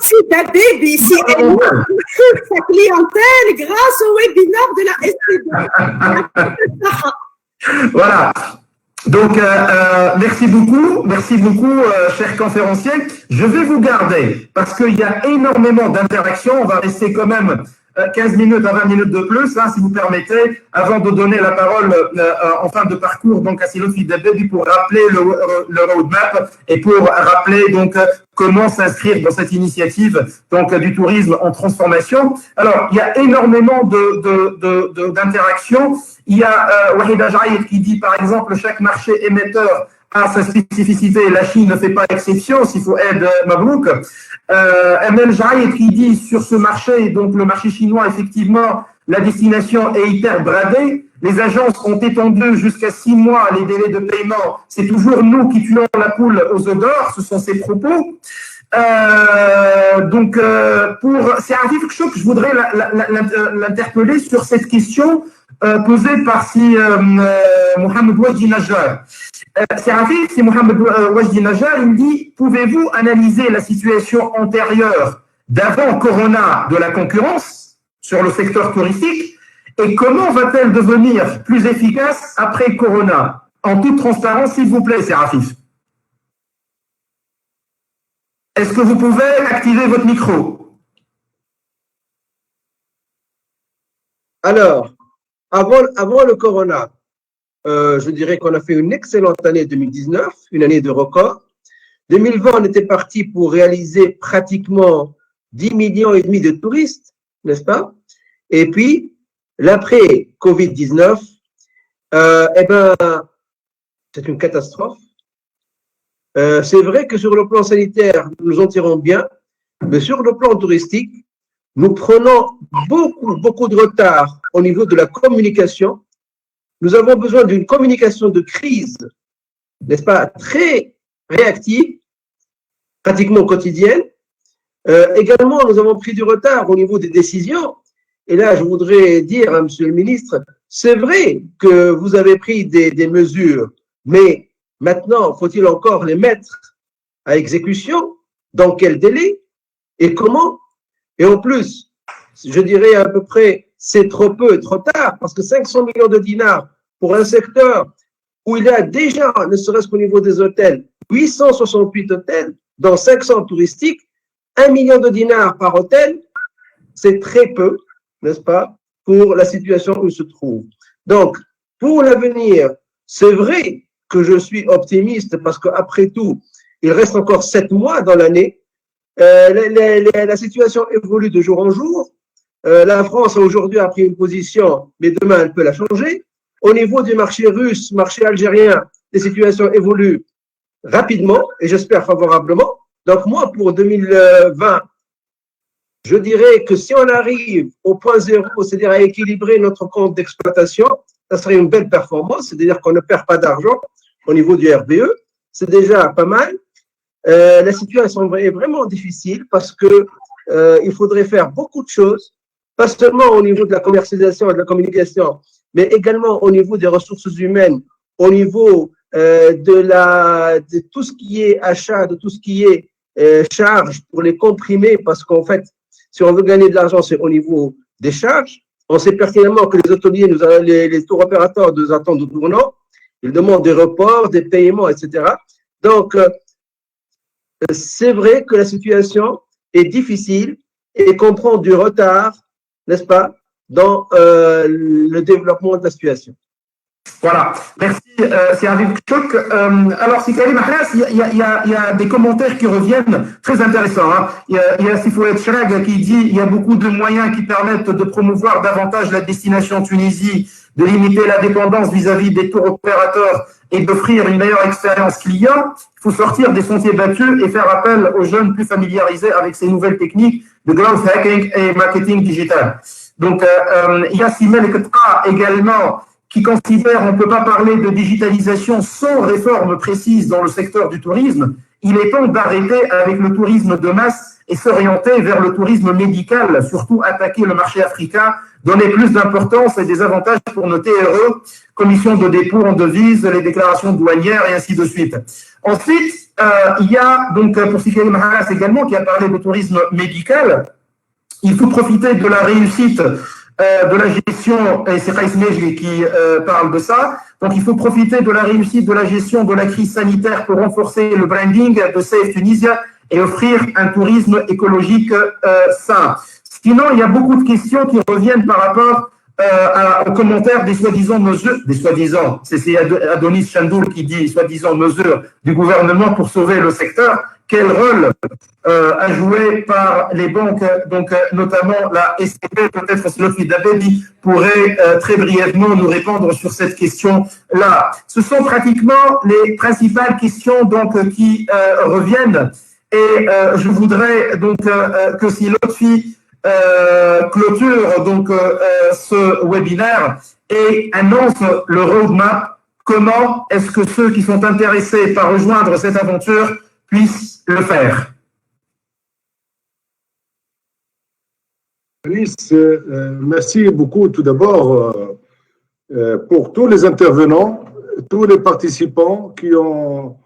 Si ta baby, si elle recrute sa clientèle grâce au webinaire de la STB. Voilà. Donc, merci beaucoup, chers conférenciers. Je vais vous garder parce qu'il y a énormément d'interactions. On va rester quand même 15 minutes à 20 minutes de plus, hein, si vous permettez, avant de donner la parole en fin de parcours donc à Silofi Dabdebi pour rappeler le roadmap et pour rappeler donc comment s'inscrire dans cette initiative donc du tourisme en transformation. Alors, il y a énormément d'interactions. Il y a Wahida Jaïd qui dit, par exemple, chaque marché émetteur a sa spécificité. La Chine ne fait pas exception, s'il faut aide Mabrouk. ML Jaïd qui dit, sur ce marché, donc le marché chinois, effectivement, la destination est hyper bradée. Les agences ont étendu jusqu'à 6 mois les délais de paiement. C'est toujours nous qui tuons la poule aux œufs d'or. Ce sont ses propos. C'est un vif choc. Je voudrais l'interpeller sur cette question posée par Mohamed Wajdi Najjar. C'est Mohamed Wajdi Najjar. Il dit, pouvez-vous analyser la situation antérieure d'avant Corona de la concurrence sur le secteur touristique et comment va-t-elle devenir plus efficace après Corona? En toute transparence, s'il vous plaît, Serafif. Est-ce que vous pouvez activer votre micro? Alors, avant le Corona, je dirais qu'on a fait une excellente année 2019, une année de record. 2020, on était parti pour réaliser pratiquement 10,5 millions de touristes, n'est-ce pas? Et puis, l'après-Covid-19, c'est une catastrophe. C'est vrai que sur le plan sanitaire, nous en tirons bien, mais sur le plan touristique, nous prenons beaucoup de retard au niveau de la communication. Nous avons besoin d'une communication de crise, n'est-ce pas, très réactive, pratiquement quotidienne. Également, nous avons pris du retard au niveau des décisions. Et là, je voudrais dire à Monsieur le ministre, c'est vrai que vous avez pris des mesures, mais maintenant, faut-il encore les mettre à exécution? Dans quel délai? Et comment? Et en plus, je dirais à peu près, c'est trop peu et trop tard, parce que 500 millions de dinars pour un secteur où il y a déjà, ne serait-ce qu'au niveau des hôtels, 868 hôtels, dans 500 touristiques, 1 million de dinars par hôtel, c'est très peu, n'est-ce pas, pour la situation où il se trouve. Donc, pour l'avenir, c'est vrai que je suis optimiste parce qu'après tout, il reste encore 7 mois dans l'année. La situation évolue de jour en jour. La France aujourd'hui a pris une position, mais demain elle peut la changer. Au niveau du marché russe, marché algérien, les situations évoluent rapidement et j'espère favorablement. Donc moi, pour 2020, je dirais que si on arrive au point zéro, c'est-à-dire à équilibrer notre compte d'exploitation, ça serait une belle performance, c'est-à-dire qu'on ne perd pas d'argent au niveau du RBE. C'est déjà pas mal. La situation est vraiment difficile parce que il faudrait faire beaucoup de choses, pas seulement au niveau de la commercialisation et de la communication, mais également au niveau des ressources humaines, au niveau de tout ce qui est achat, de tout ce qui est charges pour les comprimer, parce qu'en fait, si on veut gagner de l'argent, c'est au niveau des charges. On sait pertinemment que les hôteliers, les tour opérateurs nous attendent au tournant. Ils demandent des reports, des paiements, etc. Donc, c'est vrai que la situation est difficile et qu'on prend du retard, n'est-ce pas, dans le développement de la situation. Voilà, merci, c'est Aviv Kchok. Alors, si Karim Ahlas, il y a des commentaires qui reviennent très intéressants. Hein. Il y a Sifouet Shrag qui dit il y a beaucoup de moyens qui permettent de promouvoir davantage la destination Tunisie, de limiter la dépendance vis-à-vis des tours opérateurs et d'offrir une meilleure expérience client. Il faut sortir des sentiers battus et faire appel aux jeunes plus familiarisés avec ces nouvelles techniques de growth hacking et marketing digital. Donc, il y a Simel Ketra également qui considère qu'on ne peut pas parler de digitalisation sans réforme précise dans le secteur du tourisme. Il est temps d'arrêter avec le tourisme de masse et s'orienter vers le tourisme médical, surtout attaquer le marché africain, donner plus d'importance et des avantages pour nos TRE, commission de dépôt en devises, les déclarations douanières et ainsi de suite. Ensuite, il y a donc pour Sikaï Mahalas également qui a parlé de tourisme médical. Il faut profiter de la réussite de la gestion, et c'est Raïs Nejli qui parle de ça, donc il faut profiter de la réussite de la gestion de la crise sanitaire pour renforcer le branding de Safe Tunisia et offrir un tourisme écologique sain. Sinon, il y a beaucoup de questions qui reviennent par rapport aux commentaires des soi-disant mesures, c'est Adonis Chandoul qui dit soi-disant mesures du gouvernement pour sauver le secteur. Quel rôle a joué par les banques, donc notamment la SCB, peut-être Slofi Dabedi pourrait très brièvement nous répondre sur cette question-là. Ce sont pratiquement les principales questions donc qui reviennent et je voudrais donc que si Lotfi clôture donc ce webinaire et annonce le roadmap, comment est-ce que ceux qui sont intéressés par rejoindre cette aventure puissent le faire. Merci beaucoup tout d'abord pour tous les intervenants, tous les participants qui ont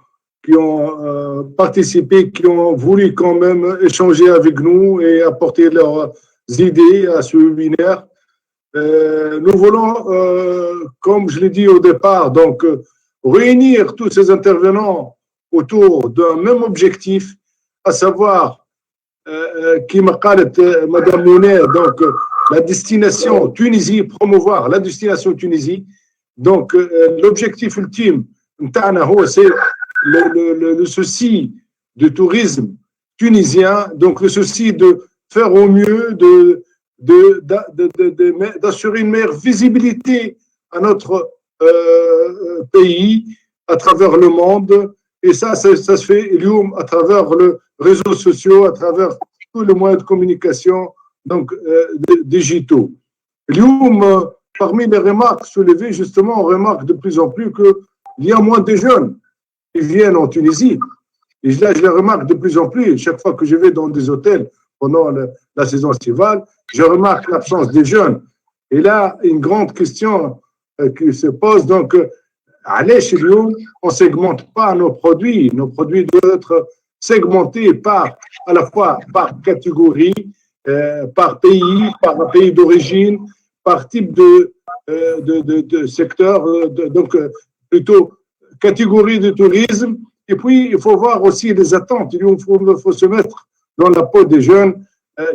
participé, qui ont voulu quand même échanger avec nous et apporter leurs idées à ce webinaire. Nous voulons, comme je l'ai dit au départ, donc réunir tous ces intervenants autour d'un même objectif, à savoir, qui m'a dit Madame Mouner, donc la destination Tunisie, promouvoir la destination Tunisie. Donc, l'objectif ultime, c'est le souci du tourisme tunisien, donc le souci de faire au mieux, d'assurer une meilleure visibilité à notre pays à travers le monde. Et ça se fait à travers les réseaux sociaux, à travers tous les moyens de communication donc, digitaux. Parmi les remarques soulevées, justement, on remarque de plus en plus qu'il y a moins de jeunes qui viennent en Tunisie. Et là, je les remarque de plus en plus. Chaque fois que je vais dans des hôtels pendant la saison estivale, je remarque l'absence des jeunes. Et là, une grande question qui se pose, donc, allez chez nous, on ne segmente pas nos produits. Nos produits doivent être segmentés à la fois par catégorie, par pays d'origine, par type de secteur, donc plutôt catégorie de tourisme. Et puis, il faut voir aussi les attentes. Il faut se mettre dans la peau des jeunes.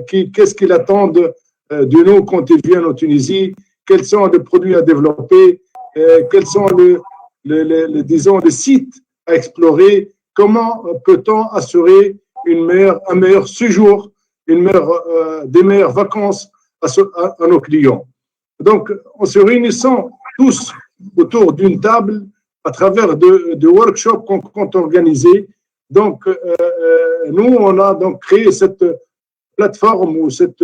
Qu'est-ce qu'ils attendent de nous quand ils viennent en Tunisie? Quels sont les produits à développer? Quels sont disons, les sites à explorer? Comment peut-on assurer un meilleur séjour, des meilleures vacances à nos clients? Donc, en se réunissant tous autour d'une table à travers de workshops qu'on compte organiser, donc nous, on a donc créé cette plateforme ou cette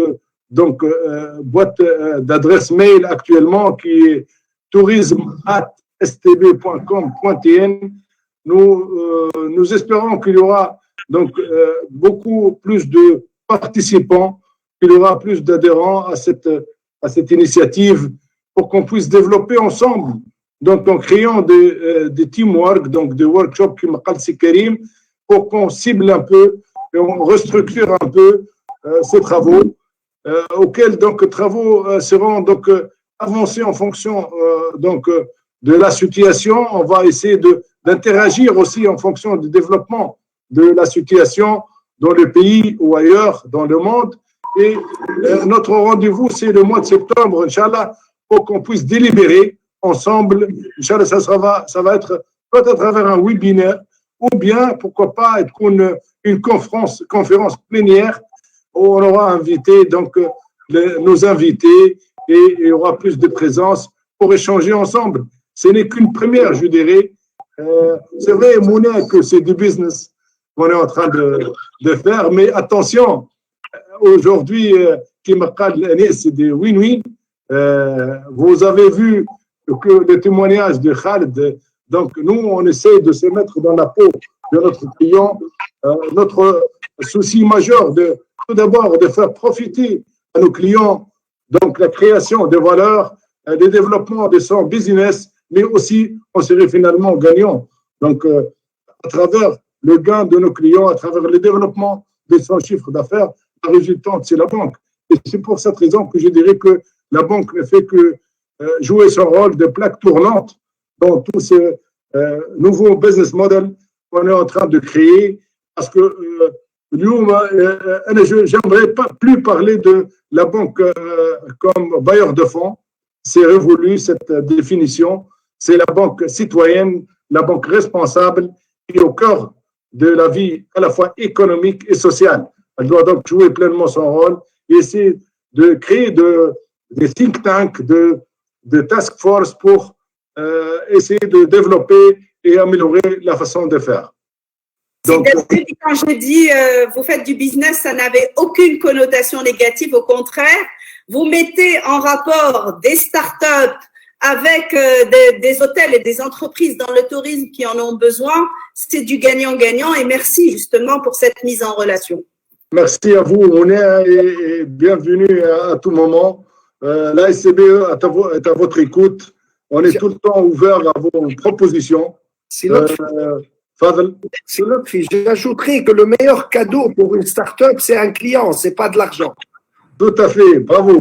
boîte d'adresse mail actuellement qui est tourisme@stb.com.tn. Nous espérons qu'il y aura donc beaucoup plus de participants, qu'il y aura plus d'adhérents à cette initiative pour qu'on puisse développer ensemble, donc en créant des teamwork, donc des workshops qui m'appellent Karim, pour qu'on cible un peu et on restructure un peu ces travaux, auxquels donc travaux seront donc avancés en fonction de la situation. On va essayer d'interagir aussi en fonction du développement de la situation dans le pays ou ailleurs dans le monde. Et notre rendez-vous, c'est le mois de septembre, Inch'Allah, pour qu'on puisse délibérer ensemble. Inch'Allah, ça va être soit à travers un webinaire, ou bien, pourquoi pas, être une conférence plénière où on aura invité donc, nos invités et il y aura plus de présence pour échanger ensemble. Ce n'est qu'une première, je dirais. C'est vrai, Mounia, que c'est du business qu'on est en train de faire, mais attention, aujourd'hui, c'est des win-win. Vous avez vu que le témoignage de Khaled, donc nous, on essaie de se mettre dans la peau de notre client. Notre souci majeur, tout d'abord, de faire profiter à nos clients donc la création de valeur, le développement de son business, mais aussi on serait finalement gagnant. Donc, à travers le gain de nos clients, à travers le développement de son chiffre d'affaires, la résultante, c'est la banque. Et c'est pour cette raison que je dirais que la banque ne fait que jouer son rôle de plaque tournante dans tout ce nouveau business model qu'on est en train de créer. Parce que j'aimerais pas plus parler de la banque comme bailleur de fonds. C'est révolu cette définition. C'est la banque citoyenne, la banque responsable qui est au cœur de la vie à la fois économique et sociale. Elle doit donc jouer pleinement son rôle et essayer de créer des think tanks, de task force pour essayer de développer et améliorer la façon de faire. Donc, quand je dis vous faites du business, ça n'avait aucune connotation négative, au contraire, vous mettez en rapport des startups avec des hôtels et des entreprises dans le tourisme qui en ont besoin. C'est du gagnant-gagnant et merci justement pour cette mise en relation. Merci à vous, Mounia, et bienvenue à tout moment. La SCBE est à votre écoute. On est tout le temps ouvert à vos propositions. J'ajouterais que le meilleur cadeau pour une start-up, c'est un client, c'est pas de l'argent. Tout à fait, bravo.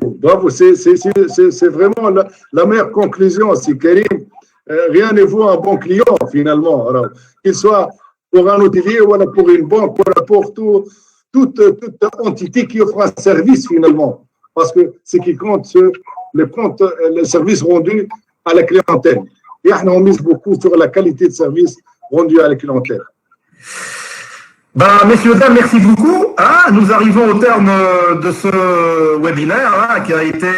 C'est vraiment la meilleure conclusion, c'est Karim. Rien ne vaut un bon client, finalement. Alors, qu'il soit pour un hôtelier ou pour une banque, ou pour toute entité qui offre un service, finalement. Parce que ce qui compte, le service rendu à la clientèle. Et on mise beaucoup sur la qualité de service rendu à la clientèle. Messieurs, dames, merci beaucoup. Nous arrivons au terme de ce webinaire qui a été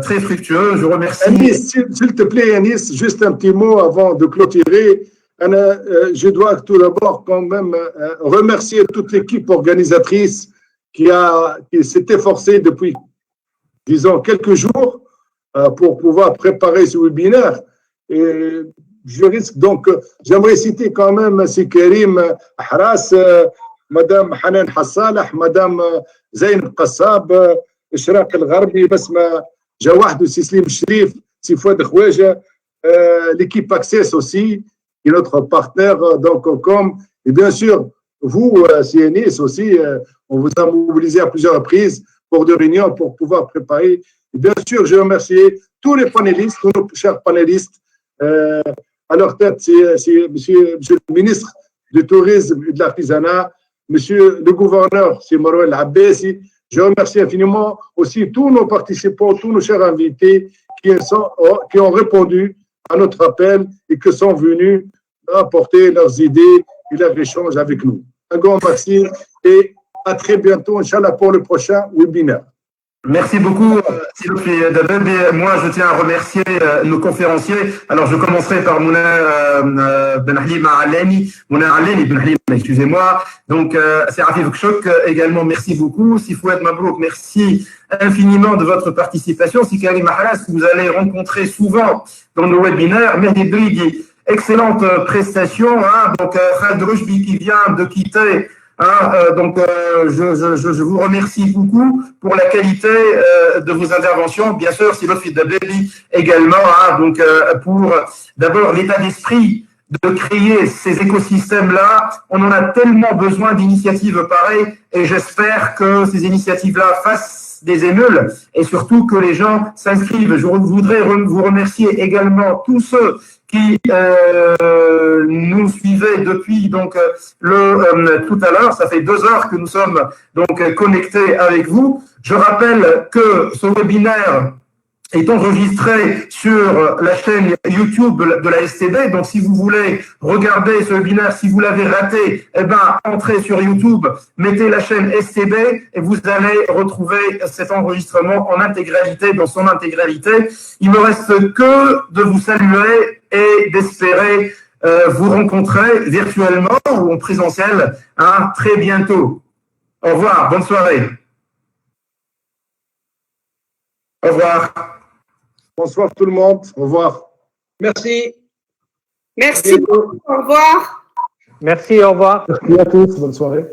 très fructueux. Je remercie. Anis, s'il te plaît, Anis, juste un petit mot avant de clôturer. Je dois tout d'abord quand même remercier toute l'équipe organisatrice qui s'est efforcée depuis, disons, quelques jours pour pouvoir préparer ce webinaire. Et je risque donc, j'aimerais citer quand même M. Karim Ahras, Madame Hanan Hassalah, Madame Zayn Qassab, Ishraq Al-Gharbi, Basma Jawahd, Sislim Shrif, Sifouad Khoueja, l'équipe Access aussi, qui est notre partenaire dans Cocom. Et bien sûr, vous, CNIS aussi, on vous a mobilisé à plusieurs reprises pour des réunions pour pouvoir préparer. Et bien sûr, je remercie tous les panélistes, tous nos chers panélistes. À leur tête, c'est monsieur le ministre du Tourisme et de l'Artisanat, monsieur le gouverneur, c'est Marouel Abbasi. Je remercie infiniment aussi tous nos participants, tous nos chers invités qui ont répondu à notre appel et qui sont venus apporter leurs idées et leurs échanges avec nous. Un grand merci et à très bientôt, Inch'Allah, pour le prochain webinaire. Merci beaucoup, Sylvie Dabeb. Moi, je tiens à remercier nos conférenciers. Alors, je commencerai par Mouna Ben Halim Aleni. Mouna Aleni Ben Halim, excusez-moi. Donc, c'est Rafif Kchok également, merci beaucoup. Sifouad Mabrouk, merci infiniment de votre participation. Sikari Mahalas, que vous allez rencontrer souvent dans nos webinaires. Mehdi Bridi, excellente prestation. Donc, Khaled Rujbi qui vient de quitter. Je vous remercie beaucoup pour la qualité de vos interventions. Bien sûr, Sylvie Dabedi également, pour d'abord l'état d'esprit de créer ces écosystèmes-là. On en a tellement besoin d'initiatives pareilles et j'espère que ces initiatives-là fassent des émules et surtout que les gens s'inscrivent. Je voudrais vous remercier également tous ceux qui nous suivaient depuis tout à l'heure. Ça fait 2 heures que nous sommes donc connectés avec vous. Je rappelle que ce webinaire est enregistré sur la chaîne YouTube de la STB. Donc, si vous voulez regarder ce webinaire, si vous l'avez raté, entrez sur YouTube, mettez la chaîne STB et vous allez retrouver cet enregistrement en intégralité, dans son intégralité. Il me reste que de vous saluer et d'espérer vous rencontrer virtuellement ou en présentiel très bientôt. Au revoir, bonne soirée. Au revoir. Bonsoir tout le monde. Au revoir. Merci. Merci beaucoup. Au revoir. Merci, au revoir. Merci à tous, bonne soirée.